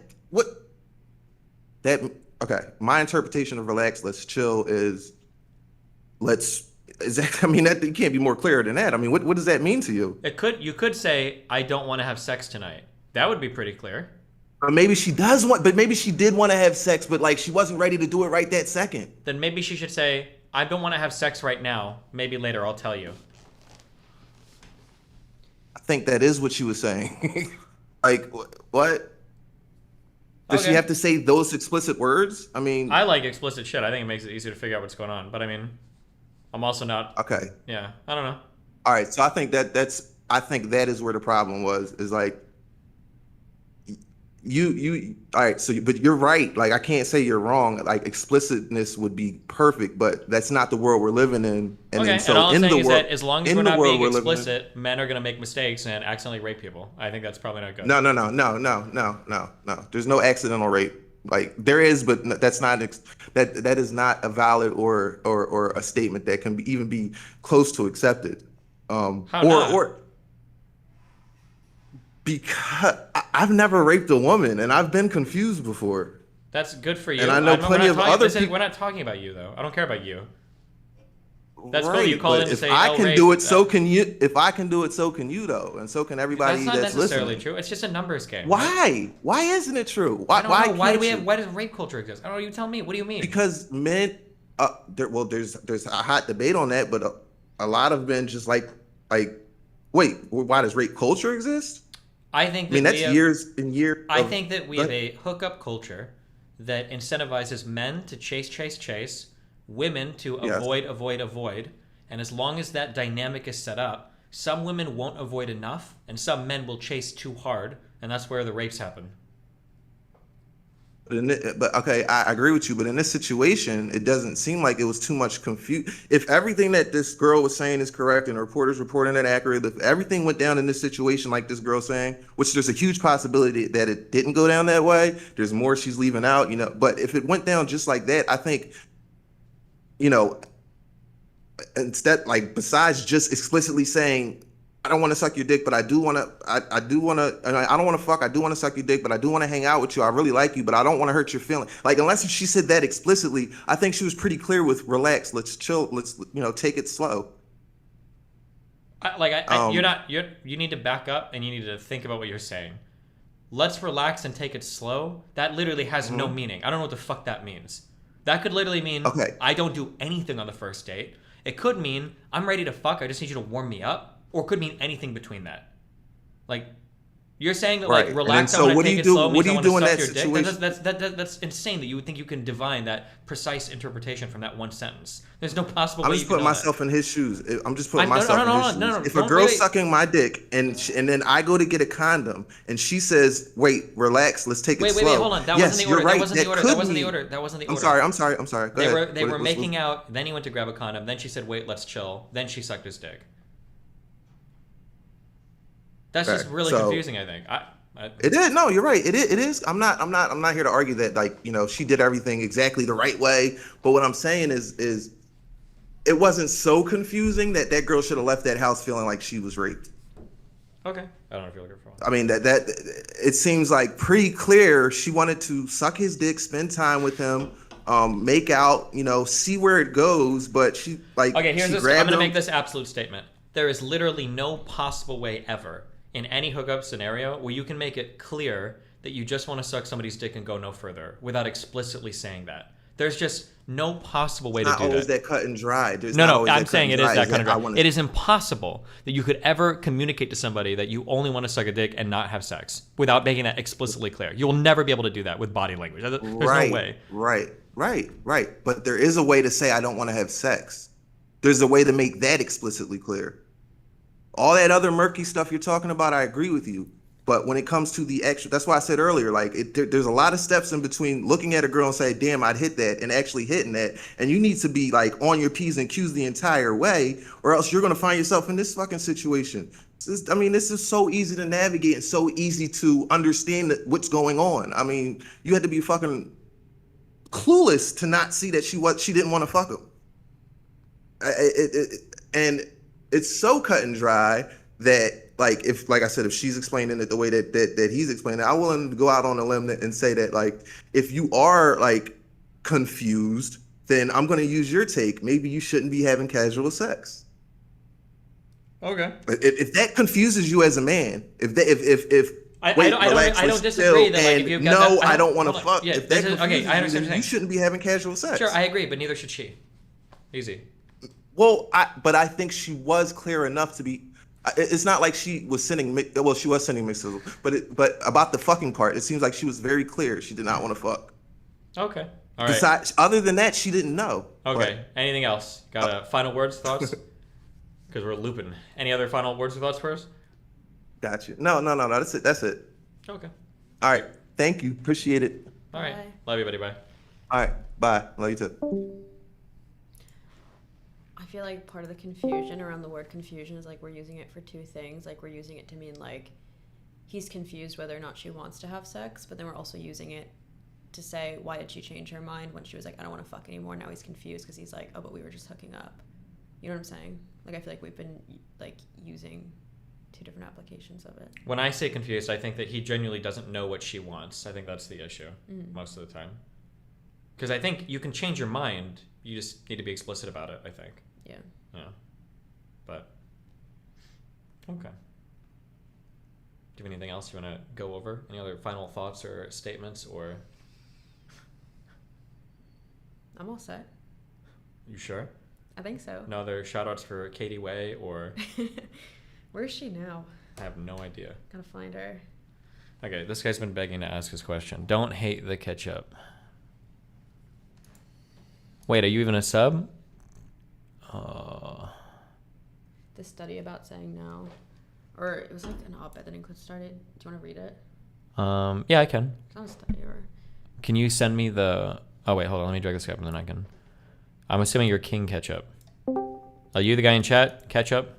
Okay. My interpretation of relax, let's chill is I mean, that you can't be more clear than that. I mean, what does that mean to you? You could say, I don't want to have sex tonight. That would be pretty clear. Or maybe she does want, but maybe she did want to have sex, but like she wasn't ready to do it right that second. Then maybe she should say, I don't want to have sex right now. Maybe later, I'll tell you. I think that is what she was saying. Like, what? Does she have to say those explicit words? I mean, I like explicit shit. I think it makes it easier to figure out what's going on. But I mean, I'm also not. Okay. Yeah, I don't know. All right, so I think that is where the problem was. Is like, you all right, so but you're right. Like, I can't say you're wrong. Like, explicitness would be perfect, but that's not the world we're living in. And Okay, so and all I'm in saying the is world, that as long as we're not being explicit, men are going to make mistakes and accidentally rape people. I think that's probably not good. No. There's no accidental rape. Like, there is, but that's not that is not a valid or a statement that can even be close to accepted. Because I've never raped a woman, and I've been confused before. That's good for you. And I know plenty of other people. We're not talking about you, though. I don't care about you. That's cool. Right, You call but in to if say, I "Oh, can rape," do it, so can you. If I can do it, so can you, though, and so can everybody That's not that's necessarily listening. true. It's just a numbers game. right? Why? Why isn't it true? I don't know. Why do can't we you? have? Why does rape culture exist? I don't know. You tell me. What do you mean? Because men, there's a hot debate on that, but a lot of men just like, wait, why does rape culture exist? I think. I mean, that that's we have, years and years. I think that we have a hookup culture that incentivizes men to chase, women to Yes. avoid, and as long as that dynamic is set up, some women won't avoid enough, and some men will chase too hard, and that's where the rapes happen. But okay, I agree with you. But in this situation, it doesn't seem like it was too much confusion. If everything that this girl was saying is correct and the reporter's reporting it accurate, if everything went down in this situation like this girl saying, which there's a huge possibility that it didn't go down that way. There's more she's leaving out, But if it went down just like that, I think, instead, besides just explicitly saying, I don't want to suck your dick, but I do want to. I do want to. I don't want to fuck. I do want to suck your dick, but I do want to hang out with you. I really like you, but I don't want to hurt your feelings. Unless she said that explicitly, I think she was pretty clear with relax. Let's chill. Let's take it slow. You need to back up and you need to think about what you're saying. Let's relax and take it slow. That literally has no meaning. I don't know what the fuck that means. That could literally mean I don't do anything on the first date. It could mean I'm ready to fuck. I just need you to warm me up. Or could mean anything between that. You're saying that Right. relax. So I want what to do take you it do? slow. What do you do in that Dick. situation? That's insane that you would think you can divine that precise interpretation from that one sentence. There's no possible I'm way just you can putting know myself in his shoes. I'm just putting No, myself in his shoes. no, If a don't girl's really- sucking my dick and then I go to get a condom and she says, "Wait, relax, let's take it slow." Wait, hold on. That Yes, wasn't the you're order. right. That wasn't the order. That wasn't the order. That wasn't the order. I'm sorry. Go ahead. They were making out. Then he went to grab a condom. Then she said, "Wait, let's chill." Then she sucked his dick. That's just really confusing. I think. It is. No, you're right. It is. I'm not here to argue that she did everything exactly the right way. But what I'm saying is it wasn't so confusing that girl should have left that house feeling like she was raped. Okay. I don't know if you're looking for one. I mean that it seems like pretty clear she wanted to suck his dick, spend time with him, make out, see where it goes. But she Okay, here's she this. grabbed I'm gonna him. make this absolute statement. There is literally no possible way ever in any hookup scenario where you can make it clear that you just want to suck somebody's dick and go no further without explicitly saying that. There's just no possible way to do that. Not always that cut and dry. I'm saying it is that cut and dry. It is impossible that you could ever communicate to somebody that you only want to suck a dick and not have sex without making that explicitly clear. You will never be able to do that with body language. There's no way. Right. But there is a way to say I don't want to have sex. There's a way to make that explicitly clear. All that other murky stuff you're talking about, I agree with you. But when it comes to the actual, that's why I said earlier, there's a lot of steps in between looking at a girl and say, damn, I'd hit that, and actually hitting that. And you need to be on your P's and Q's the entire way, or else you're going to find yourself in this fucking situation. This is so easy to navigate and so easy to understand what's going on. I mean, you had to be fucking clueless to not see that she didn't want to fuck him. And it's so cut and dry that if she's explaining it the way that he's explaining it, I'm willing to go out on a limb and say that if you are confused, then I'm going to use your take. Maybe you shouldn't be having casual sex. Okay. If that confuses you as a man, I don't disagree that if you've got I don't want to fuck. Yeah, if that confuses I understand you, what you're then saying. you shouldn't be having casual sex. Sure, I agree, but neither should she. Easy. Well, I think she was clear enough to be. It's not like she was sending. Well, she was sending mixed signals, but about the fucking part, it seems like she was very clear. She did not want to fuck. Okay. All right. Besides, other than that, she didn't know. Okay. Anything else? Got final words, thoughts? Because we're looping. Any other final words or thoughts for us? Got you. No. That's it. Okay. All right. Thank you. Appreciate it. All right. Love you, buddy. Bye. All right. Bye. Love you too. I feel like part of the confusion around the word confusion is we're using it for two things. We're using it to mean he's confused whether or not she wants to have sex, but then we're also using it to say, why did she change her mind when she was I don't want to fuck anymore? Now he's confused because he's oh, but we were just hooking up. You know what I'm saying? I feel like we've been using two different applications of it. When I say confused, I think that he genuinely doesn't know what she wants. I think that's the issue most of the time. Because I think you can change your mind you just need to be explicit about it, I think. Yeah. Yeah. But okay. Do you have anything else you want to go over? Any other final thoughts or statements, or? I'm all set. You sure? I think so. No other shout outs for Katie Way or? Where is she now? I have no idea. Gotta find her. Okay, this guy's been begging to ask his question. Don't hate the ketchup. Wait, are you even a sub? This study about saying no. Or it was like an op-ed that Include started. Do you want to read it? Yeah, I can. It's not a study or... Can you send me the... Oh, wait, hold on. Let me drag this guy up and then I can... I'm assuming you're King Ketchup. Are you the guy in chat, Ketchup?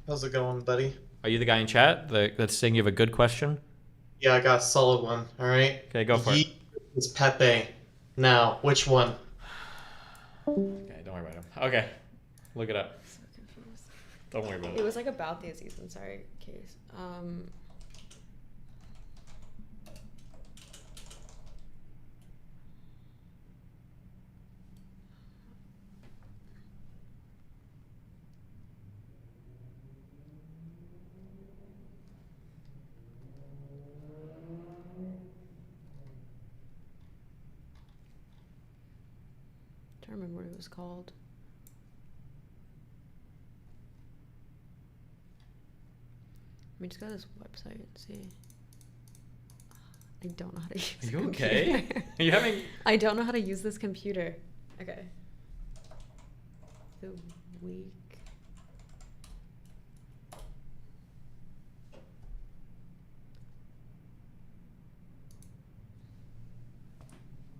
How's it going, buddy? Are you the guy in chat that's saying you have a good question? Yeah, I got a solid one, alright? Okay, go for it. It's Pepe. Now, which one? Okay, don't worry about him. Okay, look it up. So confused. Don't worry about it. It was like about the Aziz Ansari case. I don't remember what it was called. Let me just go to this website and see. I don't know how to use Are you the okay? computer. Are you having... I don't know how to use this computer. Okay. The week.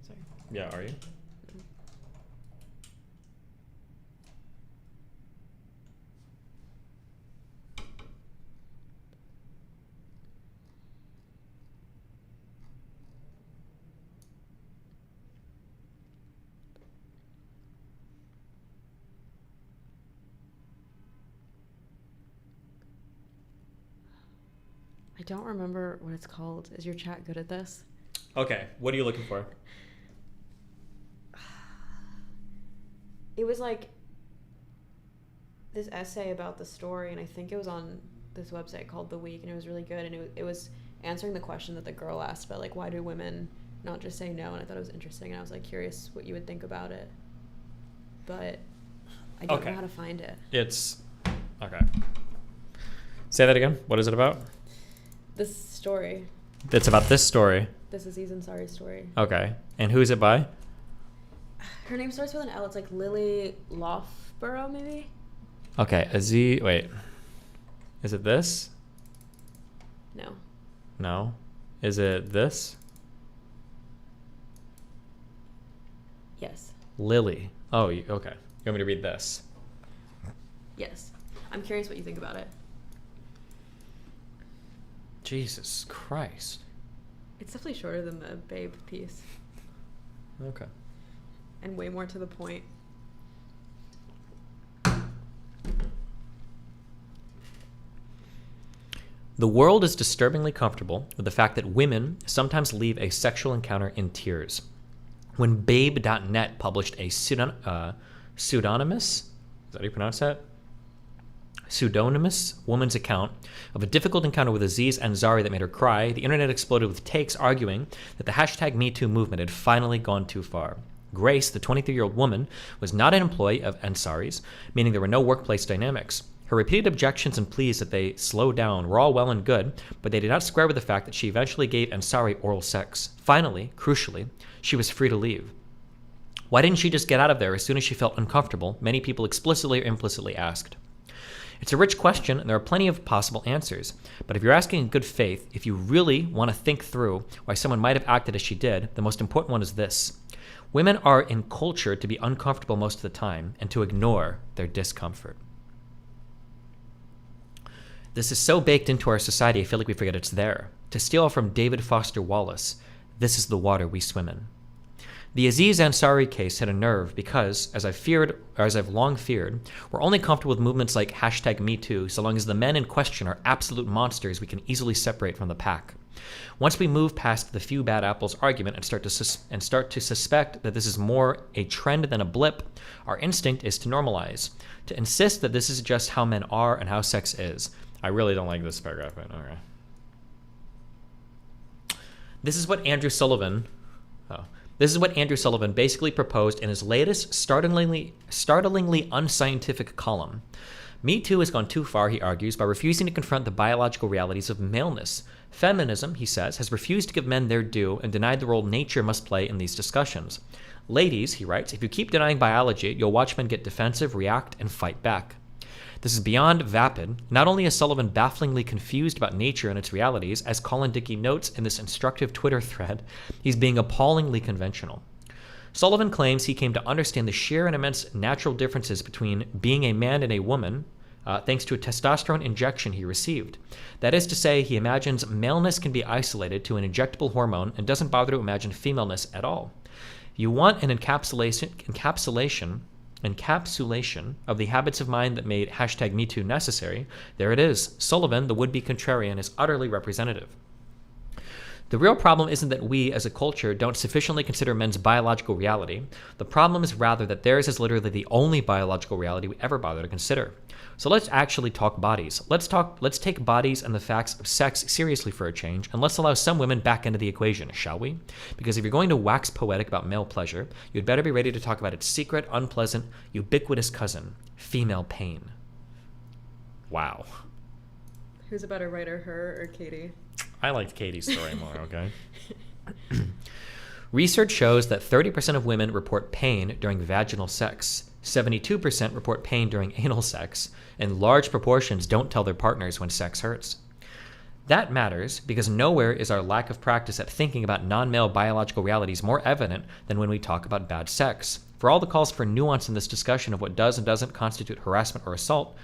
Sorry. Yeah, are you? I don't remember what it's called. Is your chat good at this? Okay, what are you looking for? It was like this essay about the story, and I think it was on this website called The Week, and it was really good, and it was answering the question that the girl asked about, like, why do women not just say no, and I thought it was interesting, and I was, like, curious what you would think about it. But I don't know how to find it. It's... Okay. Say that again. What is it about? This story. It's about this story. This Aziz Ansari story. Okay. And who is it by? Her name starts with an L. It's like Lily Loughborough, maybe? Okay, Aziz... Wait. Is it this? No. No. Is it this? Yes. Lily. Oh, okay. You want me to read this? Yes. I'm curious what you think about it. Jesus Christ. It's definitely shorter than the Babe piece. Okay. And way more to the point. The world is disturbingly comfortable with the fact that women sometimes leave a sexual encounter in tears. When Babe.net published a pseudonymous, is that how you pronounce that? Pseudonymous woman's account of a difficult encounter with Aziz Ansari that made her cry, the internet exploded with takes arguing that the hashtag MeToo movement had finally gone too far. Grace, the 23-year-old woman, was not an employee of Ansari's, meaning there were no workplace dynamics. Her repeated objections and pleas that they slow down were all well and good, but they did not square with the fact that she eventually gave Ansari oral sex. Finally, crucially, she was free to leave. Why didn't she just get out of there as soon as she felt uncomfortable? Many people explicitly or implicitly asked. It's a rich question, and there are plenty of possible answers. But if you're asking in good faith, if you really want to think through why someone might have acted as she did, the most important one is this. Women are in culture to be uncomfortable most of the time and to ignore their discomfort. This is so baked into our society, I feel like we forget it's there. To steal from David Foster Wallace, this is the water we swim in. The Aziz Ansari case hit a nerve because, as I've long feared, we're only comfortable with movements like #MeToo so long as the men in question are absolute monsters we can easily separate from the pack. Once we move past the few bad apples argument and start to suspect that this is more a trend than a blip, our instinct is to normalize, to insist that this is just how men are and how sex is. I really don't like this paragraph, but okay. This is what Andrew Sullivan basically proposed in his latest startlingly unscientific column. Me Too has gone too far, he argues, by refusing to confront the biological realities of maleness. Feminism, he says, has refused to give men their due and denied the role nature must play in these discussions. Ladies, he writes, if you keep denying biology, you'll watch men get defensive, react, and fight back. This is beyond vapid. Not only is Sullivan bafflingly confused about nature and its realities, as Colin Dickey notes in this instructive Twitter thread, he's being appallingly conventional. Sullivan claims he came to understand the sheer and immense natural differences between being a man and a woman thanks to a testosterone injection he received. That is to say, he imagines maleness can be isolated to an injectable hormone and doesn't bother to imagine femaleness at all. You want an encapsulation of the habits of mind that made #MeToo necessary. There it is. Sullivan, the would-be contrarian, is utterly representative. The real problem isn't that we, as a culture, don't sufficiently consider men's biological reality. The problem is rather that theirs is literally the only biological reality we ever bother to consider. So let's actually talk bodies. Let's take bodies and the facts of sex seriously for a change, and let's allow some women back into the equation, shall we? Because if you're going to wax poetic about male pleasure, you'd better be ready to talk about its secret, unpleasant, ubiquitous cousin, female pain. Wow. Who's a better writer, her or Katie? I liked Katie's story more, okay? Research shows that 30% of women report pain during vaginal sex, 72% report pain during anal sex, and large proportions don't tell their partners when sex hurts. That matters because nowhere is our lack of practice at thinking about non-male biological realities more evident than when we talk about bad sex. For all the calls for nuance in this discussion of what does and doesn't constitute harassment or assault,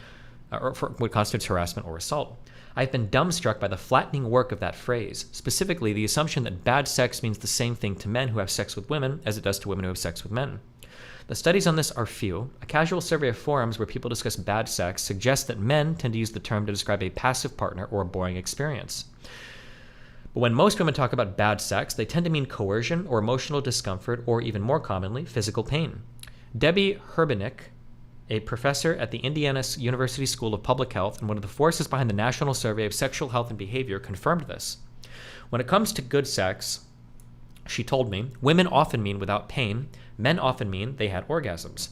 I've been dumbstruck by the flattening work of that phrase, specifically the assumption that bad sex means the same thing to men who have sex with women as it does to women who have sex with men. The studies on this are few. A casual survey of forums where people discuss bad sex suggests that men tend to use the term to describe a passive partner or a boring experience. But when most women talk about bad sex, they tend to mean coercion or emotional discomfort or, even more commonly, physical pain. Debbie Herbenick, a professor at the Indiana University School of Public Health and one of the forces behind the National Survey of Sexual Health and Behavior, confirmed this. When it comes to good sex, she told me, women often mean without pain, men often mean they had orgasms.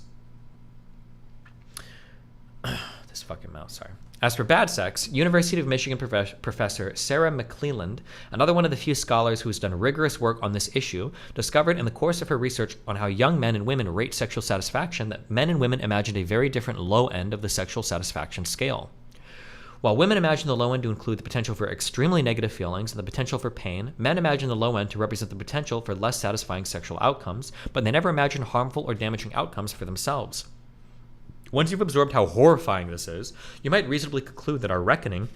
This fucking mouse, sorry. As for bad sex, University of Michigan professor Sarah McClelland, another one of the few scholars who has done rigorous work on this issue, discovered in the course of her research on how young men and women rate sexual satisfaction that men and women imagined a very different low end of the sexual satisfaction scale. While women imagine the low end to include the potential for extremely negative feelings and the potential for pain, men imagine the low end to represent the potential for less satisfying sexual outcomes, but they never imagine harmful or damaging outcomes for themselves. Once you've absorbed how horrifying this is, you might reasonably conclude that our reckoning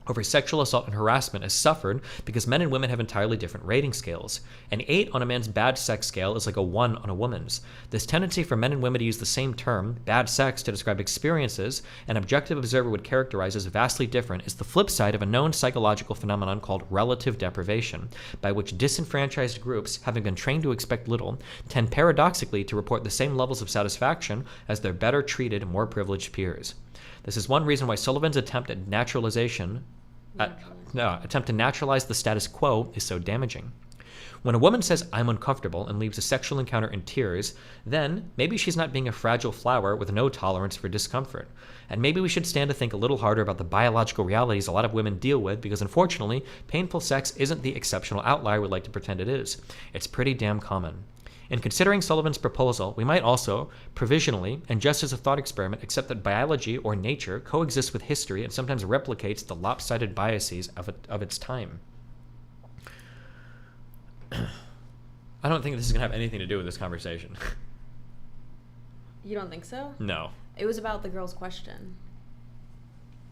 over sexual assault and harassment has suffered because men and women have entirely different rating scales. An 8 on a man's bad sex scale is like a 1 on a woman's. This tendency for men and women to use the same term, bad sex, to describe experiences an objective observer would characterize as vastly different is the flip side of a known psychological phenomenon called relative deprivation, by which disenfranchised groups, having been trained to expect little, tend paradoxically to report the same levels of satisfaction as their better treated, more privileged peers. This is one reason why Sullivan's attempt to naturalize the status quo is so damaging. When a woman says, "I'm uncomfortable," and leaves a sexual encounter in tears, then maybe she's not being a fragile flower with no tolerance for discomfort. And maybe we should stand to think a little harder about the biological realities a lot of women deal with, because unfortunately, painful sex isn't the exceptional outlier we'd like to pretend it is. It's pretty damn common. In considering Sullivan's proposal, we might also, provisionally, and just as a thought experiment, accept that biology or nature coexists with history and sometimes replicates the lopsided biases of its time. I don't think this is going to have anything to do with this conversation. You don't think so? No. It was about the girl's question.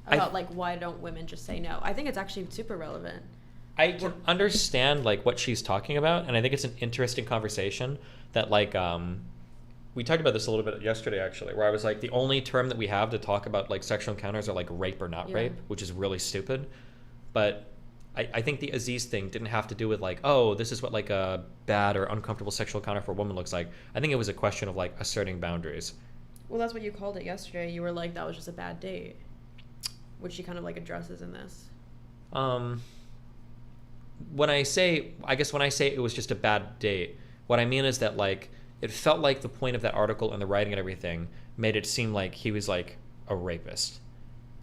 About, why don't women just say no? I think it's actually super relevant. I can understand like what she's talking about, and I think it's an interesting conversation that like we talked about this a little bit yesterday actually, where I was like the only term that we have to talk about like sexual encounters are like rape or not rape, which is really stupid. But I think the Aziz thing didn't have to do with like, oh, this is what like a bad or uncomfortable sexual encounter for a woman looks like. I think it was a question of like asserting boundaries. Well, that's what you called it yesterday. You were like, that was just a bad date, which she kind of like addresses in this. When I say it was just a bad date, what I mean is that like it felt like the point of that article and the writing and everything made it seem like he was like a rapist,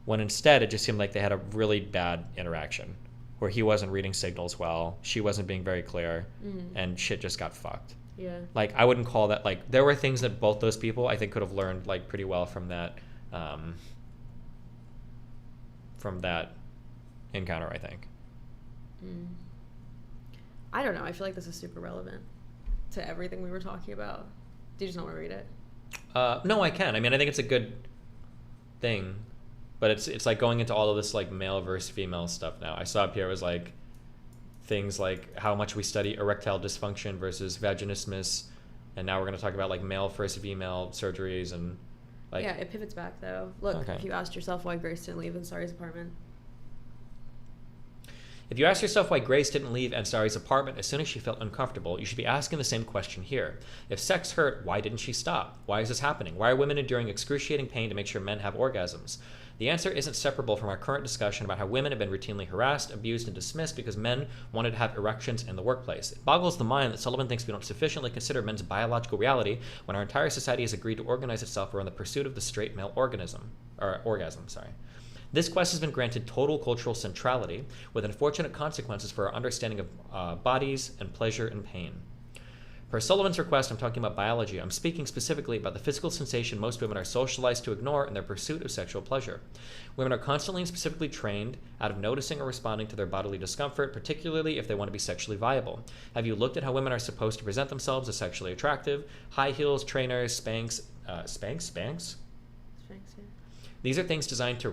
when instead it just seemed like they had a really bad interaction where he wasn't reading signals well, she wasn't being very clear, and shit just got fucked. Yeah. Like I wouldn't call that like, there were things that both those people I think could have learned like pretty well from that encounter, I think. I don't know. I feel like this is super relevant to everything we were talking about. Do you just not want to read it? No, I can. I mean, I think it's a good thing, but it's like going into all of this like male versus female stuff now. I saw up here was like things like how much we study erectile dysfunction versus vaginismus, and now we're going to talk about like male versus female surgeries and like. Yeah, it pivots back though. Look, Okay. if you asked yourself why Grace didn't leave Ansari's apartment. If you ask yourself why Grace didn't leave Ansari's apartment as soon as she felt uncomfortable, you should be asking the same question here. If sex hurt, why didn't she stop? Why is this happening? Why are women enduring excruciating pain to make sure men have orgasms? The answer isn't separable from our current discussion about how women have been routinely harassed, abused, and dismissed because men wanted to have erections in the workplace. It boggles the mind that Sullivan thinks we don't sufficiently consider men's biological reality when our entire society has agreed to organize itself around the pursuit of the straight male orgasm. This quest has been granted total cultural centrality, with unfortunate consequences for our understanding of bodies and pleasure and pain. Per Sullivan's request, I'm talking about biology. I'm speaking specifically about the physical sensation most women are socialized to ignore in their pursuit of sexual pleasure. Women are constantly and specifically trained out of noticing or responding to their bodily discomfort, particularly if they want to be sexually viable. Have you looked at how women are supposed to present themselves as sexually attractive? High heels, trainers, Spanx? Spanx, yeah. These are things designed to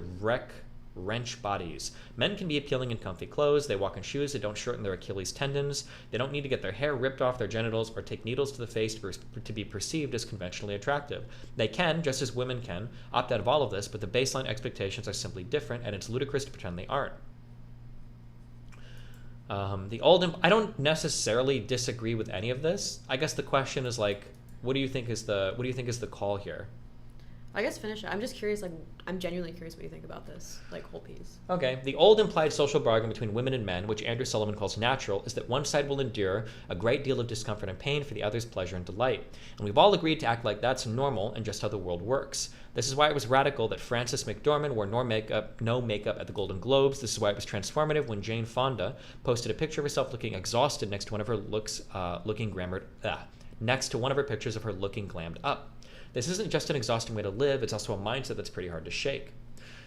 wrench bodies. Men can be appealing in comfy clothes. They walk in shoes that don't shorten their Achilles tendons. They don't need to get their hair ripped off their genitals or take needles to the face to be perceived as conventionally attractive. They can, just as women can, opt out of all of this, but the baseline expectations are simply different, and it's ludicrous to pretend they aren't. I don't necessarily disagree with any of this. I guess the question is like, what do you think is the call here? I guess finish it. I'm just curious, like, I'm genuinely curious what you think about this, like, whole piece. Okay. The old implied social bargain between women and men, which Andrew Sullivan calls natural, is that one side will endure a great deal of discomfort and pain for the other's pleasure and delight. And we've all agreed to act like that's normal and just how the world works. This is why it was radical that Frances McDormand wore no makeup at the Golden Globes. This is why it was transformative when Jane Fonda posted a picture of herself looking exhausted next to one of her next to one of her pictures of her looking glammed up. This isn't just an exhausting way to live, it's also a mindset that's pretty hard to shake.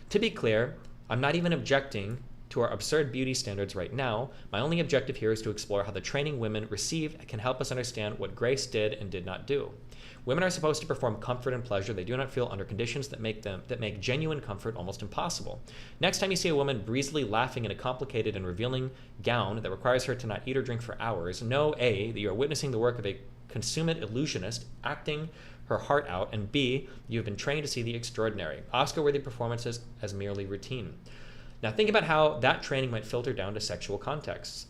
To be clear, I'm not even objecting to our absurd beauty standards right now. My only objective here is to explore how the training women received can help us understand what Grace did and did not do. Women are supposed to perform comfort and pleasure they do not feel under conditions that make genuine comfort almost impossible. Next time you see a woman breezily laughing in a complicated and revealing gown that requires her to not eat or drink for hours, know A, that you are witnessing the work of a consummate illusionist acting her heart out, and B, you have been trained to see the extraordinary, Oscar-worthy performances as merely routine. Now think about how that training might filter down to sexual contexts.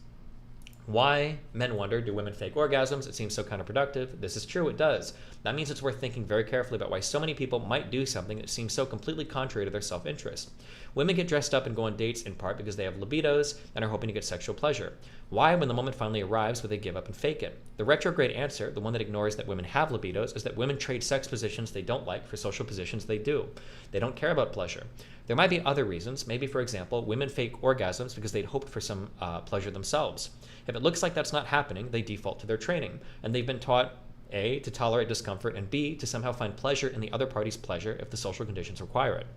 Why, men wonder, do women fake orgasms? It seems so counterproductive. This is true, it does. That means it's worth thinking very carefully about why so many people might do something that seems so completely contrary to their self-interest. Women get dressed up and go on dates in part because they have libidos and are hoping to get sexual pleasure. Why, when the moment finally arrives, would they give up and fake it? The retrograde answer, the one that ignores that women have libidos, is that women trade sex positions they don't like for social positions they do. They don't care about pleasure. There might be other reasons. Maybe, for example, women fake orgasms because they'd hoped for some pleasure themselves. If it looks like that's not happening, they default to their training, and they've been taught A, to tolerate discomfort, and B, to somehow find pleasure in the other party's pleasure if the social conditions require it.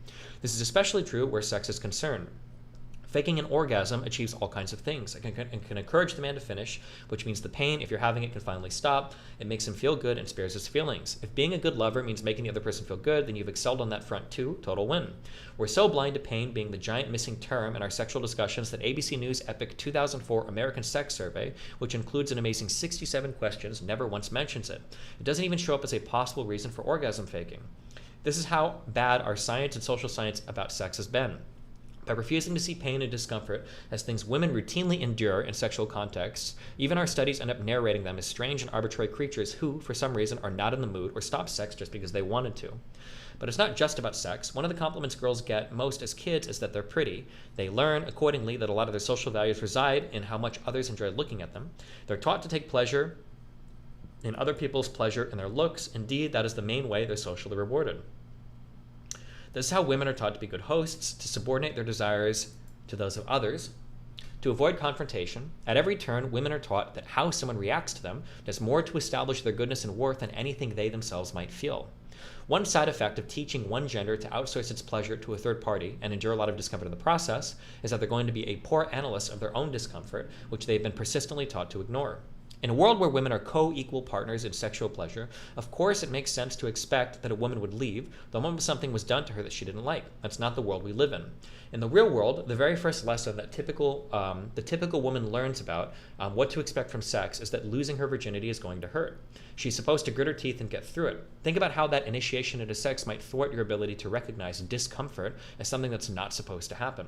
This is especially true where sex is concerned. Faking an orgasm achieves all kinds of things. It can encourage the man to finish, which means the pain, if you're having it, can finally stop. It makes him feel good and spares his feelings. If being a good lover means making the other person feel good, then you've excelled on that front too. Total win. We're so blind to pain being the giant missing term in our sexual discussions that ABC News Epic 2004 American Sex Survey, which includes an amazing 67 questions, never once mentions it. It doesn't even show up as a possible reason for orgasm faking. This is how bad our science and social science about sex has been. By refusing to see pain and discomfort as things women routinely endure in sexual contexts, even our studies end up narrating them as strange and arbitrary creatures who, for some reason, are not in the mood or stop sex just because they wanted to. But it's not just about sex. One of the compliments girls get most as kids is that they're pretty. They learn, accordingly, that a lot of their social values reside in how much others enjoy looking at them. They're taught to take pleasure in other people's pleasure in their looks. Indeed, that is the main way they're socially rewarded. This is how women are taught to be good hosts, to subordinate their desires to those of others, to avoid confrontation. At every turn, women are taught that how someone reacts to them does more to establish their goodness and worth than anything they themselves might feel. One side effect of teaching one gender to outsource its pleasure to a third party and endure a lot of discomfort in the process is that they're going to be a poor analyst of their own discomfort, which they've been persistently taught to ignore. In a world where women are co-equal partners in sexual pleasure, of course it makes sense to expect that a woman would leave the moment something was done to her that she didn't like. That's not the world we live in. In the real world, the very first lesson that the typical woman learns about what to expect from sex is that losing her virginity is going to hurt. She's supposed to grit her teeth and get through it. Think about how that initiation into sex might thwart your ability to recognize discomfort as something that's not supposed to happen.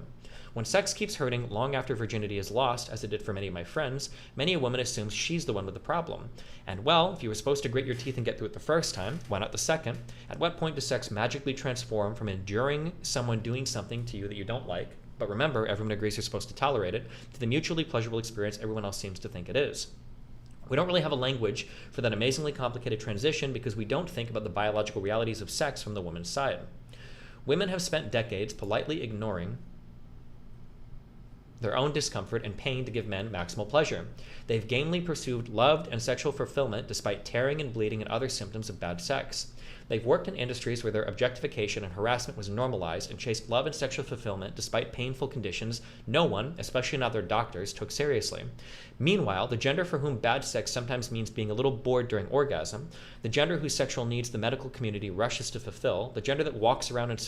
When sex keeps hurting long after virginity is lost, as it did for many of my friends, many a woman assumes she's the one with the problem. And well, if you were supposed to grit your teeth and get through it the first time, why not the second? At what point does sex magically transform from enduring someone doing something to you that you don't like, but remember, everyone agrees you're supposed to tolerate it, to the mutually pleasurable experience everyone else seems to think it is? We don't really have a language for that amazingly complicated transition because we don't think about the biological realities of sex from the woman's side. Women have spent decades politely ignoring their own discomfort and pain to give men maximal pleasure. They've gamely pursued love and sexual fulfillment despite tearing and bleeding and other symptoms of bad sex. They've worked in industries where their objectification and harassment was normalized and chased love and sexual fulfillment despite painful conditions no one, especially not their doctors, took seriously. Meanwhile, the gender for whom bad sex sometimes means being a little bored during orgasm, the gender whose sexual needs the medical community rushes to fulfill, the gender that walks around in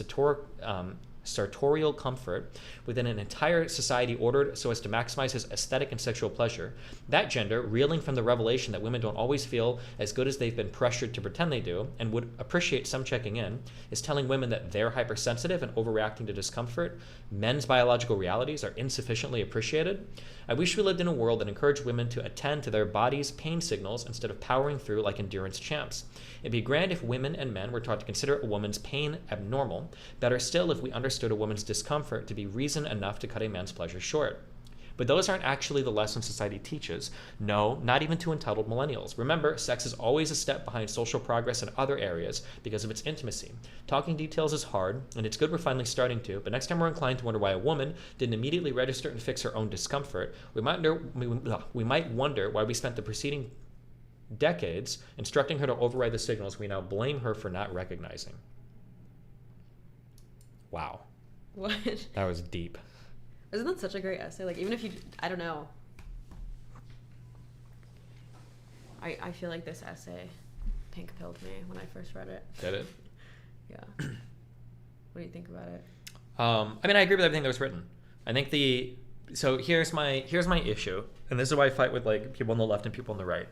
sartorial comfort within an entire society ordered so as to maximize his aesthetic and sexual pleasure, that gender, reeling from the revelation that women don't always feel as good as they've been pressured to pretend they do and would appreciate some checking in, is telling women that they're hypersensitive and overreacting to discomfort. Men's biological realities are insufficiently appreciated. I wish we lived in a world that encouraged women to attend to their bodies' pain signals instead of powering through like endurance champs. It'd be grand if women and men were taught to consider a woman's pain abnormal. Better still if we understood a woman's discomfort to be reason enough to cut a man's pleasure short. But those aren't actually the lessons society teaches. No, not even to entitled millennials. Remember, sex is always a step behind social progress in other areas because of its intimacy. Talking details is hard, and it's good we're finally starting to, but next time we're inclined to wonder why a woman didn't immediately register and fix her own discomfort, we might wonder why we spent the preceding decades instructing her to override the signals we now blame her for not recognizing. Wow. What? That was deep. Isn't that such a great essay? Like, even if you, I don't know. I feel like this essay pink-pilled me when I first read it. Did it? Yeah. What do you think about it? I mean, I agree with everything that was written. I think so here's my issue, and this is why I fight with like people on the left and people on the right.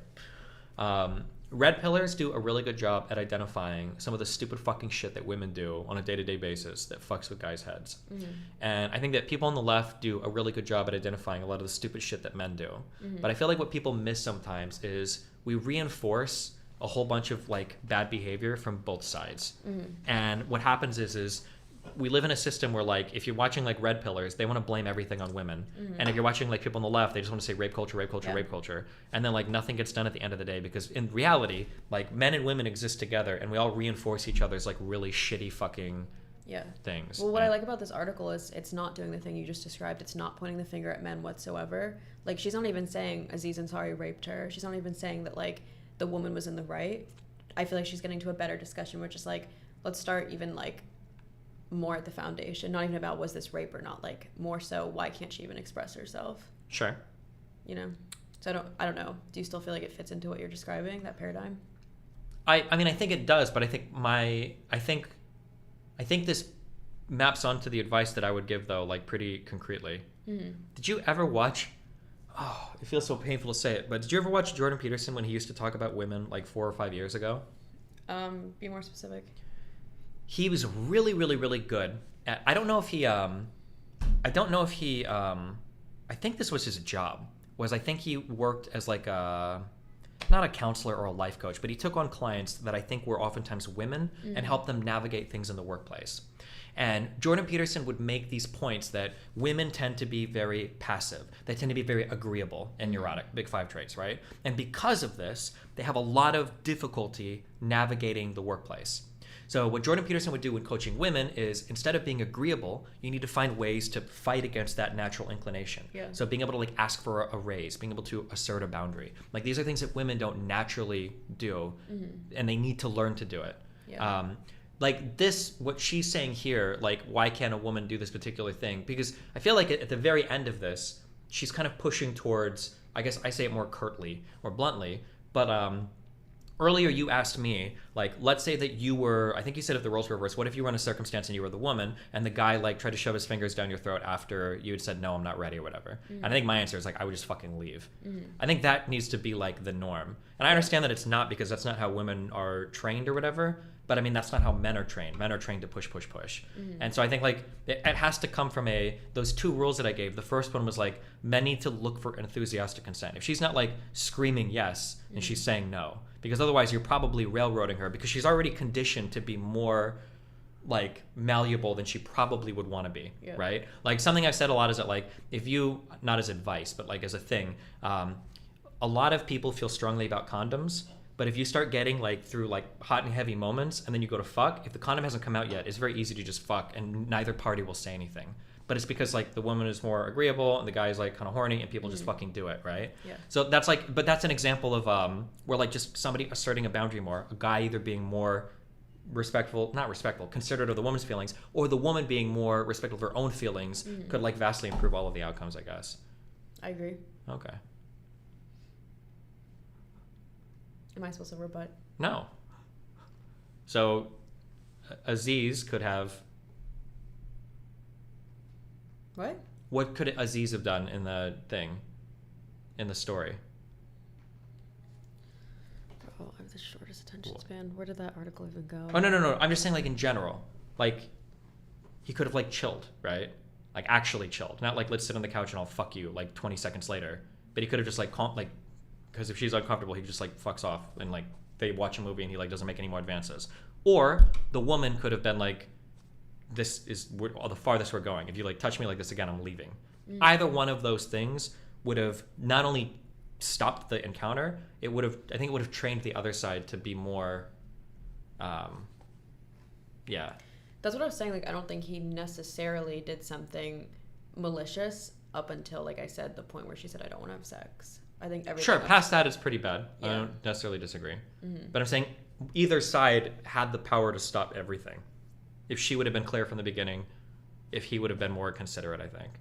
Red pillars do a really good job at identifying some of the stupid fucking shit that women do on a day-to-day basis that fucks with guys' heads. Mm-hmm. And I think that people on the left do a really good job at identifying a lot of the stupid shit that men do. Mm-hmm. But I feel like what people miss sometimes is we reinforce a whole bunch of like bad behavior from both sides. Mm-hmm. And what happens is we live in a system where like if you're watching like red pillars, they want to blame everything on women. Mm-hmm. And if you're watching like people on the left, they just want to say rape culture, yeah. Rape culture. And then like nothing gets done at the end of the day because in reality, like men and women exist together and we all reinforce each other's like really shitty fucking things. Well, what I like about this article is it's not doing the thing you just described. It's not pointing the finger at men whatsoever. Like she's not even saying Aziz Ansari raped her. She's not even saying that like the woman was in the right. I feel like she's getting to a better discussion, which is like, let's start even like more at the foundation, not even about was this rape or not, like more so why can't she even express herself? Sure. You know? So I don't know. Do you still feel like it fits into what you're describing, that paradigm? I mean, I think it does, but I think this maps onto the advice that I would give, though, like pretty concretely. Mm-hmm. Did you ever watch? Oh, it feels so painful to say it, but did you ever watch Jordan Peterson when he used to talk about women like 4 or 5 years ago? Be more specific. He was really, really, really good at. I don't know if he. I think this was his job. I think he worked as like not a counselor or a life coach, but he took on clients that I think were oftentimes women and helped them navigate things in the workplace. And Jordan Peterson would make these points that women tend to be very passive. They tend to be very agreeable and neurotic, big 5 traits, right? And because of this, they have a lot of difficulty navigating the workplace. So what Jordan Peterson would do when coaching women is, instead of being agreeable, you need to find ways to fight against that natural inclination. Yeah. So being able to like ask for a raise, being able to assert a boundary. Like these are things that women don't naturally do, and they need to learn to do it. Yeah. Like this, what she's saying here, like why can't a woman do this particular thing? Because I feel like at the very end of this, she's kind of pushing towards, I guess I say it more curtly or bluntly, but earlier you asked me, like, let's say that you were, I think you said if the roles were reversed, what if you were in a circumstance and you were the woman and the guy like tried to shove his fingers down your throat after you had said, no, I'm not ready or whatever. And I think my answer is like, I would just fucking leave. I think that needs to be like the norm. And I understand that it's not, because that's not how women are trained or whatever, but I mean, that's not how men are trained. Men are trained to push, push, push. And so I think like it has to come from those 2 rules that I gave. The first one was like, men need to look for enthusiastic consent. If she's not like screaming yes and she's saying no, because otherwise you're probably railroading her, because she's already conditioned to be more like malleable than she probably would want to be, right? Like something I've said a lot is that like, if you, not as advice, but like as a thing, a lot of people feel strongly about condoms, but if you start getting like through like hot and heavy moments and then you go to fuck, if the condom hasn't come out yet, it's very easy to just fuck and neither party will say anything. But it's because like the woman is more agreeable and the guy is like kind of horny and people just fucking do it, right? Yeah. So that's like, but that's an example of where like just somebody asserting a boundary more, a guy either being more considerate of the woman's feelings, or the woman being more respectful of her own feelings could like vastly improve all of the outcomes, I guess. I agree. Okay. Am I supposed to rebut? No. So Aziz could have. What? What could Aziz have done in the thing, in the story? Oh, I have the shortest attention span. Where did that article even go? Oh, no. I'm just saying like in general. Like, he could have like chilled, right? Like actually chilled. Not like, let's sit on the couch and I'll fuck you like 20 seconds later. But he could have just like, because if she's uncomfortable, he just like fucks off and like they watch a movie and he like doesn't make any more advances. Or the woman could have been like, this is the farthest we're going. If you like touch me like this again, I'm leaving. Either one of those things would have not only stopped the encounter, I think it would have trained the other side to be more, yeah. That's what I was saying. Like, I don't think he necessarily did something malicious up until, like I said, the point where she said, I don't want to have sex. I think everything Sure, else... past that is pretty bad. Yeah. I don't necessarily disagree. But I'm saying either side had the power to stop everything. If she would have been clear from the beginning, if he would have been more considerate, I think.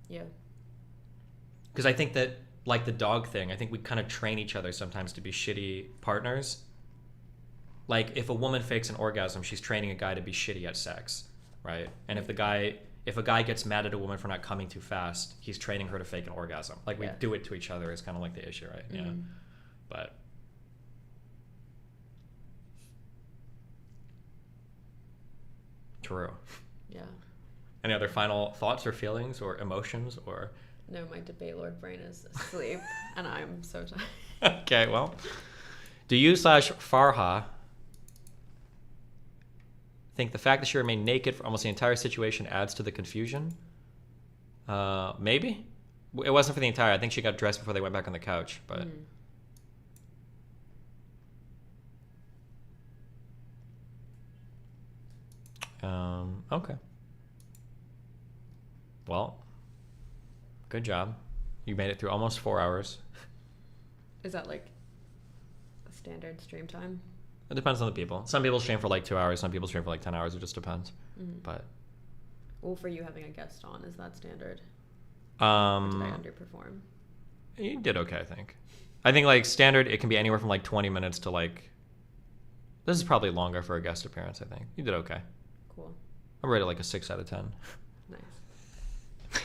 Yeah. Because I think that, like the dog thing, I think we kind of train each other sometimes to be shitty partners. Like, if a woman fakes an orgasm, she's training a guy to be shitty at sex, right? And if a guy gets mad at a woman for not coming too fast, he's training her to fake an orgasm. Like, we do it to each other is kind of like the issue, right? Yeah. But... True. Yeah. Any other final thoughts or feelings or emotions or... No, my debate lord brain is asleep, and I'm so tired. Okay, well, do you / Farha think the fact that she remained naked for almost the entire situation adds to the confusion? Maybe. It wasn't for the entire. I think she got dressed before they went back on the couch, but... Okay. Well, good job. You made it through almost 4 hours. Is that like a standard stream time? It depends on the people. Some people stream for like 2 hours. Some people stream for like 10 hours. It just depends. Mhm. But Well, for you having a guest on, is that standard? um, Or did I underperform? you did okay, I think. I think like standard, it can be anywhere from like 20 minutes to like. This is probably longer for a guest appearance. I think you did okay. Cool. I'm rated like a 6 out of 10. Nice.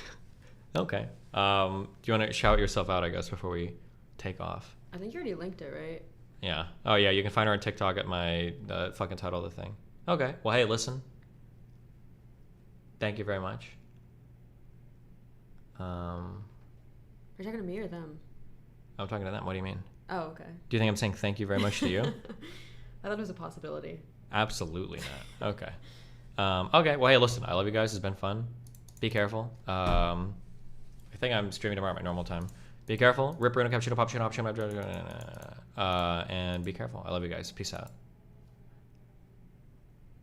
Okay. Do you want to shout yourself out, I guess, before we take off? I think you already linked it, right? Yeah. Oh, yeah. You can find her on TikTok at my fucking title of the thing. Okay. Well, hey, listen. Thank you very much. Are you talking to me or them? I'm talking to them. What do you mean? Oh, okay. Do you think I'm saying thank you very much to you? I thought it was a possibility. Absolutely not. Okay. Okay. Well, hey, listen. I love you guys. It's been fun. Be careful. I think I'm streaming tomorrow at my normal time. Be careful. Rip, cappuccino, pop, option, and be careful. I love you guys. Peace out.